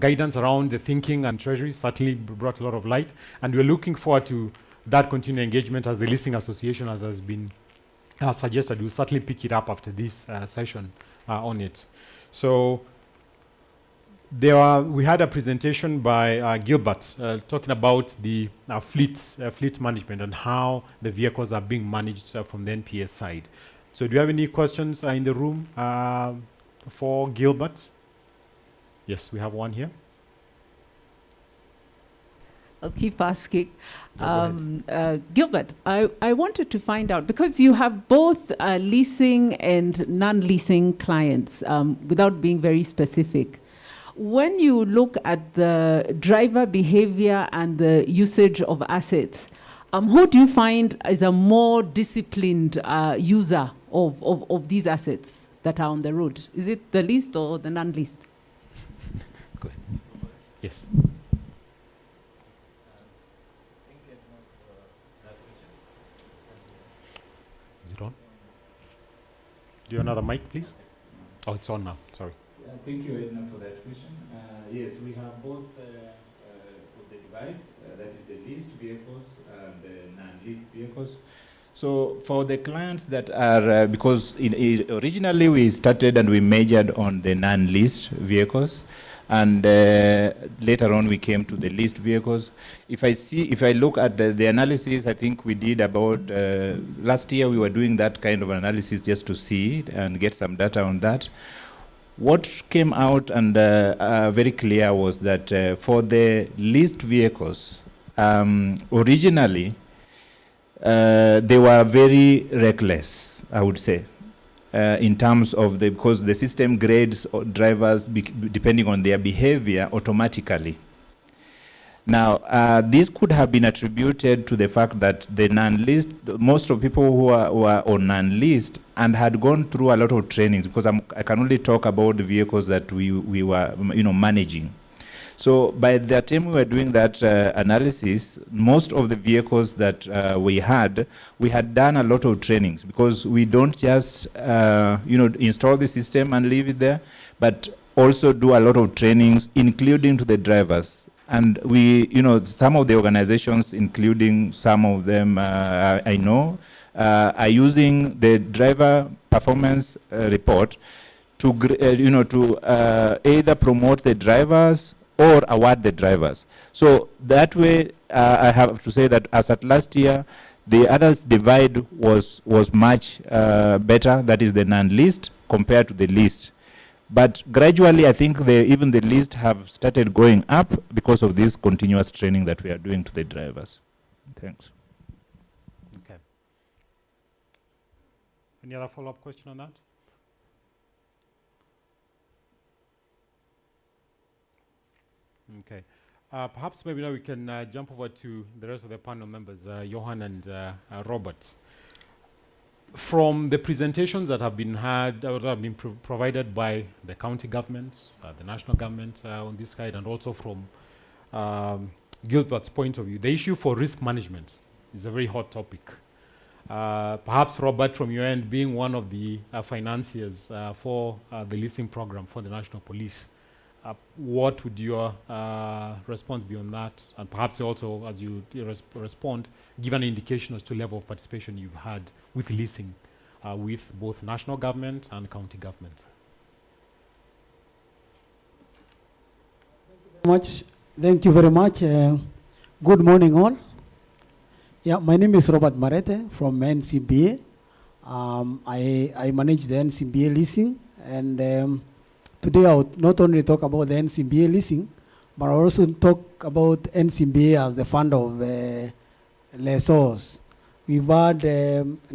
guidance around the thinking and Treasury. Certainly brought a lot of light, and we're looking forward to that continued engagement as the Leasing Association, as has been suggested. We'll certainly pick it up after this session on it. So we had a presentation by Gilbert talking about the fleet management and how the vehicles are being managed from the NPS side. So do you have any questions in the room for Gilbert? Yes, we have one here. I'll keep asking. Gilbert, I wanted to find out, because you have both leasing and non-leasing clients, without being very specific. When you look at the driver behavior and the usage of assets, who do you find is a more disciplined user of these assets that are on the road? Is it the leased or the non-leased? Go ahead. Yes. Is it on? Do you have another mic, please? Oh, it's on now. Sorry. Thank you, Edna, for that question. Yes, we have both of the divides, that is the leased vehicles and the non-leased vehicles. So for the clients that are, because originally we started and we measured on the non-leased vehicles, and later on we came to the leased vehicles. If I look at the analysis, I think we did about, last year we were doing that kind of analysis just to see it and get some data on that. What came out and very clear was that for the leased vehicles, originally they were very reckless, I would say, in terms of because the system grades drivers depending on their behavior automatically. Now, this could have been attributed to the fact that the non-leased, most of people who were on non-leased and had gone through a lot of trainings, because I can only talk about the vehicles that we were managing. So by the time we were doing that analysis, most of the vehicles that we had done a lot of trainings, because we don't just install the system and leave it there, but also do a lot of trainings, including to the drivers. And we, some of the organizations, including some of them I know, are using the driver performance report to either promote the drivers or award the drivers. So that way, I have to say that as at last year, the others divide was much better. That is the non-leased compared to the leased. But gradually, I think even the leased have started going up because of this continuous training that we are doing to the drivers. Thanks. Okay. Any other follow-up question on that? Okay. Perhaps maybe now we can jump over to the rest of the panel members, Johan and Robert. From the presentations that have been had, that have been provided by the county governments, the national government on this side, and also from Gilbert's point of view, the issue for risk management is a very hot topic. Perhaps, Robert, from your end, being one of the financiers for the leasing program for the National Police, what would your response be on that? And perhaps also, as you respond, give an indication as to level of participation you've had with leasing with both national government and county government. Thank you very much. Good morning, all. Yeah, my name is Robert Marete from NCBA. I manage the NCBA leasing, and today I would not only talk about the NCBA leasing, but I also talk about NCBA as the fund of lessors. We've had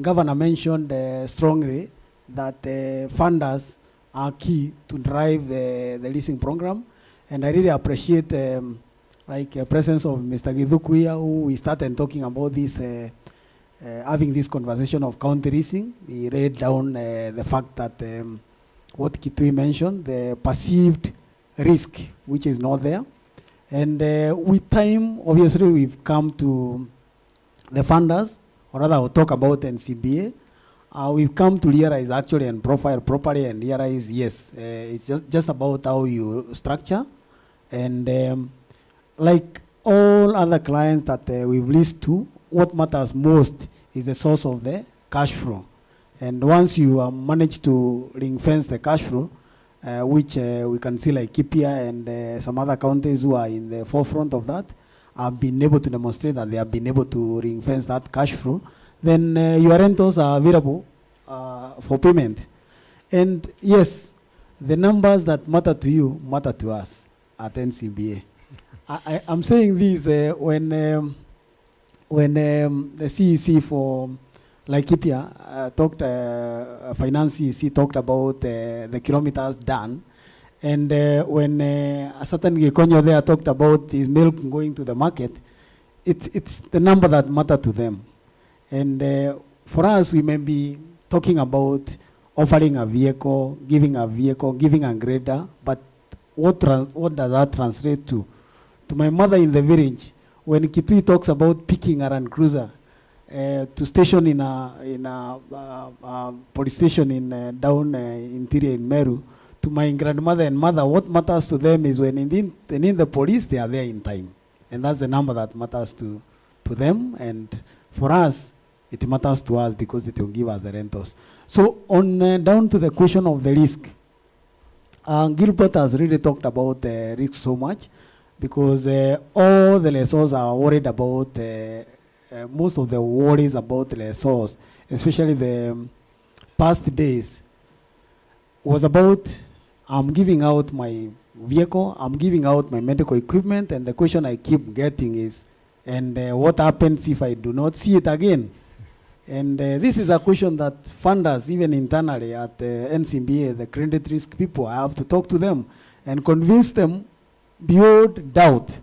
Governor mentioned strongly that funders are key to drive the leasing program. And I really appreciate presence of Mr. Githukuya, who we started talking about this, having this conversation of county leasing. He read down the fact that what Kitui mentioned, the perceived risk, which is not there. And with time, obviously, we've come to the funders, or rather, I'll talk about NCBA. We've come to realize actually and profile properly and realize, yes, it's just about how you structure. And like all other clients that we've leased to, what matters most is the source of the cash flow. And once you manage to ring fence the cash flow, which we can see like Kipia and some other counties who are in the forefront of that, have been able to demonstrate that they have been able to ring fence that cash flow, then your rentals are available for payment. And yes, the numbers that matter to you matter to us at NCBA. I'm saying this when the CEC for Laikipia talked, Finance CEC talked about the kilometers done. And when a certain Gikonyo there talked about his milk going to the market, it's the number that matter to them. And for us, we may be talking about offering a vehicle, giving a grader, but what does that translate to? To my mother in the village, when Kitui talks about picking a Land Cruiser to station in a police station in down interior in Meru, to my grandmother and mother, what matters to them is when they need the police, they are there in time. And that's the number that matters to them. And for us, it matters to us because it will give us the rentals. So on down to the question of the risk, Gilbert has really talked about the risk so much because all the lessors are worried about, most of the worries about the lessors, especially the past days, was about I'm giving out my vehicle, I'm giving out my medical equipment, and the question I keep getting is, and what happens if I do not see it again? And this is a question that funders, even internally at NCBA, the credit risk people, I have to talk to them and convince them beyond doubt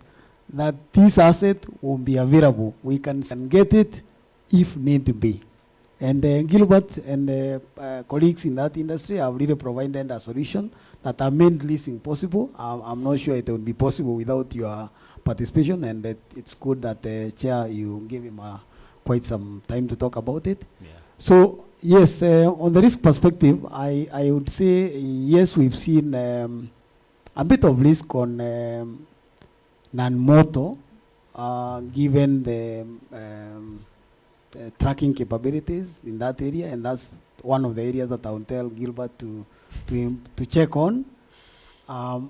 that this asset will be available. We can get it if need be. And Gilbert and colleagues in that industry have really provided a solution that have made leasing possible. I'm not sure it would be possible without your participation, and it's good that Chair, you gave him quite some time to talk about it. Yeah. So yes, on the risk perspective, I would say yes, we've seen a bit of risk on non-motor, given the tracking capabilities in that area, and that's one of the areas that I will tell Gilbert to check on.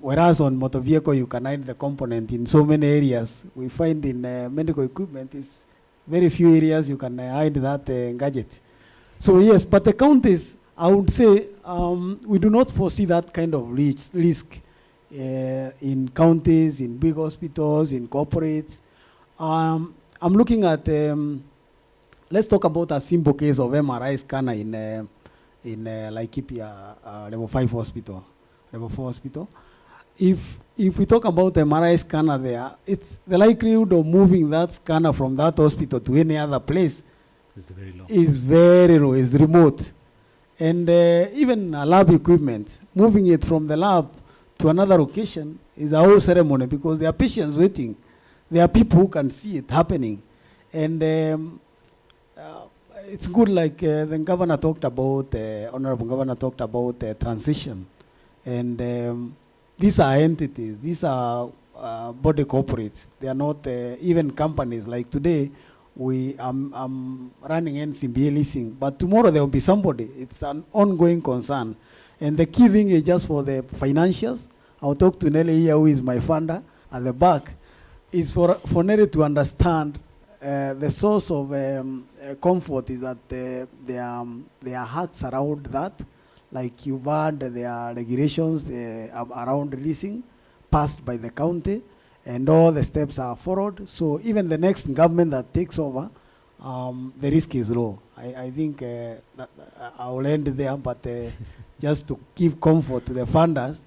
Whereas on motor vehicle, you can hide the component in so many areas. We find in medical equipment is very few areas you can hide that gadget. So yes, but the counties, I would say, we do not foresee that kind of risk in counties, in big hospitals, in corporates. I'm looking at, let's talk about a simple case of MRI scanner in Laikipia level 5 hospital, level 4 hospital. If we talk about MRI scanner there, it's the likelihood of moving that scanner from that hospital to any other place is very low, is remote. And even lab equipment, moving it from the lab to another location is a whole ceremony because there are patients waiting. There are people who can see it happening. And it's good, like the governor talked about, Honorable Governor talked about transition. And these are entities, these are body corporates. They are not even companies. Like today, I'm running NCBA leasing, but tomorrow there will be somebody. It's an ongoing concern. And the key thing is just for the financials. I'll talk to Nelly here, who is my funder at the back, is for Nelly to understand the source of comfort is that there are hacks around that. Like you've had, there are regulations around leasing passed by the county, and all the steps are followed. So even the next government that takes over, the risk is low. I think I will end there, but just to give comfort to the funders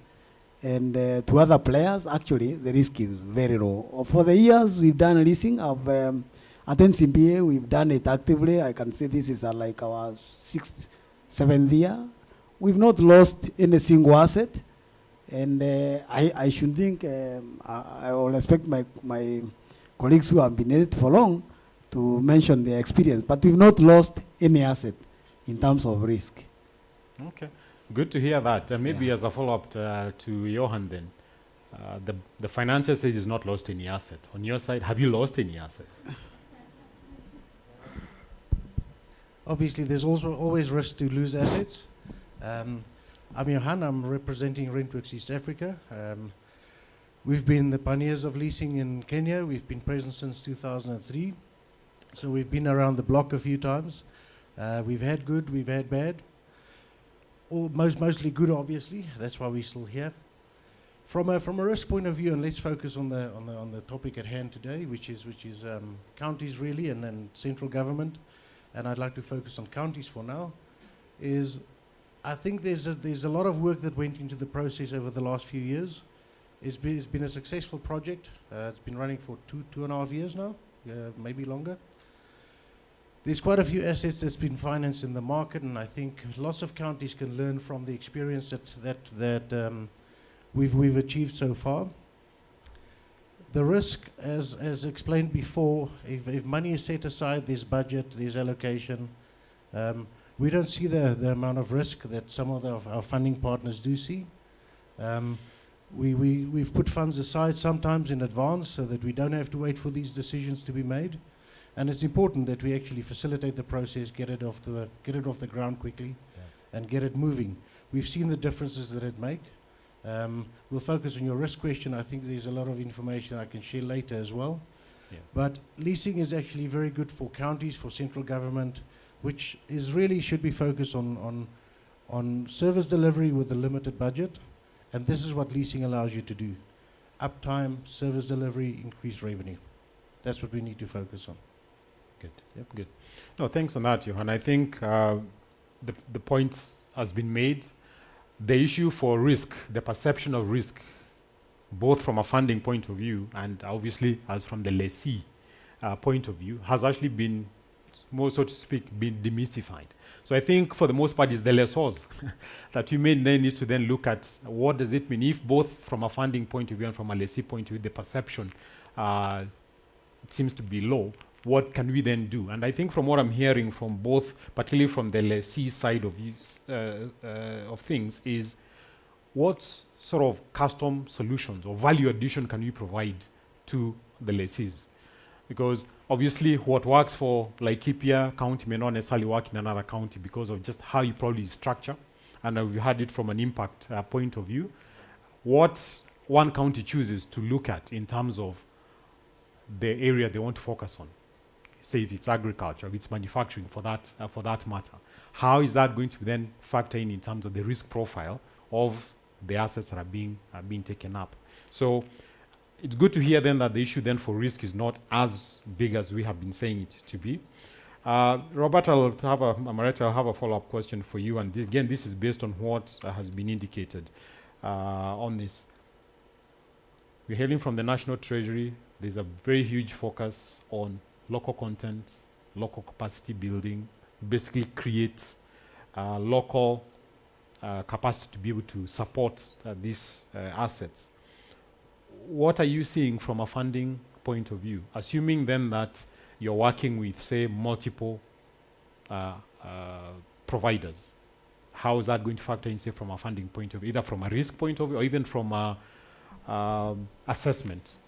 and to other players, actually, the risk is very low. For the years we've done leasing, at NCBA, we've done it actively. I can say this is like our 6th, 7th year. We've not lost any single asset. And I should think, I will expect my colleagues who have been in it for long to mention their experience. But we've not lost any asset in terms of risk. Okay, good to hear that. Maybe as a follow-up to Johan then, the financier says he's not lost any asset. On your side, have you lost any asset? Obviously, there's also always risk to lose assets. I'm Johan, I'm representing Rentworks East Africa. We've been the pioneers of leasing in Kenya. We've been present since 2003. So we've been around the block a few times. We've had good, we've had bad. Mostly good, obviously. That's why we're still here. From a risk point of view, and let's focus on the topic at hand today, which is counties really, and then central government. And I'd like to focus on counties for now. I think there's a lot of work that went into the process over the last few years. It's been a successful project. It's been running for two and a half years now, maybe longer. There's quite a few assets that's been financed in the market, and I think lots of counties can learn from the experience that we've achieved so far. The risk, as explained before, if money is set aside, there's budget, there's allocation. We don't see the amount of risk that some of our funding partners do see. We've put funds aside sometimes in advance so that we don't have to wait for these decisions to be made. And it's important that we actually facilitate the process, get it off the ground quickly, and get it moving. We've seen the differences that it make. We'll focus on your risk question. I think there's a lot of information I can share later as well. Yeah. But leasing is actually very good for counties, for central government, which is really should be focused on service delivery with a limited budget. And this is what leasing allows you to do. Uptime, service delivery, increased revenue. That's what we need to focus on. Good. Yep, good. No, thanks on that, Johan. I think the point has been made. The issue for risk, the perception of risk, both from a funding point of view and obviously as from the lessee point of view, has actually been, more so to speak, been demystified. So I think for the most part it's the lessors that you may then need to then look at what does it mean if both from a funding point of view and from a lessee point of view the perception seems to be low. What can we then do? And I think from what I'm hearing from both, particularly from the lessee side of things, is what sort of custom solutions or value addition can we provide to the lessees? Because obviously what works for Laikipia County may not necessarily work in another county because of just how you probably structure. And we've had it from an impact point of view. What one county chooses to look at in terms of the area they want to focus on. Say if it's agriculture, if it's manufacturing for that matter. How is that going to then factor in terms of the risk profile of the assets that are being taken up? So it's good to hear then that the issue then for risk is not as big as we have been saying it to be. Robert, Maretta, I'll have a follow-up question for you. And this is based on what has been indicated on this. We're hailing from the National Treasury. There's a very huge focus on local content, local capacity building, basically create local capacity to be able to support these assets. What are you seeing from a funding point of view? Assuming then that you're working with, say, multiple providers, how is that going to factor in, say, from a funding point of view, either from a risk point of view or even from a assessment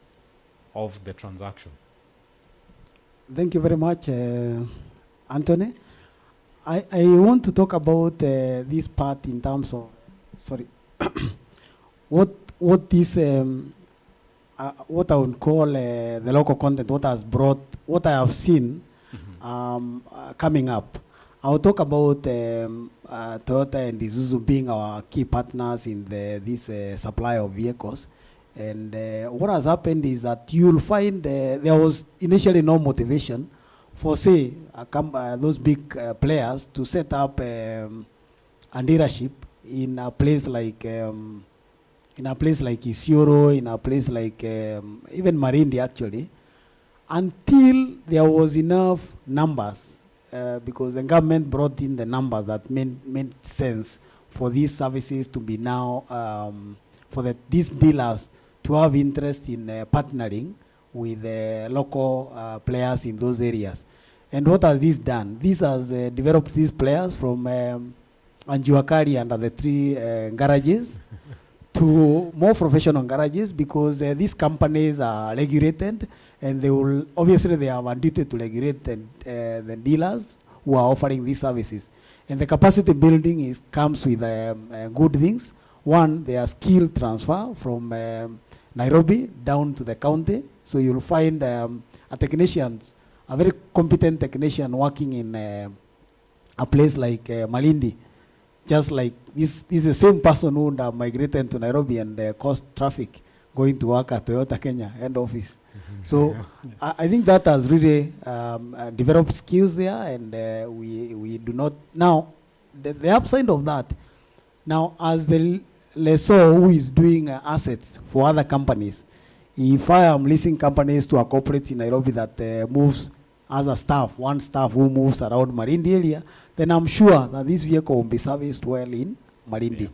of the transaction? Thank you very much, Anthony. I want to talk about this part in terms of, what this, what I would call the local content, what I have seen coming up. I'll talk about Toyota and Isuzu being our key partners in this supply of vehicles. And what has happened is that you'll find there was initially no motivation for say those big players to set up a dealership in a place like Isiolo, in a place like even Marindi actually, until there was enough numbers, because the government brought in the numbers that made sense for these services to be now, for these dealers to have interest in partnering with local players in those areas. And what has this done? This has developed these players from Anjuakari under the 3 garages to more professional garages, because these companies are regulated, and they will obviously they have a duty to regulate the dealers who are offering these services. And the capacity building comes with good things. One, they are skill transfer from Nairobi down to the county. So you'll find a very competent technician working in a place like Malindi. Just like this is the same person who migrated to Nairobi and caused traffic going to work at Toyota Kenya head office. So I think that has really developed skills there, and we do not now the upside of that. Now, as the lessor who is doing assets for other companies, if I am leasing companies to a corporate in Nairobi that moves as a staff, one staff who moves around Marindi area, then I'm sure that this vehicle will be serviced well in Marindi.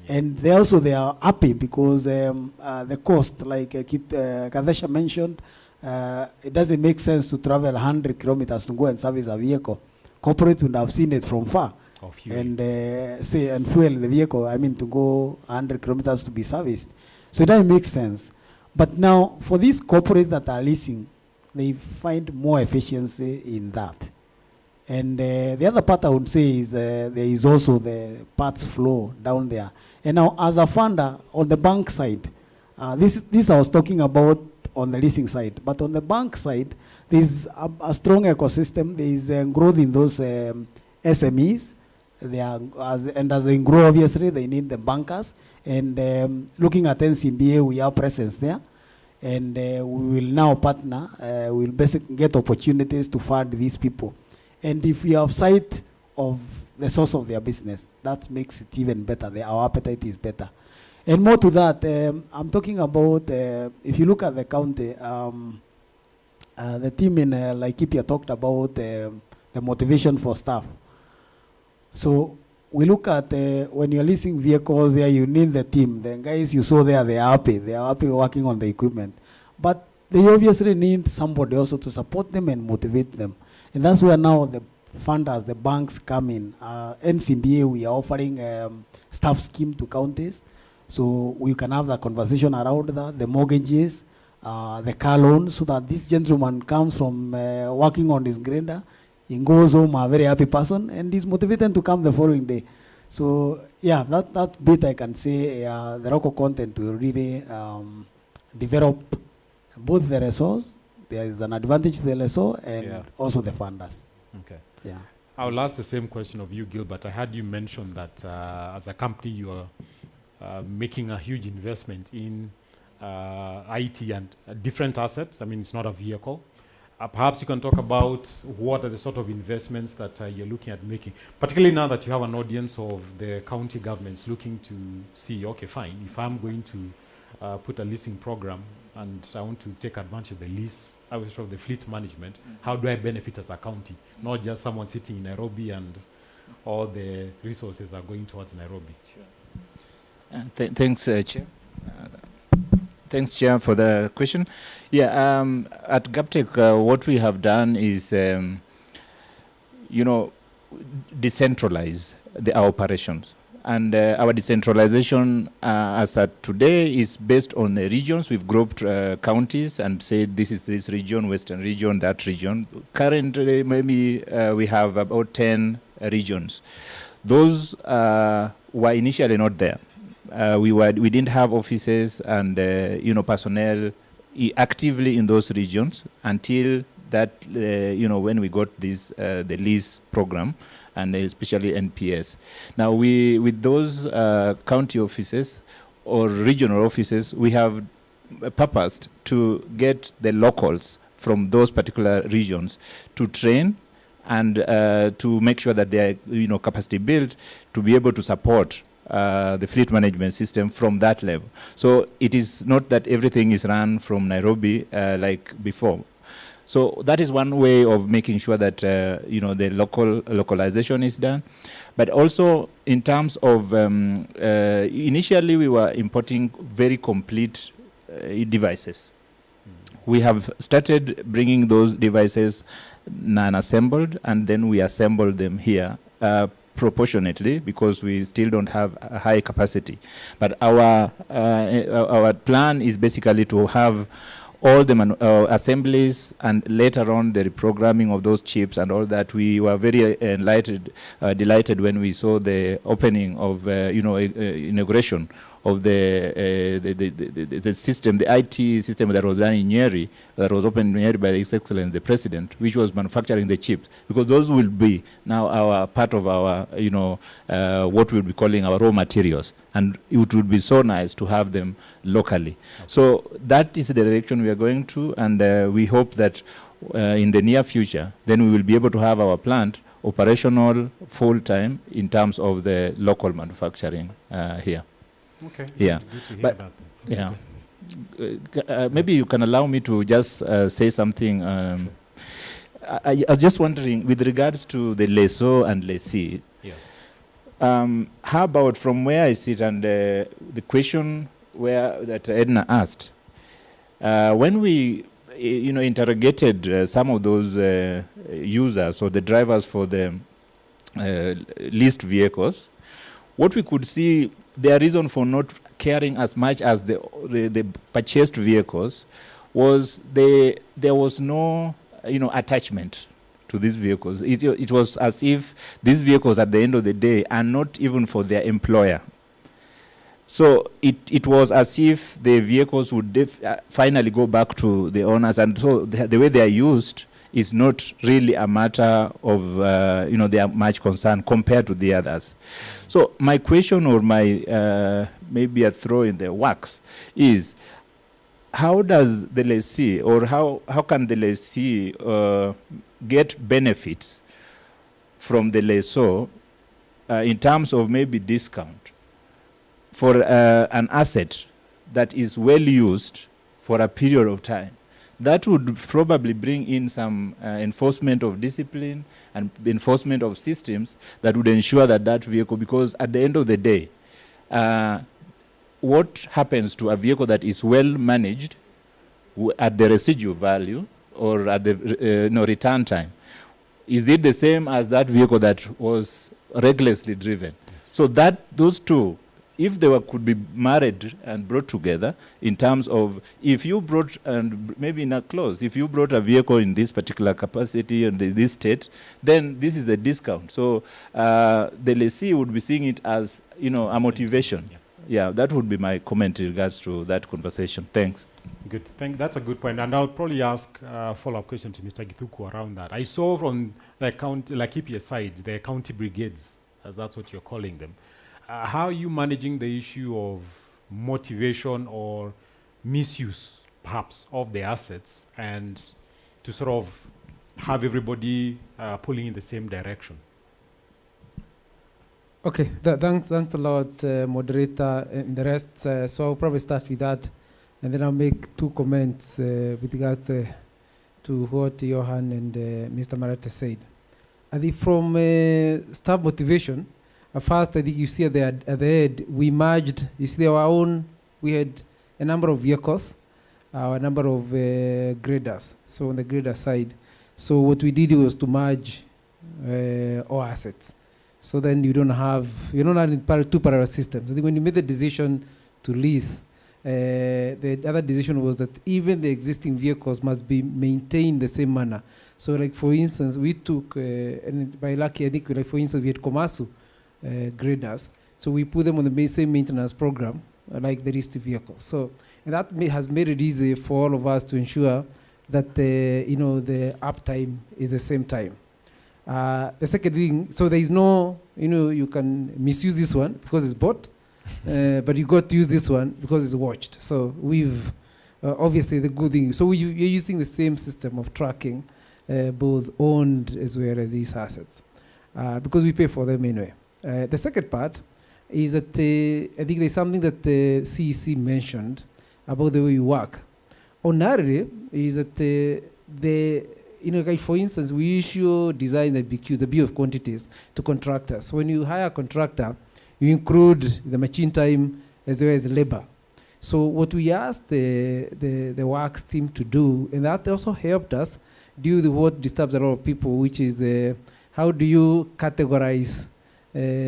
And they are happy because the cost, like Kadesha mentioned, it doesn't make sense to travel 100 kilometers to go and service a vehicle. Corporate would have seen it from far. And fuel the vehicle, to go 100 kilometers to be serviced. So it doesn't make sense. But now, for these corporates that are leasing, they find more efficiency in that. And the other part I would say is there is also the parts flow down there. And now, as a funder on the bank side, this I was talking about on the leasing side, but on the bank side, there is a strong ecosystem. There is growth in those SMEs. As they grow, obviously, they need the bankers. And looking at NCBA, we have presence there. And we will now partner. We'll basically get opportunities to fund these people. And if we have sight of the source of their business, that makes it even better. Our appetite is better. And more to that, I'm talking about, if you look at the county, the team in Laikipia talked about the motivation for staff. So we look at when you're leasing vehicles there, you need the team. The guys you saw there, they are happy. They are happy working on the equipment. But they obviously need somebody also to support them and motivate them. And that's where now the funders, the banks come in. NCBA, we are offering staff scheme to counties. So we can have the conversation around that, the mortgages, the car loans, so that this gentleman comes from working on his grader, he goes home a very happy person, and is motivated to come the following day. So yeah, that bit I can say the local content will really develop both the resource. There is an advantage to the lessor and also the funders. Okay. Yeah. I'll ask the same question of you, Gilbert. I had you mention that as a company you are making a huge investment in IT and different assets. It's not a vehicle. Perhaps you can talk about what are the sort of investments that you're looking at making, particularly now that you have an audience of the county governments looking to see, okay, fine, if I'm going to put a leasing program and I want to take advantage of the lease, of the fleet management, how do I benefit as a county? Not just someone sitting in Nairobi and all the resources are going towards Nairobi. Sure. Thanks, Chair. Thanks, Chair, for the question. Yeah, at GovTech, what we have done is, decentralize our operations. And our decentralization as at today is based on the regions. We've grouped counties and said this is this region, Western region, that region. Currently, maybe we have about 10 regions. Those were initially not there. We didn't have offices and personnel actively in those regions until that when we got this the lease program and especially NPS. Now with those county offices or regional offices, we have purposed to get the locals from those particular regions to train and to make sure that they are capacity built to be able to support the fleet management system from that level. So it is not that everything is run from Nairobi like before. So that is one way of making sure that the localization is done. But also in terms of initially we were importing very complete devices. We have started bringing those devices non-assembled, and then we assemble them here proportionately because we still don't have a high capacity. But our plan is basically to have all the assemblies and later on the reprogramming of those chips and all that. We were very delighted when we saw the opening of inauguration of the system, the IT system that was done in Nyeri, that was opened in Nyeri by His Excellency the President, which was manufacturing the chips, because those will be now our part of our, what we'll be calling our raw materials, and it would be so nice to have them locally. Okay. So that is the direction we are going to, and we hope that in the near future, then we will be able to have our plant operational full-time in terms of the local manufacturing here. Okay. Yeah. Good to hear about that. Yeah. Maybe you can allow me to just say something. Sure. I was just wondering, with regards to the lessor and lessee, how about from where I sit and the question that Edna asked, when we interrogated some of those users or the drivers for the leased vehicles, what we could see, their reason for not caring as much as the purchased vehicles was there was no attachment to these vehicles. It was as if these vehicles at the end of the day are not even for their employer. So it was as if the vehicles would finally go back to the owners, and so the way they are used is not really a matter of they are much concern compared to the others. So my question, or my maybe a throw in the works, is how does the lessee, or how can the lessee get benefits from the lessor in terms of maybe discount for an asset that is well used for a period of time? That would probably bring in some enforcement of discipline and enforcement of systems that would ensure that vehicle, because at the end of the day, what happens to a vehicle that is well managed at the residual value or at the return time? Is it the same as that vehicle that was recklessly driven? So that those two, if they could be married and brought together in terms of, if you brought, and maybe in a clause, if you brought a vehicle in this particular capacity and this state, then this is a discount. So the lessee would be seeing it as, a motivation. Yeah, that would be my comment in regards to that conversation. Thanks. Good. That's a good point. And I'll probably ask a follow-up question to Mr. Githuku around that. I saw from the county, Laikipia side, the county brigades, as that's what you're calling them. How are you managing the issue of motivation or misuse, perhaps, of the assets, and to sort of have everybody pulling in the same direction? Okay, thanks a lot, moderator, and the rest. So I'll probably start with that, and then I'll make two comments with regards to what Johan and Mr. Marata said. I think from staff motivation, first, I think you see at the head, we merged, you see we had a number of vehicles, a number of graders, so on the grader side. So what we did was to merge all assets. So then you're not in two parallel systems. I think when you made the decision to lease, the other decision was that even the existing vehicles must be maintained the same manner. So like for instance, we took, and by lucky, I think like for instance, we had Komatsu graders. So we put them on the same maintenance program like the leased vehicles. So and that has made it easy for all of us to ensure that the uptime is the same time. The second thing, so there is no, you can misuse this one because it's bought, but you got to use this one because it's watched. So we've obviously the good thing. So you're using the same system of tracking, both owned as well as these assets, because we pay for them anyway. The second part is that I think there's something that CEC mentioned about the way we work. Ordinarily is that like for instance, we issue designs and BQs, the bill of quantities, to contractors. When you hire a contractor, you include the machine time as well as labor. So what we asked the works team to do, and that also helped us deal with what disturbs a lot of people, which is how do you categorize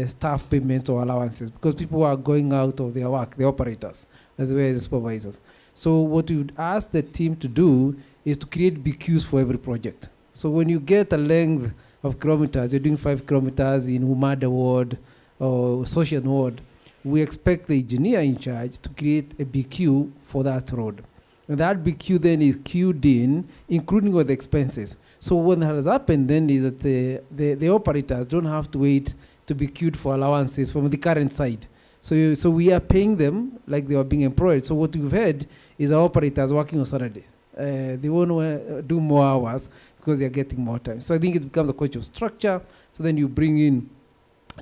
staff payments or allowances, because people are going out of their work, the operators, as well as the supervisors. So what we would ask the team to do is to create BQs for every project. So when you get a length of kilometers, you're doing 5 kilometers in Umada ward or Social ward, we expect the engineer in charge to create a BQ for that road. And that BQ then is queued in, including all the expenses. So what has happened then is that the operators don't have to wait to be queued for allowances from the current side. So we are paying them like they were being employed. So what we've had is our operators working on Saturday. They won't do more hours because they're getting more time. So I think it becomes a question of structure. So then you bring in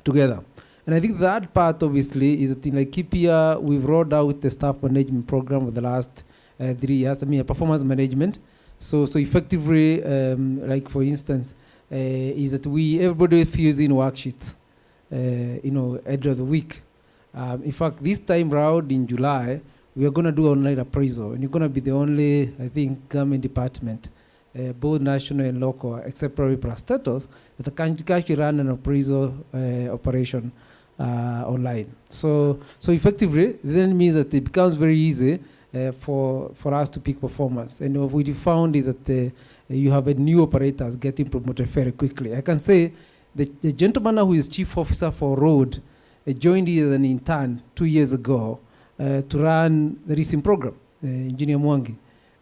together. And I think that part obviously is that in Laikipia, we've rolled out the staff management program for the last 3 years. I mean, performance management. So effectively, like for instance, is that everybody fills in worksheets, end of the week. In fact, this time round in July, we are going to do online appraisal, and you're going to be the only, I think, government department, both national and local, except probably Prastatos, that can actually run an appraisal operation online. So effectively, then means that it becomes very easy for us to pick performance. And what we found is that you have a new operators getting promoted very quickly. I can say the gentleman who is chief officer for road joined as an intern 2 years ago to run the leasing program, Engineer Mwangi.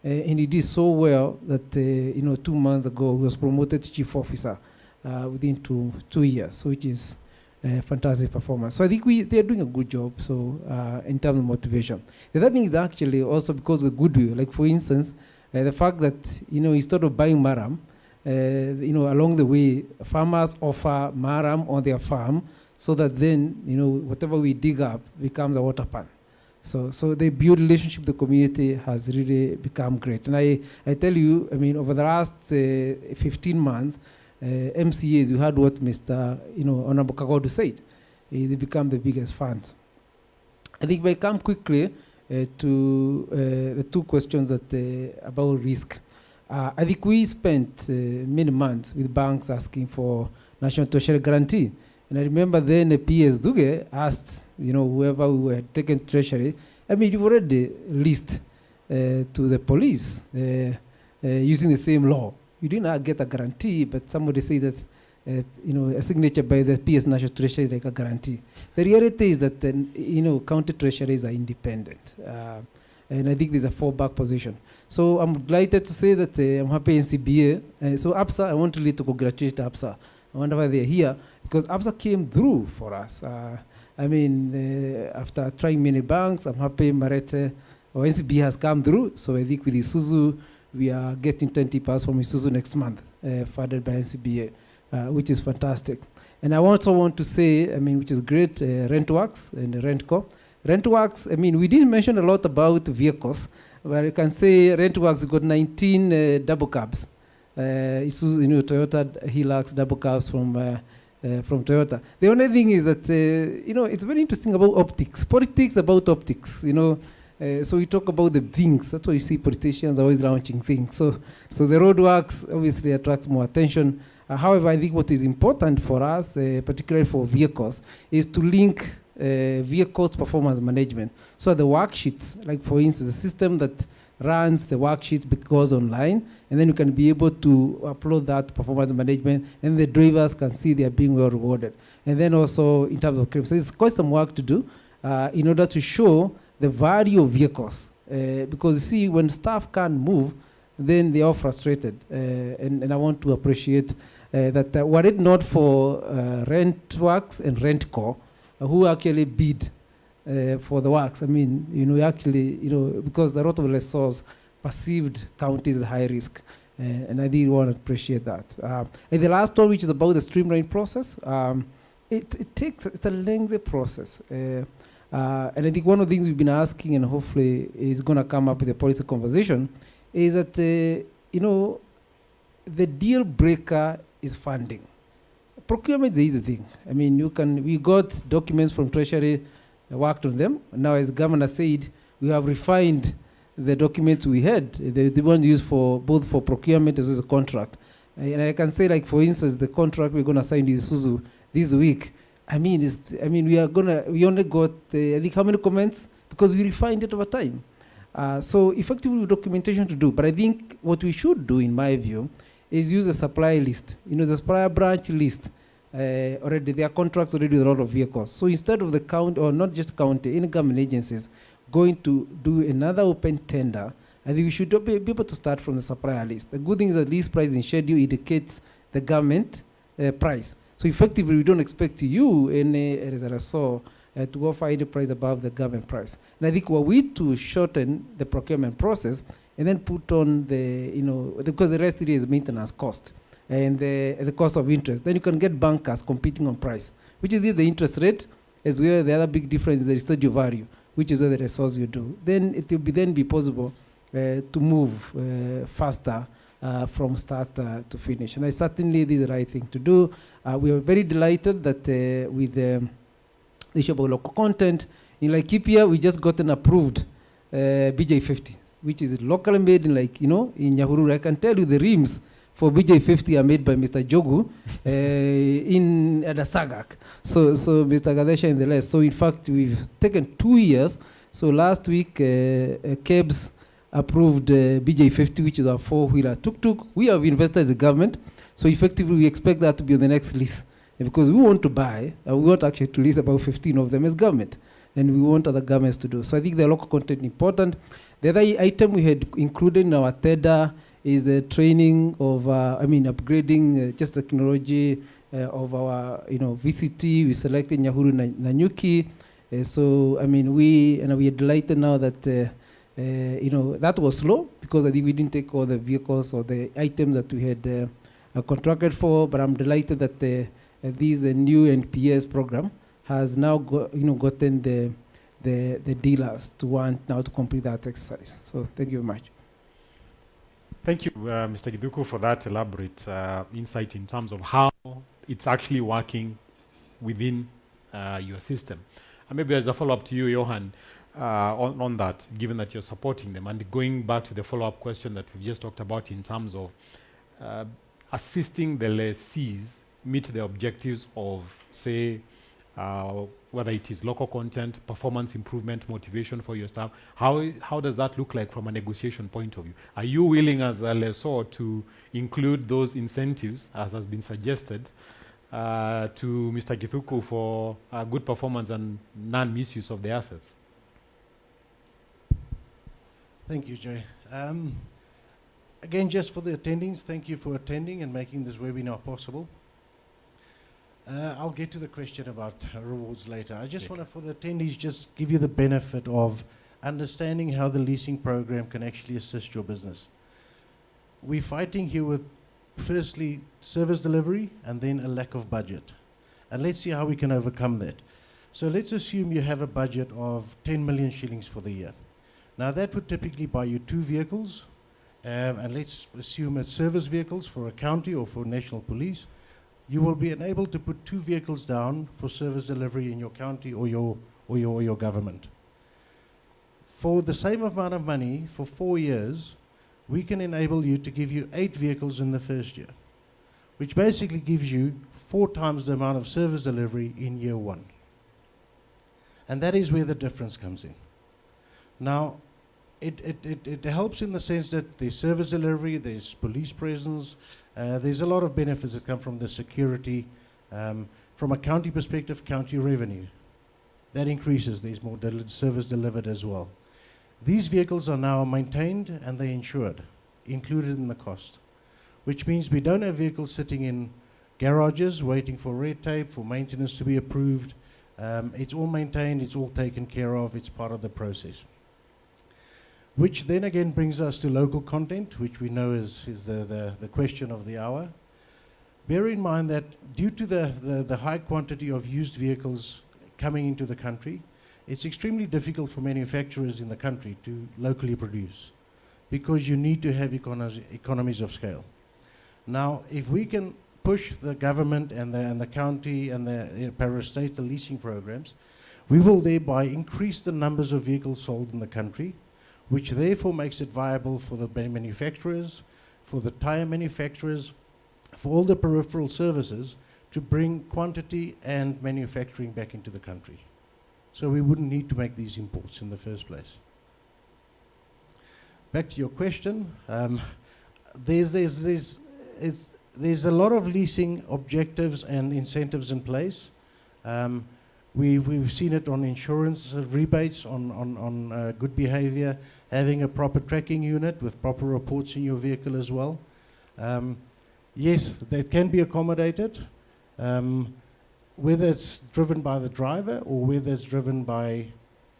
And he did so well that 2 months ago he was promoted to chief officer within 2 years, which is a fantastic performance. So I think they are doing a good job. So in terms of motivation, the other thing is actually also because of the goodwill. Like for instance, the fact that instead of buying maram, along the way, farmers offer maram on their farm, so that then whatever we dig up becomes a water pan. So the build relationship with the community has really become great. And I tell you, I mean, over the last 15 months, MCAs, you heard what Mr. Honorable Kagodu said. They become the biggest funds. I think we come quickly to the 2 questions that about risk. I think we spent many months with banks asking for national treasury guarantee. And I remember then the PS Duge asked, whoever we were taken to treasury, I mean, you've already leased to the police using the same law. You didn't get a guarantee, but somebody said that, a signature by the PS National Treasury is like a guarantee. The reality is that, county treasuries are independent. And I think there's a fallback position. So I'm delighted to say that I'm happy in CBA. So APSA, I want really to congratulate APSA. I wonder why they're here, because APSA came through for us. I mean, after trying many banks, I'm happy Marete or NCB has come through. So I think with Isuzu, we are getting 20 parts from Isuzu next month, funded by NCBA, which is fantastic. And I also want to say, I mean, which is great, RentWorks and RentCo. RentWorks, I mean, we didn't mention a lot about vehicles, but I can say RentWorks got 19 double cabs. Isuzu, Toyota Hilux double cabs from Toyota. The only thing is that, it's very interesting about optics. Politics about optics, so we talk about the things. That's why you see politicians always launching things. So the roadworks obviously attracts more attention. However, I think what is important for us, particularly for vehicles, is to link vehicles performance management. So the worksheets, like for instance, the system that runs the worksheets goes online, and then you can be able to upload that performance management, and the drivers can see they are being well rewarded. And then also in terms of claims, so it's quite some work to do in order to show the value of vehicles. Because you see, when staff can't move, then they are frustrated. And I want to appreciate that were it not for RentWorks and RentCo, who actually bid for the works. I mean, actually, because a lot of lessors perceived counties as high risk. And I did want to appreciate that. And the last one, which is about the streamline process, it's a lengthy process. And I think one of the things we've been asking, and hopefully is going to come up with a policy conversation, is that, the deal breaker is funding. Procurement is the easy thing. I mean, we got documents from Treasury, worked on them. Now, as Governor said, we have refined the documents we had, the ones used for both for procurement as well as a contract. And I can say, like, for instance, the contract we're going to sign with Isuzu this week. I mean, we only got, I think, how many comments? Because we refined it over time. So effectively documentation to do. But I think what we should do, in my view, is use a supply list. The supplier branch list. Already, there are contracts already with a lot of vehicles. So instead of the county, or not just county, any government agencies going to do another open tender, I think we should be able to start from the supplier list. The good thing is that lease price in schedule indicates the government price. So effectively, we don't expect you, as I saw, to offer any price above the government price. And I think were we to shorten the procurement process and then put on because the rest is maintenance cost and the cost of interest, then you can get bankers competing on price, which is the interest rate, as well as the other big difference is the residual value, which is where the resource you do. Then it will be possible to move faster from start to finish. And I certainly this is the right thing to do. We are very delighted that with the issue about local content, in Laikipia, we just gotten approved BJ50, which is locally made in in Nyahururu. I can tell you the rims for BJ50 are made by Mr. Jogu in Adasagak. So Mr. Gadesha in the list. So in fact, we've taken 2 years. So last week, KEBS approved BJ50, which is our four-wheeler tuk-tuk. We have invested as a government. So effectively, we expect that to be on the next list. Because we want to buy, we want actually to lease about 15 of them as government. And we want other governments to do. So I think the local content is important. The other item we had included in our TEDA is the training of, upgrading just the technology of our, VCT. We selected Nyahuru Nanyuki. We are delighted now that, that was slow because I think we didn't take all the vehicles or the items that we had contracted for. But I'm delighted that this new NPS program has now gotten the dealers to want now to complete that exercise. So thank you very much. Thank you, Mr. Giduku, for that elaborate insight in terms of how it's actually working within your system. And maybe as a follow-up to you, Johan, on that, given that you're supporting them, and going back to the follow-up question that we've just talked about in terms of assisting the lessees meet the objectives of, say, whether it is local content, performance improvement, motivation for your staff. How does that look like from a negotiation point of view? Are you willing as a lessor to include those incentives, as has been suggested, to Mr. Githuku for good performance and non-misuse of the assets? Thank you, Jay. Again, just for the attendings, thank you for attending and making this webinar possible. I'll get to the question about rewards later. I just want to, for the attendees, just give you the benefit of understanding how the leasing program can actually assist your business. We're fighting here with, firstly, service delivery and then a lack of budget. And let's see how we can overcome that. So let's assume you have a budget of 10 million shillings for the year. Now that would typically buy you 2 vehicles, and let's assume it's service vehicles for a county or for national police. You will be enabled to put 2 vehicles down for service delivery in your county or your government. For the same amount of money, for 4 years, we can enable you to give you 8 vehicles in the first year, which basically gives you 4 times the amount of service delivery in year 1. And that is where the difference comes in. Now, it helps in the sense that there's service delivery, there's police presence, there's a lot of benefits that come from the security. From a county perspective, county revenue, that increases. There's more service delivered as well. These vehicles are now maintained and they're insured, included in the cost, which means we don't have vehicles sitting in garages waiting for red tape, for maintenance to be approved. It's all maintained, it's all taken care of, it's part of the process. Which then again brings us to local content, which we know is the question of the hour. Bear in mind that due to the high quantity of used vehicles coming into the country, it's extremely difficult for manufacturers in the country to locally produce, because you need to have economies of scale. Now, if we can push the government and the county and the parastatal leasing programs, we will thereby increase the numbers of vehicles sold in the country, which therefore makes it viable for the manufacturers, for the tire manufacturers, for all the peripheral services to bring quantity and manufacturing back into the country. So we wouldn't need to make these imports in the first place. Back to your question, there's a lot of leasing objectives and incentives in place. We've seen it on insurance rebates, on good behavior, having a proper tracking unit with proper reports in your vehicle as well. Yes, that can be accommodated, whether it's driven by the driver or whether it's driven by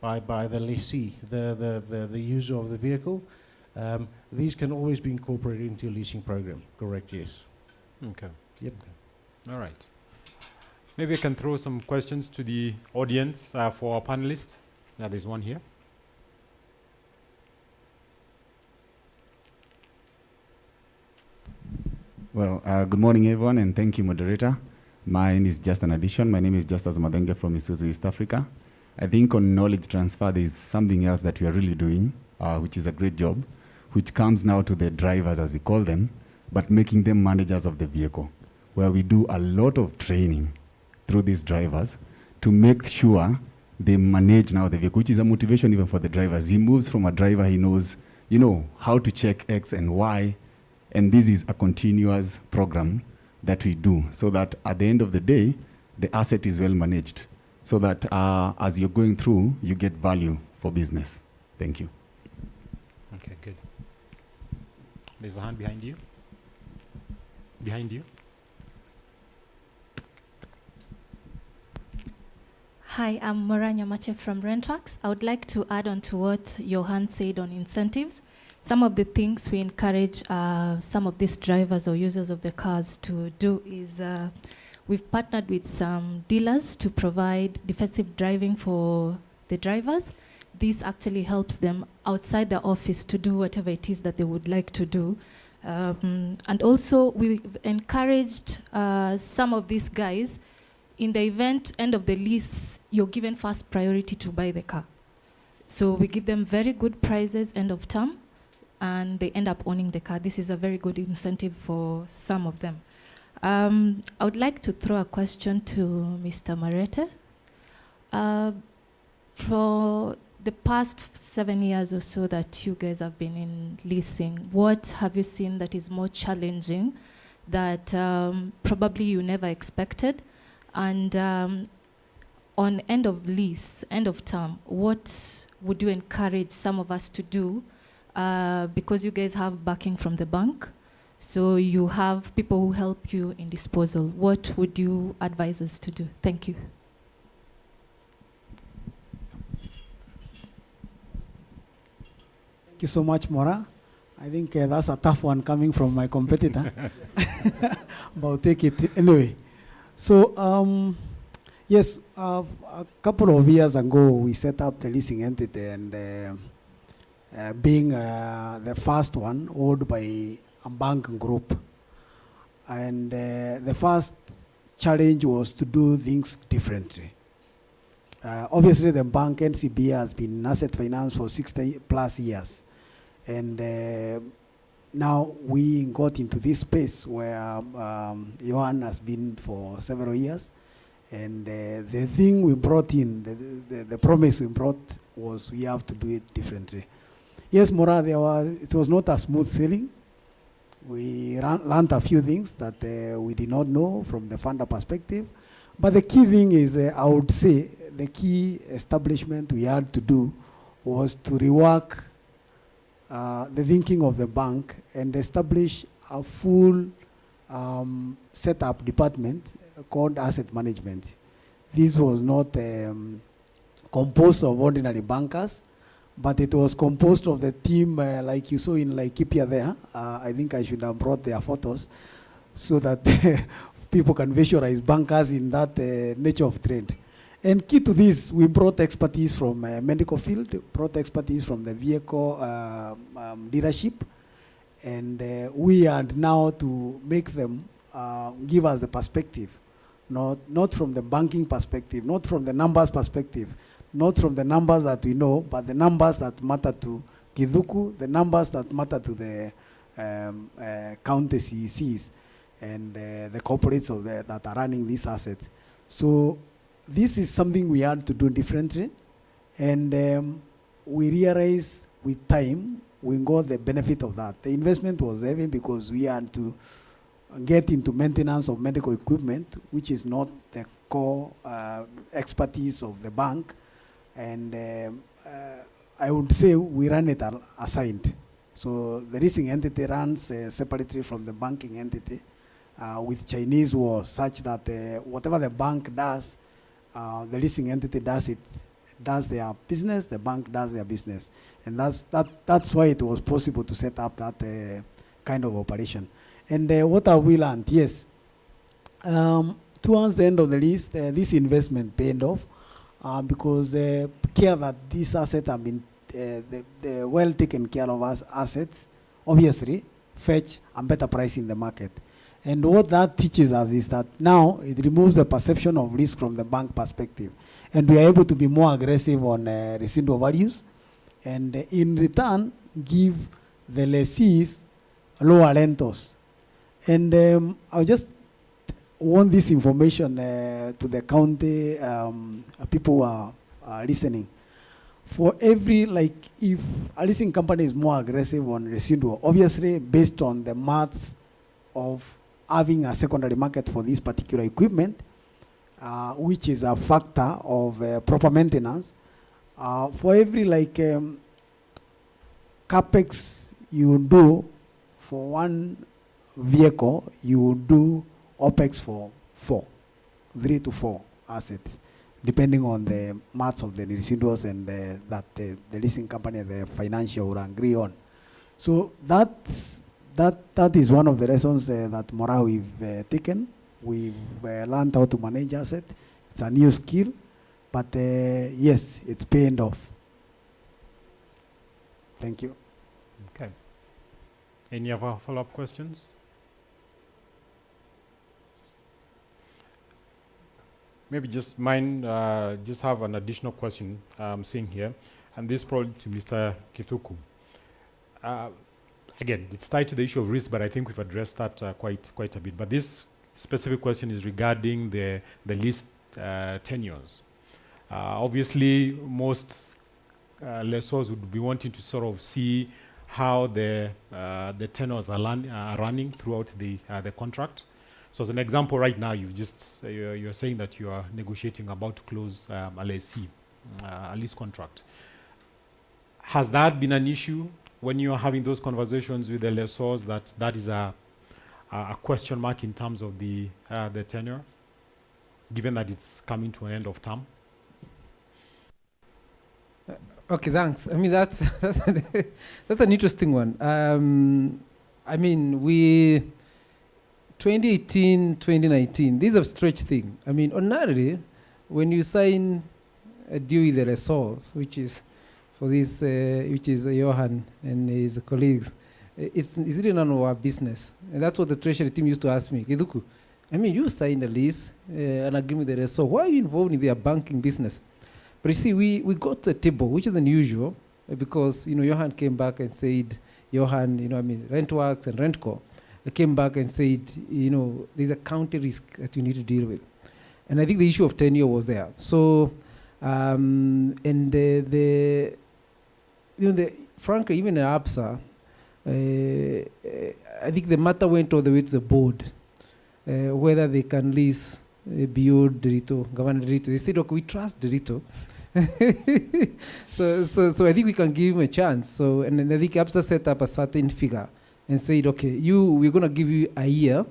the lessee, the user of the vehicle. These can always be incorporated into your leasing program. Correct, yes. Okay. Yep. Okay. All right. Maybe I can throw some questions to the audience for our panelists. Yeah, there's one here. Well, good morning, everyone, and thank you, moderator. Mine is just an addition. My name is Justus Madenge from Isuzu East Africa. I think on knowledge transfer, there is something else that we are really doing, which is a great job, which comes now to the drivers, as we call them, but making them managers of the vehicle, where we do a lot of training through these drivers to make sure they manage now the vehicle, which is a motivation even for the drivers. He moves from a driver, he knows, how to check X and Y, and this is a continuous program that we do so that at the end of the day, the asset is well managed so that as you're going through, you get value for business. Thank you. Okay, good. There's a hand behind you. Behind you. Hi, I'm Moranya Mache from Rentworks. I would like to add on to what Johan said on incentives. Some of the things we encourage some of these drivers or users of the cars to do is we've partnered with some dealers to provide defensive driving for the drivers. This actually helps them outside the office to do whatever it is that they would like to do. And also we've encouraged some of these guys, in the event, end of the lease, you're given first priority to buy the car. So we give them very good prices end of term, and they end up owning the car. This is a very good incentive for some of them. I would like to throw a question to Mr. Marete. For the past 7 years or so that you guys have been in leasing, what have you seen that is more challenging that probably you never expected? And on end of lease, end of term, what would you encourage some of us to do? Because you guys have backing from the bank, so you have people who help you in disposal. What would you advise us to do? Thank you. Thank you so much, Mora. I think that's a tough one coming from my competitor, but I'll take it anyway. So, yes, a couple of years ago, we set up the leasing entity, and being the first one owned by a bank group. And the first challenge was to do things differently. Obviously, the bank NCBA has been in asset finance for 60 plus years. And now we got into this space where Johan has been for several years. And the thing we brought in, the promise we brought was we have to do it differently. Yes, Mora, it was not a smooth sailing. We learned a few things that we did not know from the funder perspective. But the key thing is, I would say, the key establishment we had to do was to rework the thinking of the bank and establish a full setup department called asset management. this was not composed of ordinary bankers, but it was composed of the team like you saw in Laikipia there. I think I should have brought their photos so that people can visualize bankers in that nature of trade. And key to this, we brought expertise from medical field, brought expertise from the vehicle dealership, and we are now to make them give us the perspective, not from the banking perspective, not from the numbers perspective, not from the numbers that we know, but the numbers that matter to Kiduku, the numbers that matter to the county CECs and the corporates that are running these assets. So this is something we had to do differently, and we realized with time we got the benefit of that. The investment was heavy because we had to get into maintenance of medical equipment, which is not the core expertise of the bank, and I would say we run it assigned. So the leasing entity runs separately from the banking entity with Chinese war, such that whatever the bank does, the leasing entity does their business, the bank does their business. And that's why it was possible to set up that kind of operation. And what have we learned? Yes, towards the end of the lease, this investment paid off because the care that these assets have been, the well taken care of assets, obviously fetch a better price in the market. And what that teaches us is that now it removes the perception of risk from the bank perspective. And we are able to be more aggressive on residual values, and in return, give the lessees lower rentals. And I just want this information to the county people who are listening. For every, if a leasing company is more aggressive on residual, obviously based on the maths of having a secondary market for this particular equipment, which is a factor of proper maintenance, for every capex you do for one vehicle, you do OPEX for 3 to 4 assets, depending on the maths of the residuals and that the leasing company and the financial will agree on. So that is one of the lessons that Mora we've taken. We've learned how to manage asset. It's a new skill, but yes, it's paying off. Thank you. Okay. Any other follow-up questions? Maybe just mine, just have an additional question I'm seeing here, and this probably to Mr. Kituku. Again, it's tied to the issue of risk, but I think we've addressed that quite a bit. But this specific question is regarding the lease tenures. Obviously, most lessors would be wanting to sort of see how the tenures are running throughout the contract. So as an example, right now, you're saying that you are negotiating about to close a lease contract. Has that been an issue when you are having those conversations with the lessors, that is a question mark in terms of the tenure, given that it's coming to an end of term? Okay, thanks. I mean, that's an interesting one. I mean, 2018, 2019, this is a stretch thing. I mean, ordinarily, when you sign a deal with the lessors, which is for this, which is Johan and his colleagues, it's really none of our business. And that's what the treasury team used to ask me. Kiduku, I mean, you signed a lease, an agreement with the lessor. Why are you involved in their banking business? But you see, we got to a table, which is unusual, because, Johan came back and said, Rentworks and Rentco came back and said, there's a county risk that you need to deal with. And I think the issue of tenure was there. So, frankly, even in ABSA, I think the matter went all the way to the board, whether they can lease beyond Derito, Governor Derito. They said, okay, we trust Derito. so I think we can give him a chance. So, and then I think ABSA set up a certain figure and said, okay, we're going to give you a year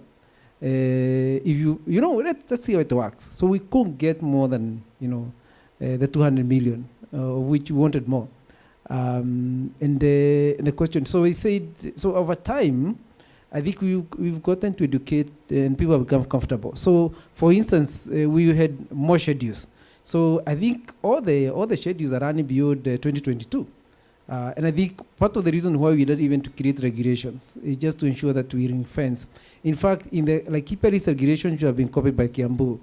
if you know, let's see how it works. So we couldn't get more than, the 200 million, of which we wanted more. And the question, so we said, so over time, I think we've gotten to educate and people have become comfortable. So, for instance, we had more schedules. So I think all the schedules are running beyond 2022. And I think part of the reason why we did even to create regulations is just to ensure that we ring fence. In fact, in the Laikipia lease regulations which have been copied by Kiambu,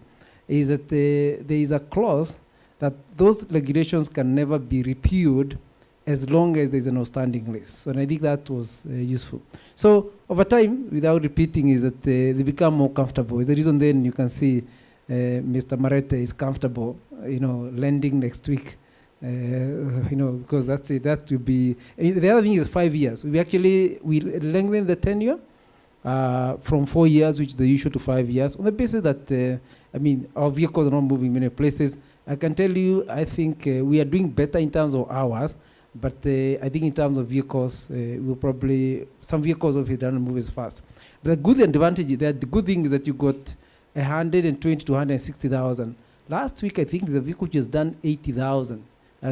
is that there is a clause that those regulations can never be repealed as long as there's an outstanding lease. So and I think that was useful. So over time, without repeating, is that they become more comfortable. Is the reason then you can see Mr. Marete is comfortable, lending next week. Because that's it. That will be. The other thing is 5 years. We lengthen the tenure from 4 years, which is the usual, to 5 years, on the basis that our vehicles are not moving many places. I can tell you, I think we are doing better in terms of hours, but I think in terms of vehicles, we'll probably some vehicles of it don't move as fast. But the good advantage, the good thing is that you got 120 to 160,000. Last week, I think there's a vehicle which has done 80,000.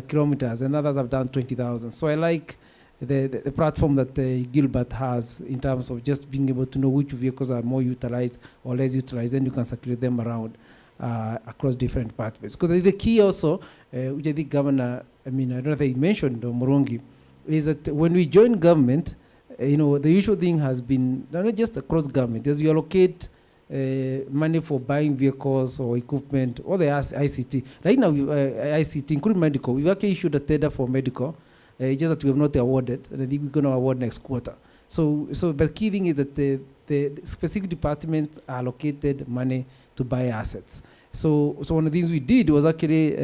Kilometers, and others have done 20,000. So I like the platform that Gilbert has in terms of just being able to know which vehicles are more utilized or less utilized, and you can circulate them around across different departments. Because the key also, which I think Governor, I don't know if he mentioned, Morongi, is that when we join government, the usual thing has been, not just across government, as you allocate money for buying vehicles or equipment, or the ICT. Right now, ICT, including medical, we've actually issued a tender for medical, it's just that we have not awarded, and I think we're going to award next quarter. So the key thing is that the specific departments allocated money to buy assets. So one of the things we did was actually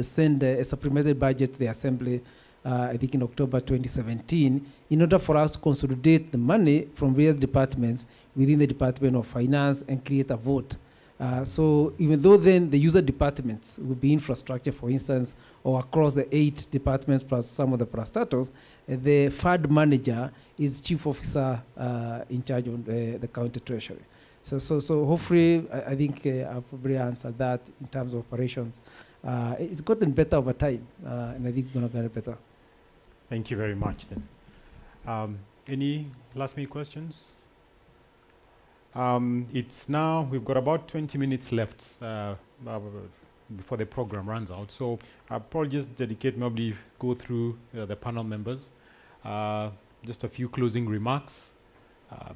send a supplementary budget to the Assembly, I think in October 2017, in order for us to consolidate the money from various departments within the Department of Finance and create a vote. So even though then the user departments will be infrastructure, for instance, or across the 8 departments plus some of the parastatals, the FAD manager is chief officer in charge of the county treasury. So hopefully, I think I'll probably answer that in terms of operations. It's gotten better over time, and I think we're going to get better. Thank you very much then. Any last minute questions? It's now, we've got about 20 minutes left before the program runs out. So I'll probably just dedicate, maybe go through the panel members. Just a few closing remarks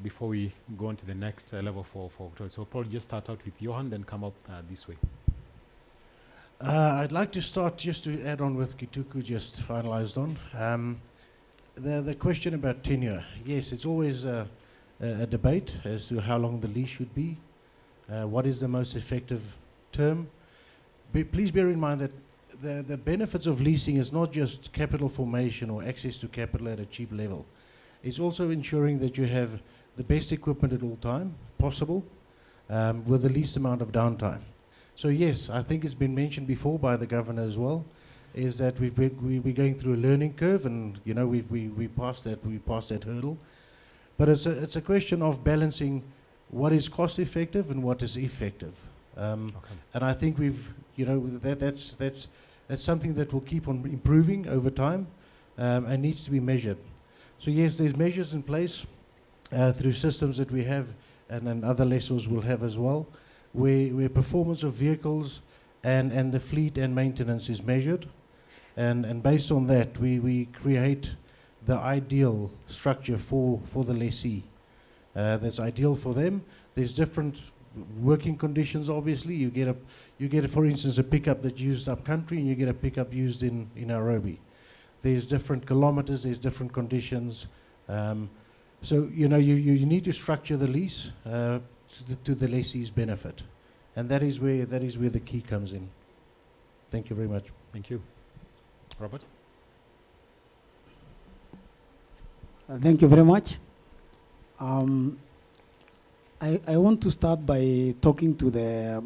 before we go on to the next level for so probably just start out with Johan, then come up this way. I'd like to start just to add on with Kituku just finalized on. The question about tenure. Yes, it's always a debate as to how long the lease should be. What is the most effective term? Please bear in mind that the benefits of leasing is not just capital formation or access to capital at a cheap level. It's also ensuring that you have the best equipment at all time possible with the least amount of downtime. So yes, I think it's been mentioned before by the governor as well, is that we're going through a learning curve, and we passed that hurdle. But it's a question of balancing what is cost effective and what is effective. And I think that's something that will keep on improving over time and needs to be measured. So yes, there's measures in place through systems that we have, and other lessors will have as well, where performance of vehicles and the fleet and maintenance is measured, and based on that we create the ideal structure for the lessee that's ideal for them. There's different working conditions. Obviously, you get for instance a pickup that's used up country, and you get a pickup used in Nairobi. There's different kilometers, there's different conditions. So you need to structure the lease to the lessee's benefit, and that is where the key comes in. Thank you very much. Thank you. Robert? Thank you very much. I want to start by talking to the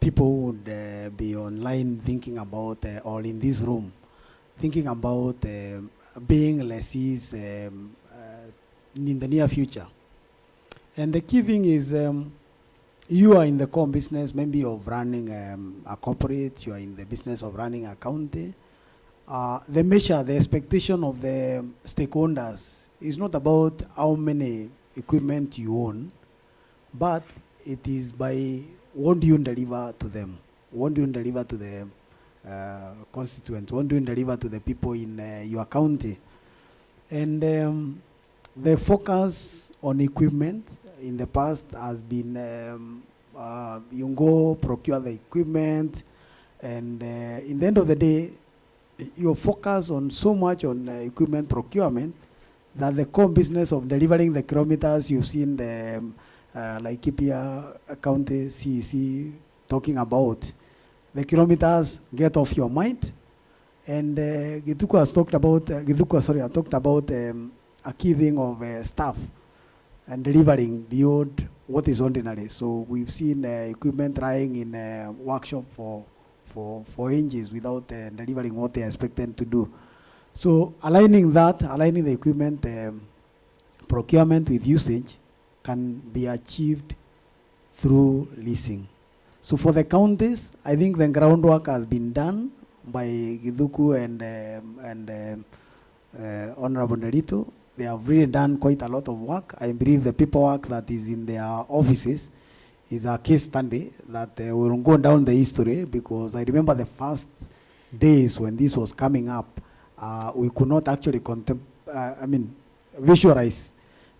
people who would be online thinking about, or in this room, thinking about being lessees in the near future. And the key thing is you are in the core business maybe of running a corporate, you are in the business of running a county. The measure, the expectation of the stakeholders is not about how many equipment you own, but it is by what do you deliver to them, what do you deliver to the constituents, what do you deliver to the people in your county. And the focus on equipment in the past has been you go procure the equipment, and in the end of the day, you focus on so much on equipment procurement that the core business of delivering the kilometers you've seen the Laikipia County CEC talking about, the kilometers get off your mind. And Githuku has talked about, talked about a key thing of staff and delivering beyond what is ordinary. So we've seen equipment trying in a workshop for ages without delivering what they are expected to do. So aligning the equipment procurement with usage can be achieved through leasing. So for the counties, I think the groundwork has been done by Githuku and Honorable Nerito. They have really done quite a lot of work. I believe the paperwork that is in their offices is a case study that will go down the history, because I remember the first days when this was coming up, we could not actually visualize,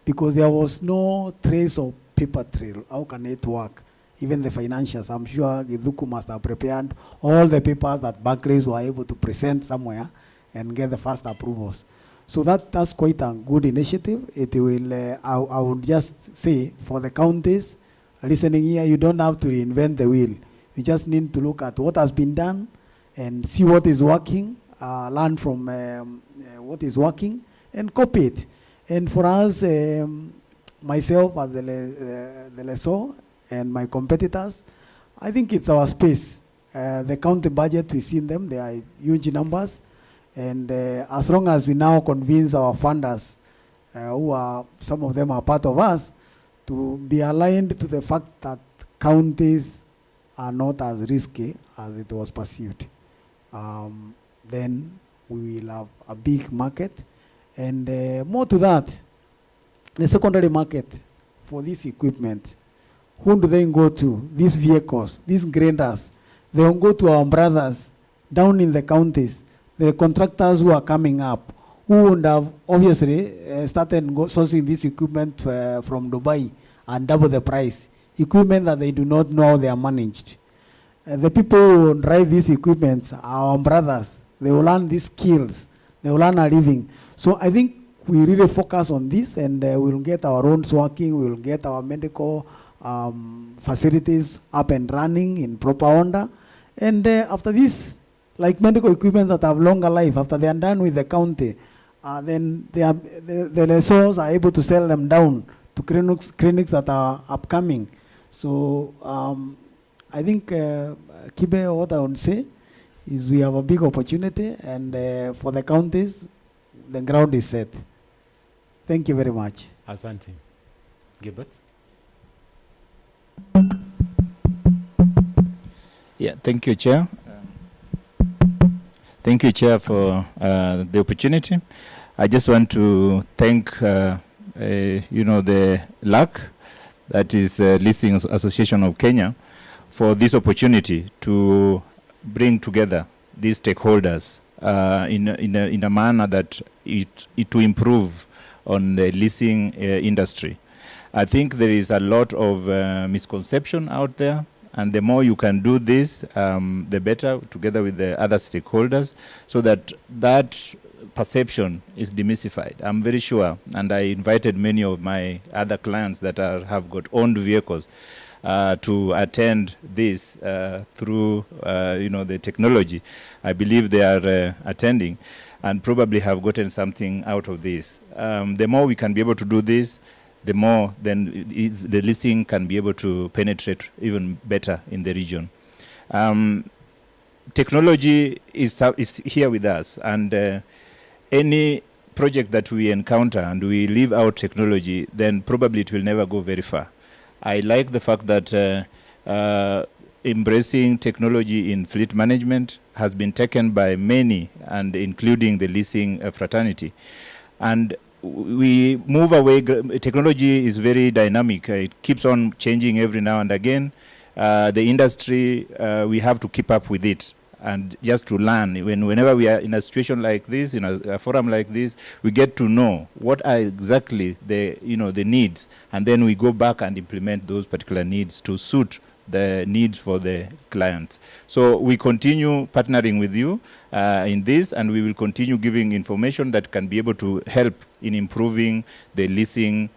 because there was no trace of paper trail. How can it work? Even the financials, I'm sure Githuku must have prepared all the papers that Barclays were able to present somewhere and get the first approvals. So that's quite a good initiative. It will, I would just say, for the counties listening here, you don't have to reinvent the wheel. You just need to look at what has been done and see what is working, learn from what is working, and copy it. And for us, myself as the lessor and my competitors, I think it's our space. The county budget, we've seen them, they are huge numbers. And as long as we now convince our funders, who are, some of them are part of us, to be aligned to the fact that counties are not as risky as it was perceived, then we will have a big market. And more to that, the secondary market for this equipment, who do they go to? These vehicles, these grinders, they will go to our brothers down in the counties, the contractors who are coming up, who would have obviously started sourcing this equipment from Dubai and double the price. Equipment that they do not know how they are managed. The people who drive these equipments are our brothers. They will learn these skills. They will learn a living. So I think we really focus on this, and we'll get our roads working. We'll get our medical facilities up and running in proper order. And after this, like medical equipment that have longer life, after they are done with the county, then the lessors are able to sell them down to clinics that are upcoming. So I think, Kibe, what I would say is we have a big opportunity, and for the counties, the ground is set. Thank you very much. Asante. Gilbert? Yeah, thank you, Chair. Thank you, Chair, for the opportunity. I just want to thank, the LAC, that is Leasing Association of Kenya, for this opportunity to bring together these stakeholders in a manner that it to improve on the leasing industry. I think there is a lot of misconception out there, and the more you can do this, the better, together with the other stakeholders, so that perception is demystified. I'm very sure, and I invited many of my other clients that have got owned vehicles to attend this through the technology. I believe they are attending and probably have gotten something out of this. The more we can be able to do this, the more then the leasing can be able to penetrate even better in the region. Technology is here with us, and any project that we encounter and we leave out technology, then probably it will never go very far. I like the fact that embracing technology in fleet management has been taken by many, and including the leasing fraternity. And we move away. Technology is very dynamic. It keeps on changing every now and again. The industry, we have to keep up with it and just to learn. Whenever we are in a situation like this, in a forum like this, we get to know what are exactly the needs, and then we go back and implement those particular needs to suit the needs for the clients. So we continue partnering with you in this, and we will continue giving information that can be able to help in improving the leasing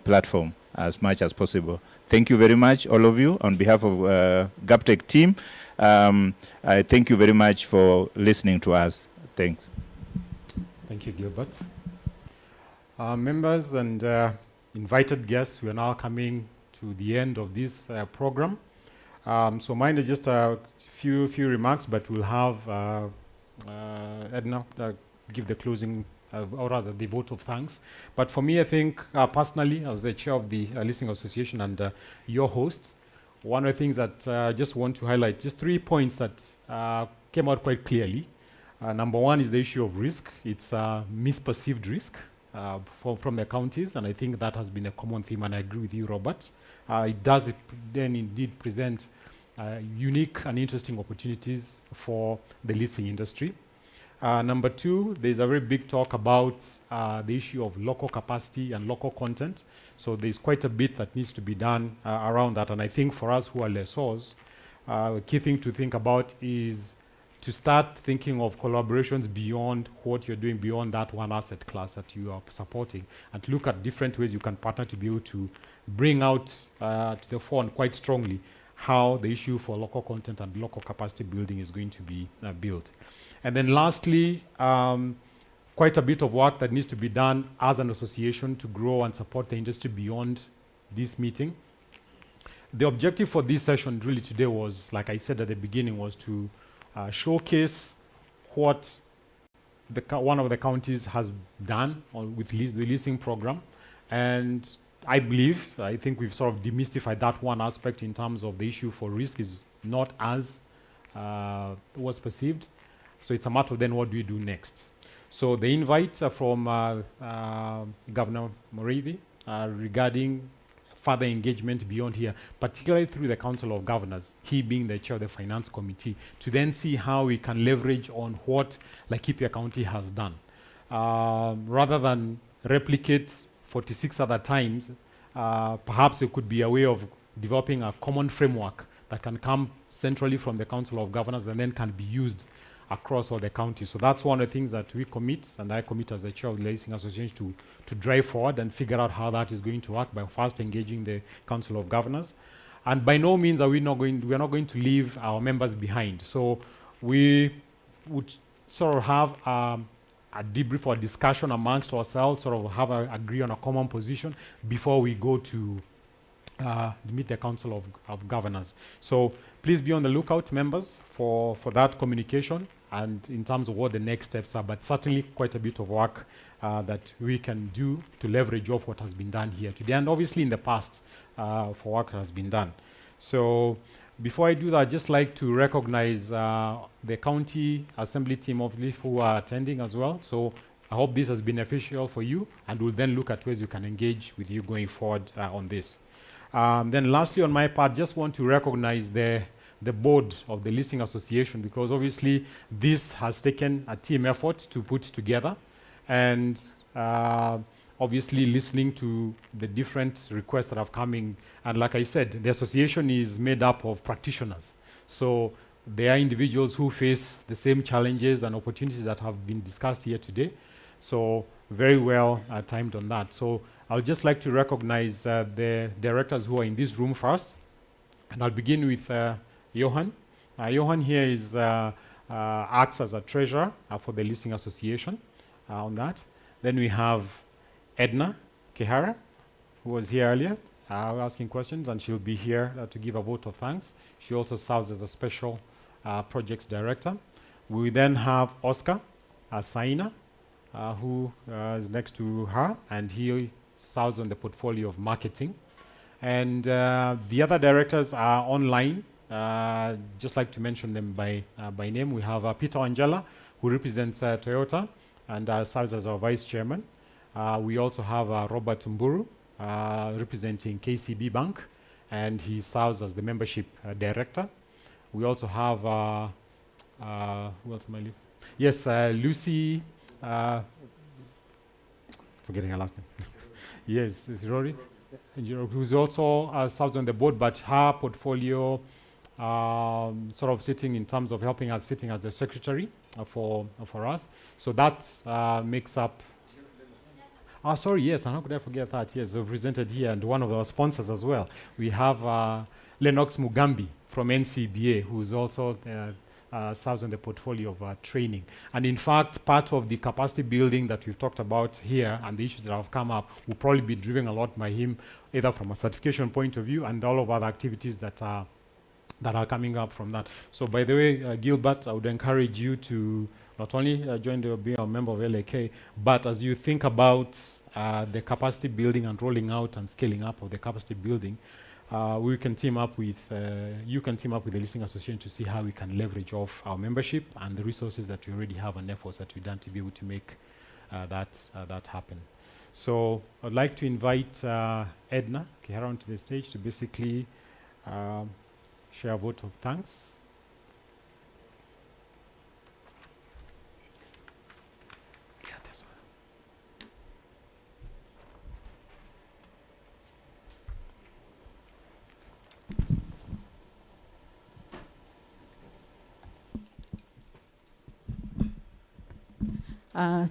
platform as much as possible. Thank you very much, all of you. On behalf of GapTech team, I thank you very much for listening to us. Thanks. Thank you, Gilbert. Members and invited guests, we are now coming to the end of this program. So mine is just a few remarks, but we'll have Edna give the closing, or rather the vote of thanks. But for me, I think personally, as the chair of the Leasing Association and your host, one of the things that I just want to highlight, just 3 points that came out quite clearly. Number one is the issue of risk. It's a misperceived risk from the counties, and I think that has been a common theme, and I agree with you, Robert. It does then indeed present unique and interesting opportunities for the leasing industry. Number two, there's a very big talk about the issue of local capacity and local content. So there's quite a bit that needs to be done around that. And I think for us who are lessors, the key thing to think about is to start thinking of collaborations beyond what you're doing, beyond that one asset class that you are supporting, and to look at different ways you can partner to be able to bring out to the fore quite strongly how the issue for local content and local capacity building is going to be built. And then lastly, quite a bit of work that needs to be done as an association to grow and support the industry beyond this meeting. The objective for this session really today was, like I said at the beginning, was to showcase what one of the counties has done with the leasing program. And I think we've sort of demystified that one aspect in terms of the issue for risk is not as was perceived. So it's a matter of then what do we do next? So the invite from Governor Moridi regarding further engagement beyond here, particularly through the Council of Governors, he being the chair of the Finance Committee, to then see how we can leverage on what Laikipia County has done. Rather than replicate 46 other times, perhaps it could be a way of developing a common framework that can come centrally from the Council of Governors and then can be used across all the counties. So that's one of the things that we commit, and I commit as the chair of the Leasing Association to drive forward and figure out how that is going to work by first engaging the Council of Governors. And by no means are we not going to leave our members behind. So we would sort of have a debrief or discussion amongst ourselves, sort of have agree on a common position before we go to meet the Council of Governors. So please be on the lookout, members, for that communication and in terms of what the next steps are, but certainly quite a bit of work that we can do to leverage off what has been done here today, and obviously in the past for work that has been done. So before I do that, I'd just like to recognize the County Assembly team of LEAF who are attending as well. So I hope this has been beneficial for you, and we'll then look at ways we can engage with you going forward on this. Then lastly, on my part, just want to recognize the board of the Leasing Association, because obviously this has taken a team effort to put together, and obviously listening to the different requests that have come in. And like I said, the association is made up of practitioners. So there are individuals who face the same challenges and opportunities that have been discussed here today. So very well timed on that. So I'll just like to recognize the directors who are in this room first. And I'll begin with Johan. Johan here is acts as a treasurer for the Leasing Association on that. Then we have Edna Kehara, who was here earlier asking questions, and she'll be here to give a vote of thanks. She also serves as a special projects director. We then have Oscar Saina, who is next to her, and he serves on the portfolio of marketing. And the other directors are online. Just like to mention them by name. We have Peter Angela, who represents Toyota and serves as our vice chairman. We also have Robert Mburu, representing KCB Bank, and he serves as the membership director. We also have, who else am I leaving? Yes, Lucy, forgetting her last name. Yes, it's Rory, who's also serves on the board, but her portfolio sort of sitting in terms of helping us, sitting as the secretary for us. So that makes up. Sorry, yes, how could I forget that? Yes, represented here, and one of our sponsors as well. We have Lennox Mugambi from NCBA, who's also serves on the portfolio of training. And in fact, part of the capacity building that we've talked about here and the issues that have come up will probably be driven a lot by him, either from a certification point of view and all of other activities that are coming up from that. So by the way, Gilbert, I would encourage you to not only join the be a member of LAK, but as you think about the capacity building and rolling out and scaling up of the capacity building, we can team up with, you can team up with the Leasing Association to see how we can leverage off our membership and the resources that we already have and efforts that we've done to be able to make that happen. So I'd like to invite Edna Kihara onto the stage to basically share a vote of thanks.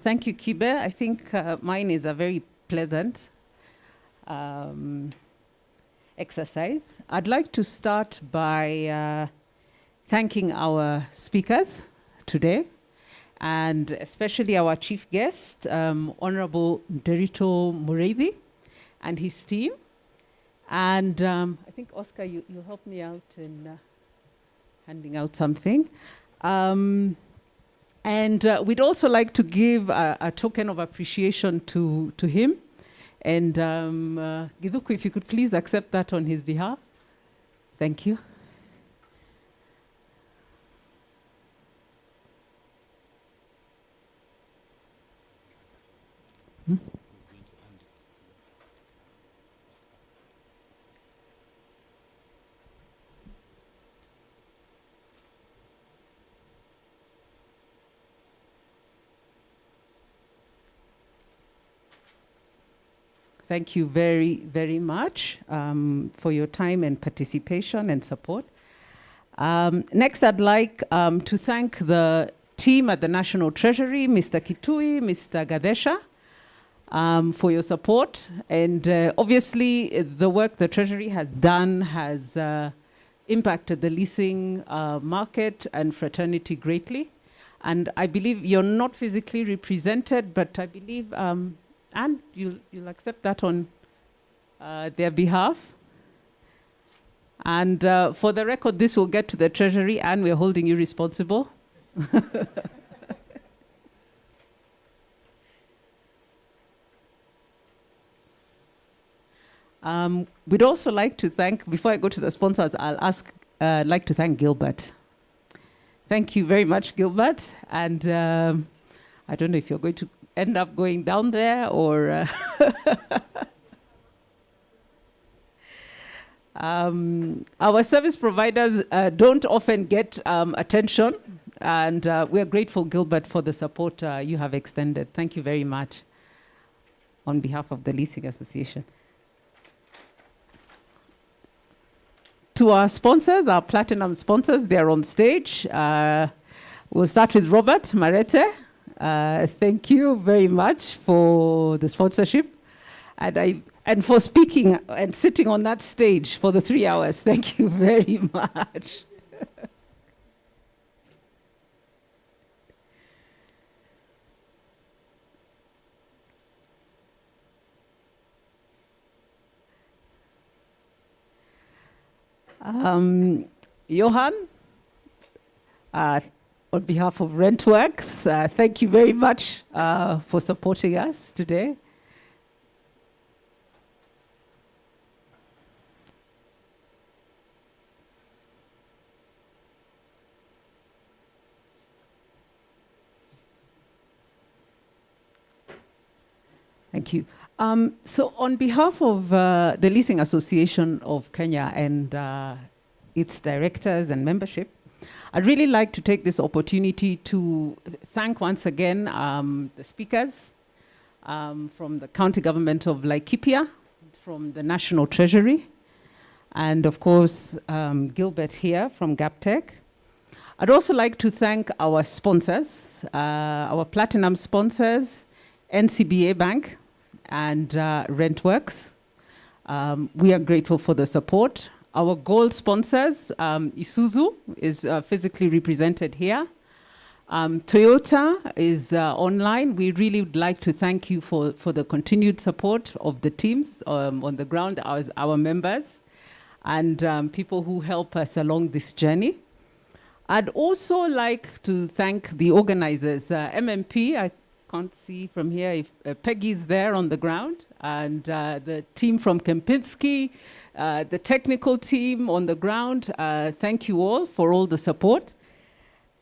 Thank you, Kibe. I think mine is a very pleasant exercise. I'd like to start by thanking our speakers today, and especially our chief guest, Honorable Derito Mureithi and his team. And I think, Oscar, you helped me out in handing out something. And we'd also like to give a token of appreciation to him. And Githuku, if you could please accept that on his behalf. Thank you. Thank you very, very much for your time and participation and support. Next, I'd like to thank the team at the National Treasury, Mr. Kitui, Mr. Gadesha, for your support. And obviously, the work the Treasury has done has impacted the leasing market and fraternity greatly. And I believe you're not physically represented, but I believe and you'll accept that on their behalf. And for the record, this will get to the Treasury, and we're holding you responsible. We'd also like to thank, before I go to the sponsors, I'd like to thank Gilbert. Thank you very much, Gilbert. And I don't know if you're going to end up going down there or our service providers don't often get attention, and we're grateful, Gilbert, for the support you have extended. Thank you very much on behalf of the Leasing Association. To our sponsors, our platinum sponsors, they're on stage. We'll start with Robert Marete. Thank you very much for the sponsorship and for speaking and sitting on that stage for the 3 hours. Thank you very much. Johan, on behalf of Rentworks, thank you very much for supporting us today. Thank you. So on behalf of the Leasing Association of Kenya and its directors and membership, I'd really like to take this opportunity to thank once again the speakers from the county government of Laikipia, from the National Treasury, and of course, Gilbert here from GapTech. I'd also like to thank our sponsors, our platinum sponsors, NCBA Bank and Rentworks. We are grateful for the support. Our gold sponsors, Isuzu is physically represented here. Toyota is online. We really would like to thank you for the continued support of the teams on the ground, as our members, and people who help us along this journey. I'd also like to thank the organizers, MMP. I can't see from here if Peggy's there on the ground, and the team from Kempinski, the technical team on the ground. Thank you all for all the support.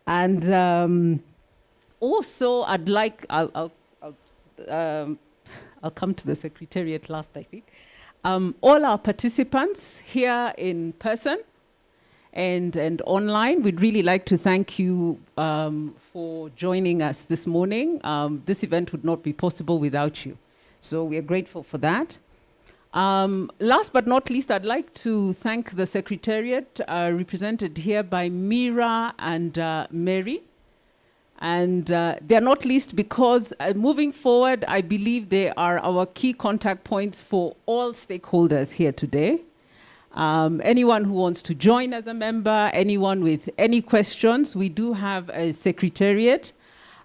And also, I'd like, I'll come to the Secretariat last, I think. All our participants here in person and online, we'd really like to thank you for joining us this morning. This event would not be possible without you. So we are grateful for that. Last but not least, I'd like to thank the Secretariat, represented here by Mira and Mary. And they're not least because moving forward, I believe they are our key contact points for all stakeholders here today. Anyone who wants to join as a member, anyone with any questions, we do have a Secretariat.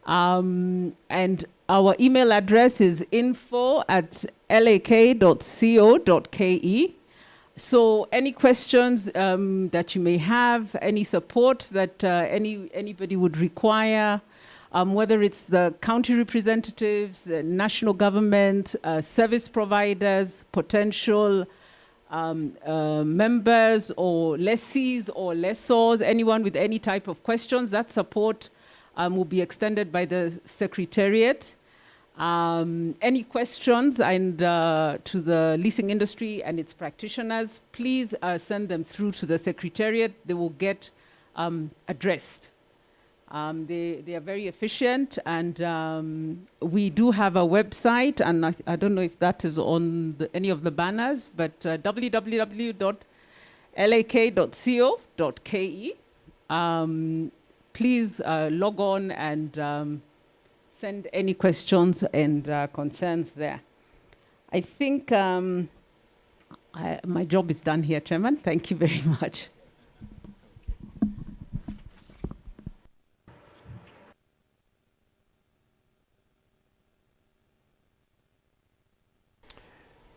And our email address is info@lak.co.ke. So any questions that you may have, any support that anybody would require, whether it's the county representatives, national government, service providers, potential members or lessees or lessors, anyone with any type of questions, that support will be extended by the Secretariat. Any questions and to the leasing industry and its practitioners, please send them through to the Secretariat. They will get addressed. They are very efficient, and we do have a website, and I don't know if that is on any of the banners, but www.lak.co.ke. Please log on and send any questions and concerns there. I think my job is done here, Chairman. Thank you very much.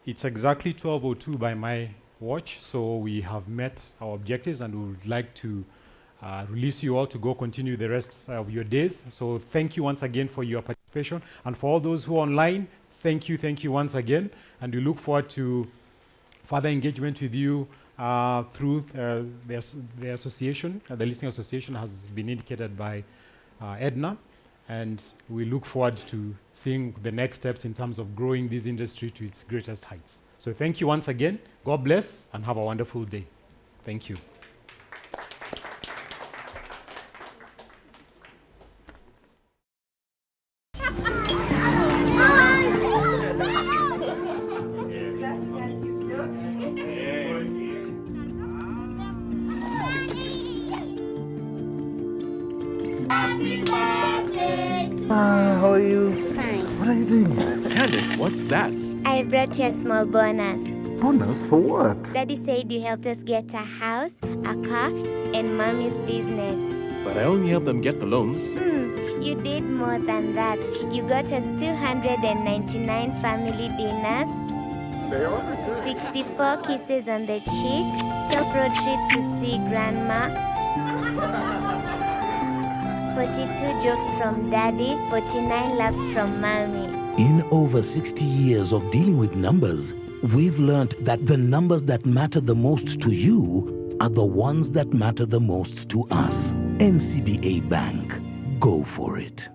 It's exactly 12:02 by my watch, so we have met our objectives, and we would like to release you all to go continue the rest of your days. So thank you once again for your participation. And for all those who are online, thank you once again. And we look forward to further engagement with you through the association. The Leasing Association has been indicated by Edna. And we look forward to seeing the next steps in terms of growing this industry to its greatest heights. So thank you once again. God bless and have a wonderful day. Thank you. How are you? Fine. What are you doing here? Candice, what's that? I brought you a small bonus. Bonus for what? Daddy said you helped us get a house, a car, and Mommy's business. But I only helped them get the loans. You did more than that. You got us 299 family dinners, 64 kisses on the cheek, 12 road trips to see Grandma. 42 jokes from daddy, 49 laughs from mommy. In over 60 years of dealing with numbers, we've learned that the numbers that matter the most to you are the ones that matter the most to us. NCBA Bank. Go for it.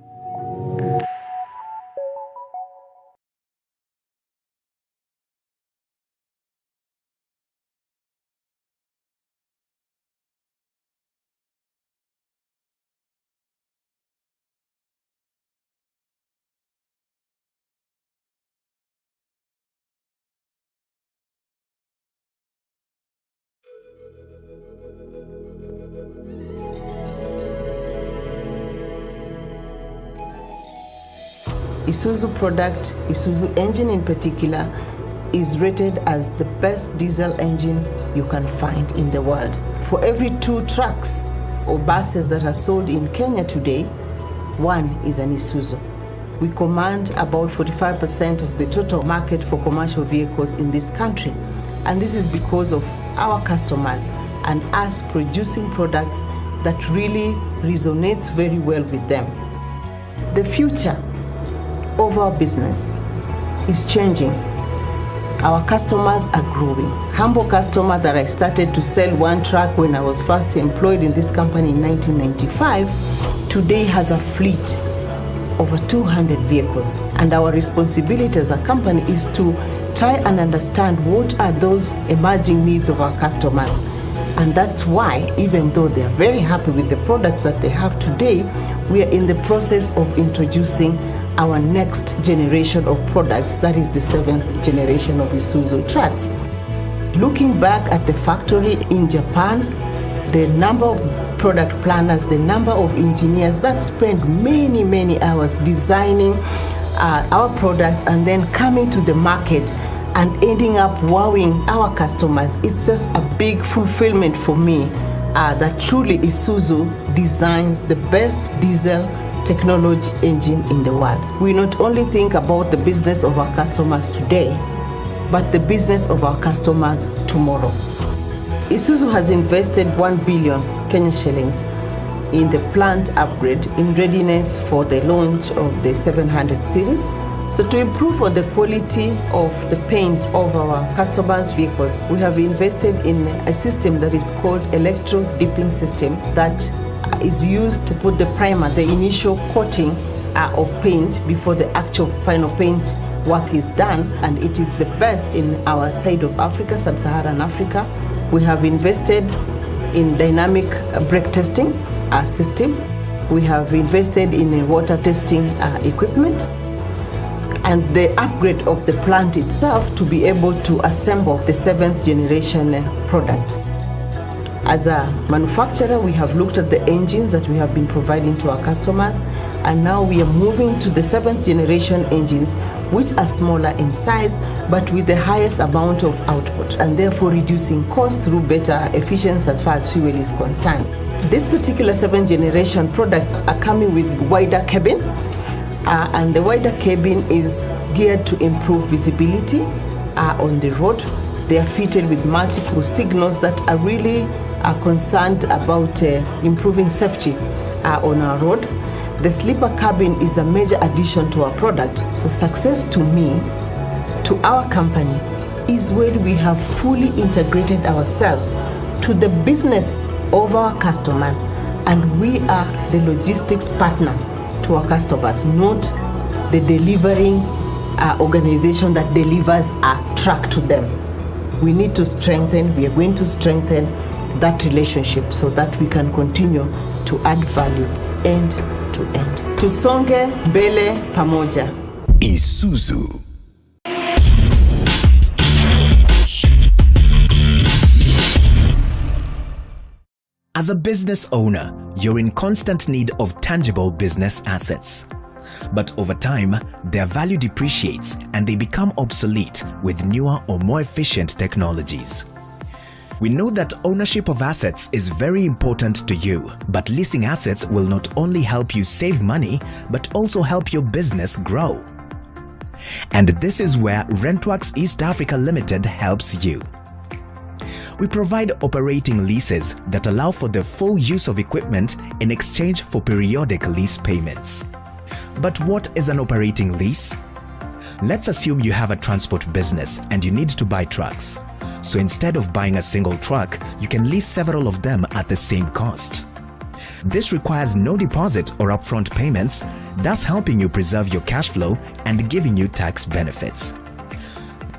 Isuzu product, Isuzu engine in particular, is rated as the best diesel engine you can find in the world. For every 2 trucks or buses that are sold in Kenya today, 1 is an Isuzu. We command about 45% of the total market for commercial vehicles in this country. And this is because of our customers and us producing products that really resonates very well with them. The future of our business is changing. Our customers are growing. Humble customer that I started to sell 1 truck when I was first employed in this company in 1995, today has a fleet over 200 vehicles. And our responsibility as a company is to try and understand what are those emerging needs of our customers. And that's why, even though they are very happy with the products that they have today, we are in the process of introducing our next generation of products, that is the 7th generation of Isuzu trucks. Looking back at the factory in Japan, the number of product planners, the number of engineers that spend many hours designing our products and then coming to the market and ending up wowing our customers, it's just a big fulfillment for me that truly Isuzu designs the best diesel technology engine in the world. We not only think about the business of our customers today, but the business of our customers tomorrow. Isuzu has invested 1 billion Kenyan shillings in the plant upgrade in readiness for the launch of the 700 series. So to improve on the quality of the paint of our customers' vehicles, we have invested in a system that is called electro dipping system that is used to put the primer, the initial coating of paint before the actual final paint work is done, and it is the best in our side of Africa, sub-Saharan Africa. We have invested in dynamic brake testing system. We have invested in a water testing equipment and the upgrade of the plant itself to be able to assemble the 7th generation product. As a manufacturer, we have looked at the engines that we have been providing to our customers, and now we are moving to the 7th generation engines, which are smaller in size, but with the highest amount of output, and therefore reducing costs through better efficiency as far as fuel is concerned. This particular 7th generation products are coming with wider cabin, and the wider cabin is geared to improve visibility on the road. They are fitted with multiple signals that are really concerned about improving safety on our road. The sleeper cabin is a major addition to our product. So success to me, to our company, is when we have fully integrated ourselves to the business of our customers, and we are the logistics partner to our customers, not the delivering organization that delivers a truck to them. We need to strengthen, we are going to strengthen that relationship so that we can continue to add value end to end. Tusonge mbele pamoja. Isuzu. As a business owner, you're in constant need of tangible business assets. But over time, their value depreciates and they become obsolete with newer or more efficient technologies. We know that ownership of assets is very important to you, but leasing assets will not only help you save money, but also help your business grow. And this is where Rentworks East Africa Limited helps you. We provide operating leases that allow for the full use of equipment in exchange for periodic lease payments. But what is an operating lease? Let's assume you have a transport business and you need to buy trucks. So instead of buying a single truck, you can lease several of them at the same cost. This requires no deposit or upfront payments, thus helping you preserve your cash flow and giving you tax benefits.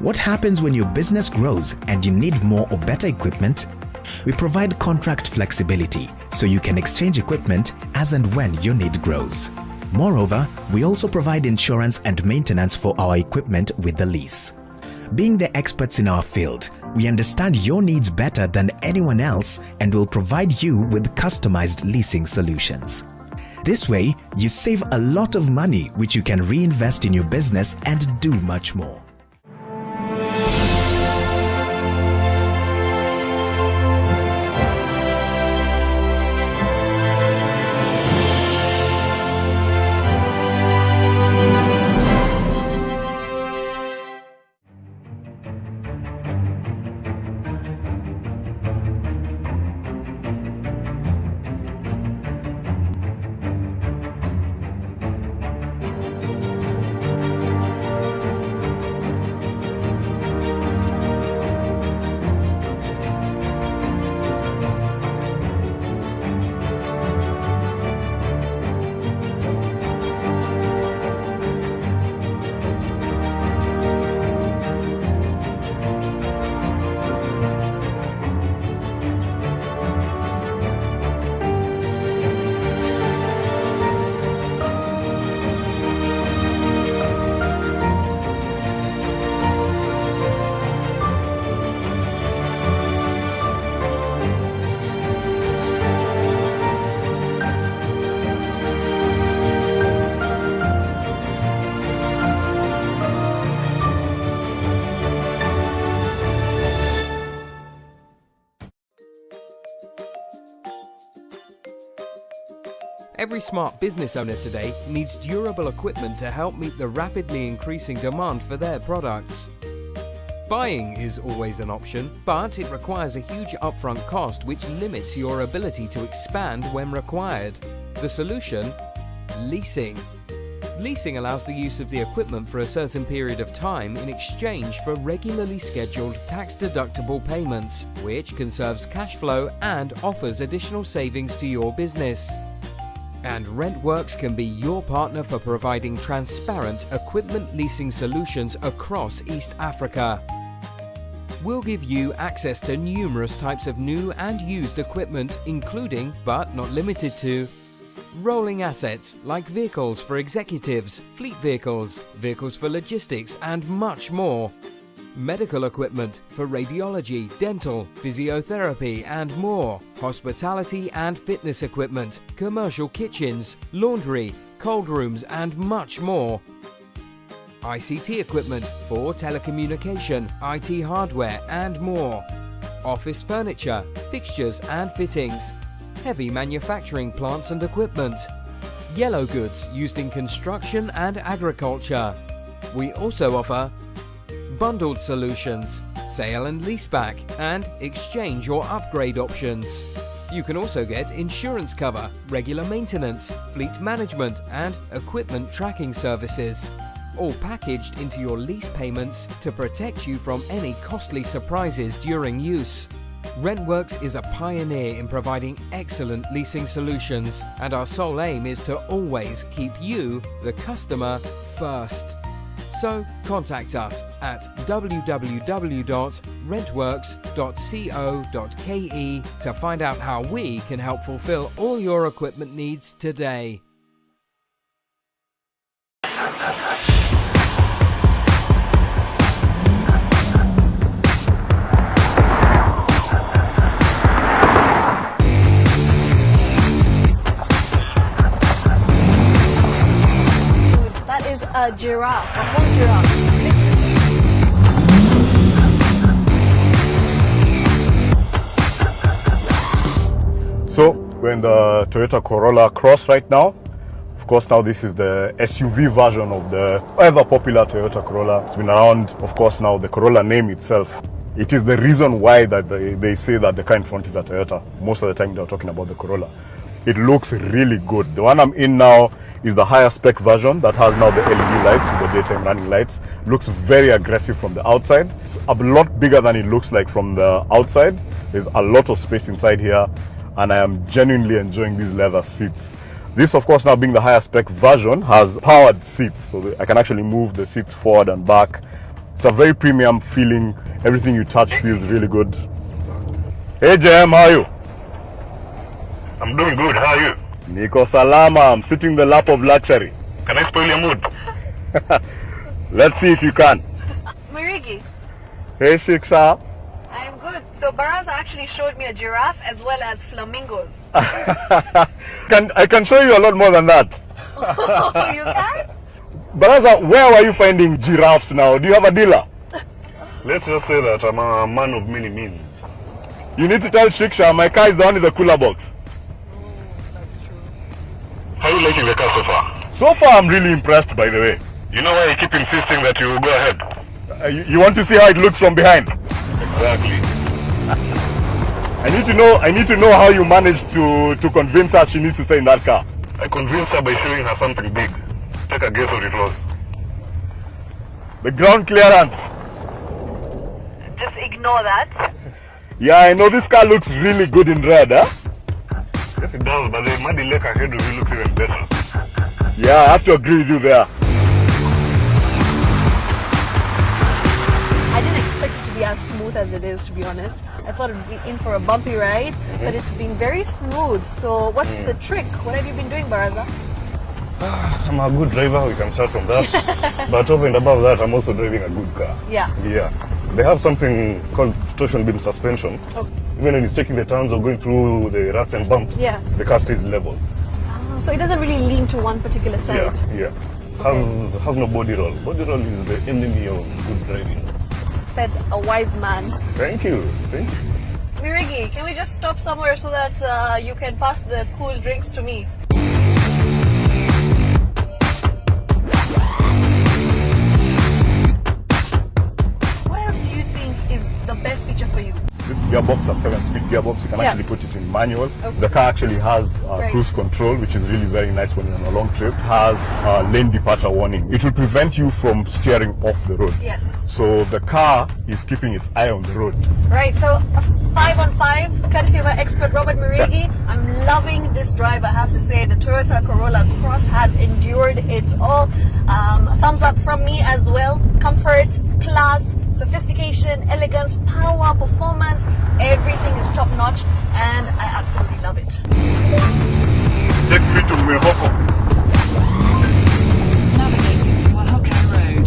What happens when your business grows and you need more or better equipment? We provide contract flexibility so you can exchange equipment as and when your need grows. Moreover, we also provide insurance and maintenance for our equipment with the lease. Being the experts in our field, we understand your needs better than anyone else and will provide you with customized leasing solutions. This way, you save a lot of money which you can reinvest in your business and do much more. Every smart business owner today needs durable equipment to help meet the rapidly increasing demand for their products. Buying is always an option, but it requires a huge upfront cost which limits your ability to expand when required. The solution? Leasing. Leasing allows the use of the equipment for a certain period of time in exchange for regularly scheduled tax-deductible payments, which conserves cash flow and offers additional savings to your business. And RentWorks can be your partner for providing transparent equipment leasing solutions across East Africa. We'll give you access to numerous types of new and used equipment, including, but not limited to, rolling assets like vehicles for executives, fleet vehicles, vehicles for logistics, and much more. Medical equipment for radiology, dental, physiotherapy, and more. Hospitality and fitness equipment, commercial kitchens, laundry, cold rooms, and much more. ICT equipment for telecommunication, IT hardware, and more. Office furniture, fixtures and fittings. Heavy manufacturing plants and equipment. Yellow goods used in construction and agriculture. We also offer bundled solutions, sale and leaseback, and exchange or upgrade options. You can also get insurance cover, regular maintenance, fleet management, and equipment tracking services, all packaged into your lease payments to protect you from any costly surprises during use. RentWorks is a pioneer in providing excellent leasing solutions, and our sole aim is to always keep you, the customer, first. So contact us at www.rentworks.co.ke to find out how we can help fulfill all your equipment needs today. That is a giraffe, a whole giraffe. So we're in the Toyota Corolla Cross right now. Of course, now this is the SUV version of the ever popular Toyota Corolla. It's been around, of course, now the Corolla name itself. It is the reason why that they say that the car in front is a Toyota. Most of the time they're talking about the Corolla. It looks really good. The one I'm in now is the higher spec version that has now the LED lights with the daytime running lights. Looks very aggressive from the outside. It's a lot bigger than it looks like from the outside. There's a lot of space inside here, and I am genuinely enjoying these leather seats. This, of course, now being the higher spec version, has powered seats, so I can actually move the seats forward and back. It's a very premium feeling. Everything you touch feels really good. Hey JM, how are you? I'm doing good. How are you? Niko salama. I'm sitting in the lap of luxury. Can I spoil your mood? Let's see if you can. Marigi, Hey Shiksha. I'm good. So Baraza actually showed me a giraffe as well as flamingos. I can show you a lot more than that. You can? Baraza, where were you finding giraffes now? Do you have a dealer? Let's just say that I'm a man of many means. You need to tell Shiksha my car is the one with the cooler box. How are you liking the car so far? So far, I'm really impressed, by the way. You know why you keep insisting that you go ahead? You want to see how it looks from behind? Exactly. I need to know how you managed to convince her she needs to stay in that car. I convinced her by showing her something big. Take a guess what it was. The ground clearance. Just ignore that. Yeah, I know this car looks really good in red, huh? Yes, it does, but the muddy lake ahead of you looks even better. Yeah, I have to agree with you there. I didn't expect it to be as smooth as it is, to be honest. I thought it would be in for a bumpy ride, but it's been very smooth. So what's the trick? What have you been doing, Baraza? I'm a good driver, we can start from that. But over and above that, I'm also driving a good car. Yeah. Yeah. They have something called torsion beam suspension. Oh. Even when it's taking the turns or going through the ruts and bumps, Yeah. the car stays level. So it doesn't really lean to one particular side. Yeah. Has no body roll. Body roll is the enemy of good driving. Said a wise man. Thank you. Mirigi, can we just stop somewhere so that you can pass the cool drinks to me? What else do you think is the best feature for you? This gearbox is a 7-speed gearbox. You can actually put it in manual. Okay. The car actually has Right. cruise control, which is really very nice when you're on a long trip. It has lane departure warning. It will prevent you from steering off the road. Yes. So the car is keeping its eye on the road. Right, so a 5 on 5, courtesy of our expert Robert Mirigi. I'm loving this drive, I have to say. The Toyota Corolla Cross has endured it all. Thumbs up from me as well. Comfort, class, sophistication, elegance, power, performance, everything is top notch, and I absolutely love it. Take me to Mihoko. Navigating to Wahoko Road.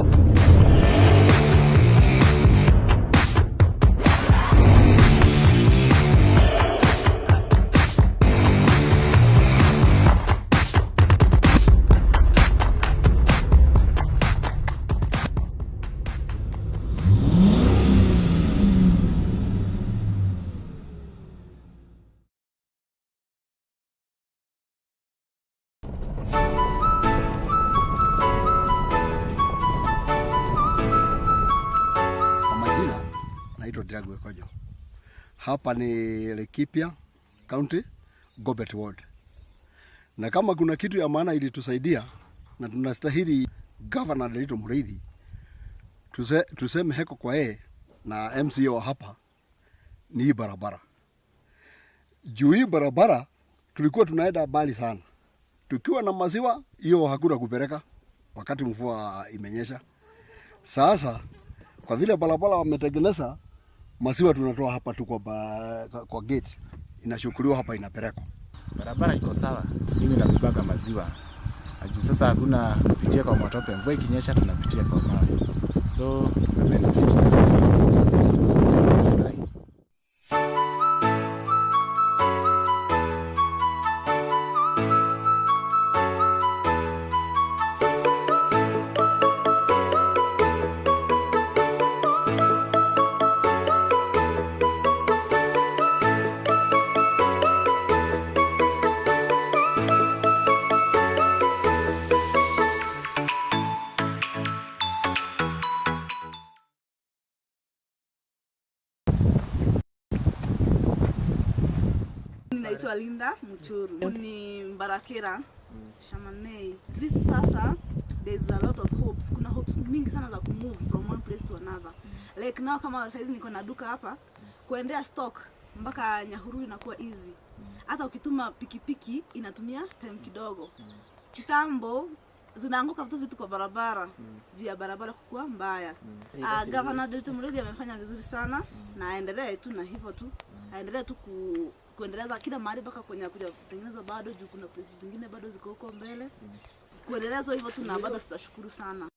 Naitwa Dragwe Kojo. Hapa ni Laikipia County, Gobet Ward. Na kama kuna kitu ya maana ilitusaidia na tunastahili Governor Delito Muriithi tuseme heko kwa yeye na MCA wa hapa ni hii barabara. Juu hii barabara tulikuwa tunaenda mbali sana. Tukiwa na maziwa hiyo hakuna kupeleka wakati mvua imenyesha. Sasa kwa vile barabara wametengeneza, maziwa tunatoa hapa tu kwa gate, inashukuliwa hapa inapelekwa. Barabara iko sawa, mimi nabebaka maziwa. Sasa hakuna kupitia kwa matope, mvua ikinyesha tunapitia kwa mawe. So benefit. naitwa Linda Muchuru. Ni Mbarakera Shamanei. At least sasa there's a lot of hopes. Kuna hopes mingi sana za kumove from one place to another. Like now kama saizi niko na duka hapa, kuendea stock mpaka Nyahururu inakuwa easy. Hata ukituma pikipiki inatumia time kidogo. Kitambo zinaanguka vitu kwa barabara, via barabara kukua mbaya. Governor Dr. Muredi amefanya vizuri sana na aendelee tu na hivyo tu. Aendelee tu kuendeleza kila mahali mpaka kwenye kuja kutengeneza bado juu kuna places zingine bado ziko huko mbele. Kuendeleza hivyo tu na bado tutashukuru sana.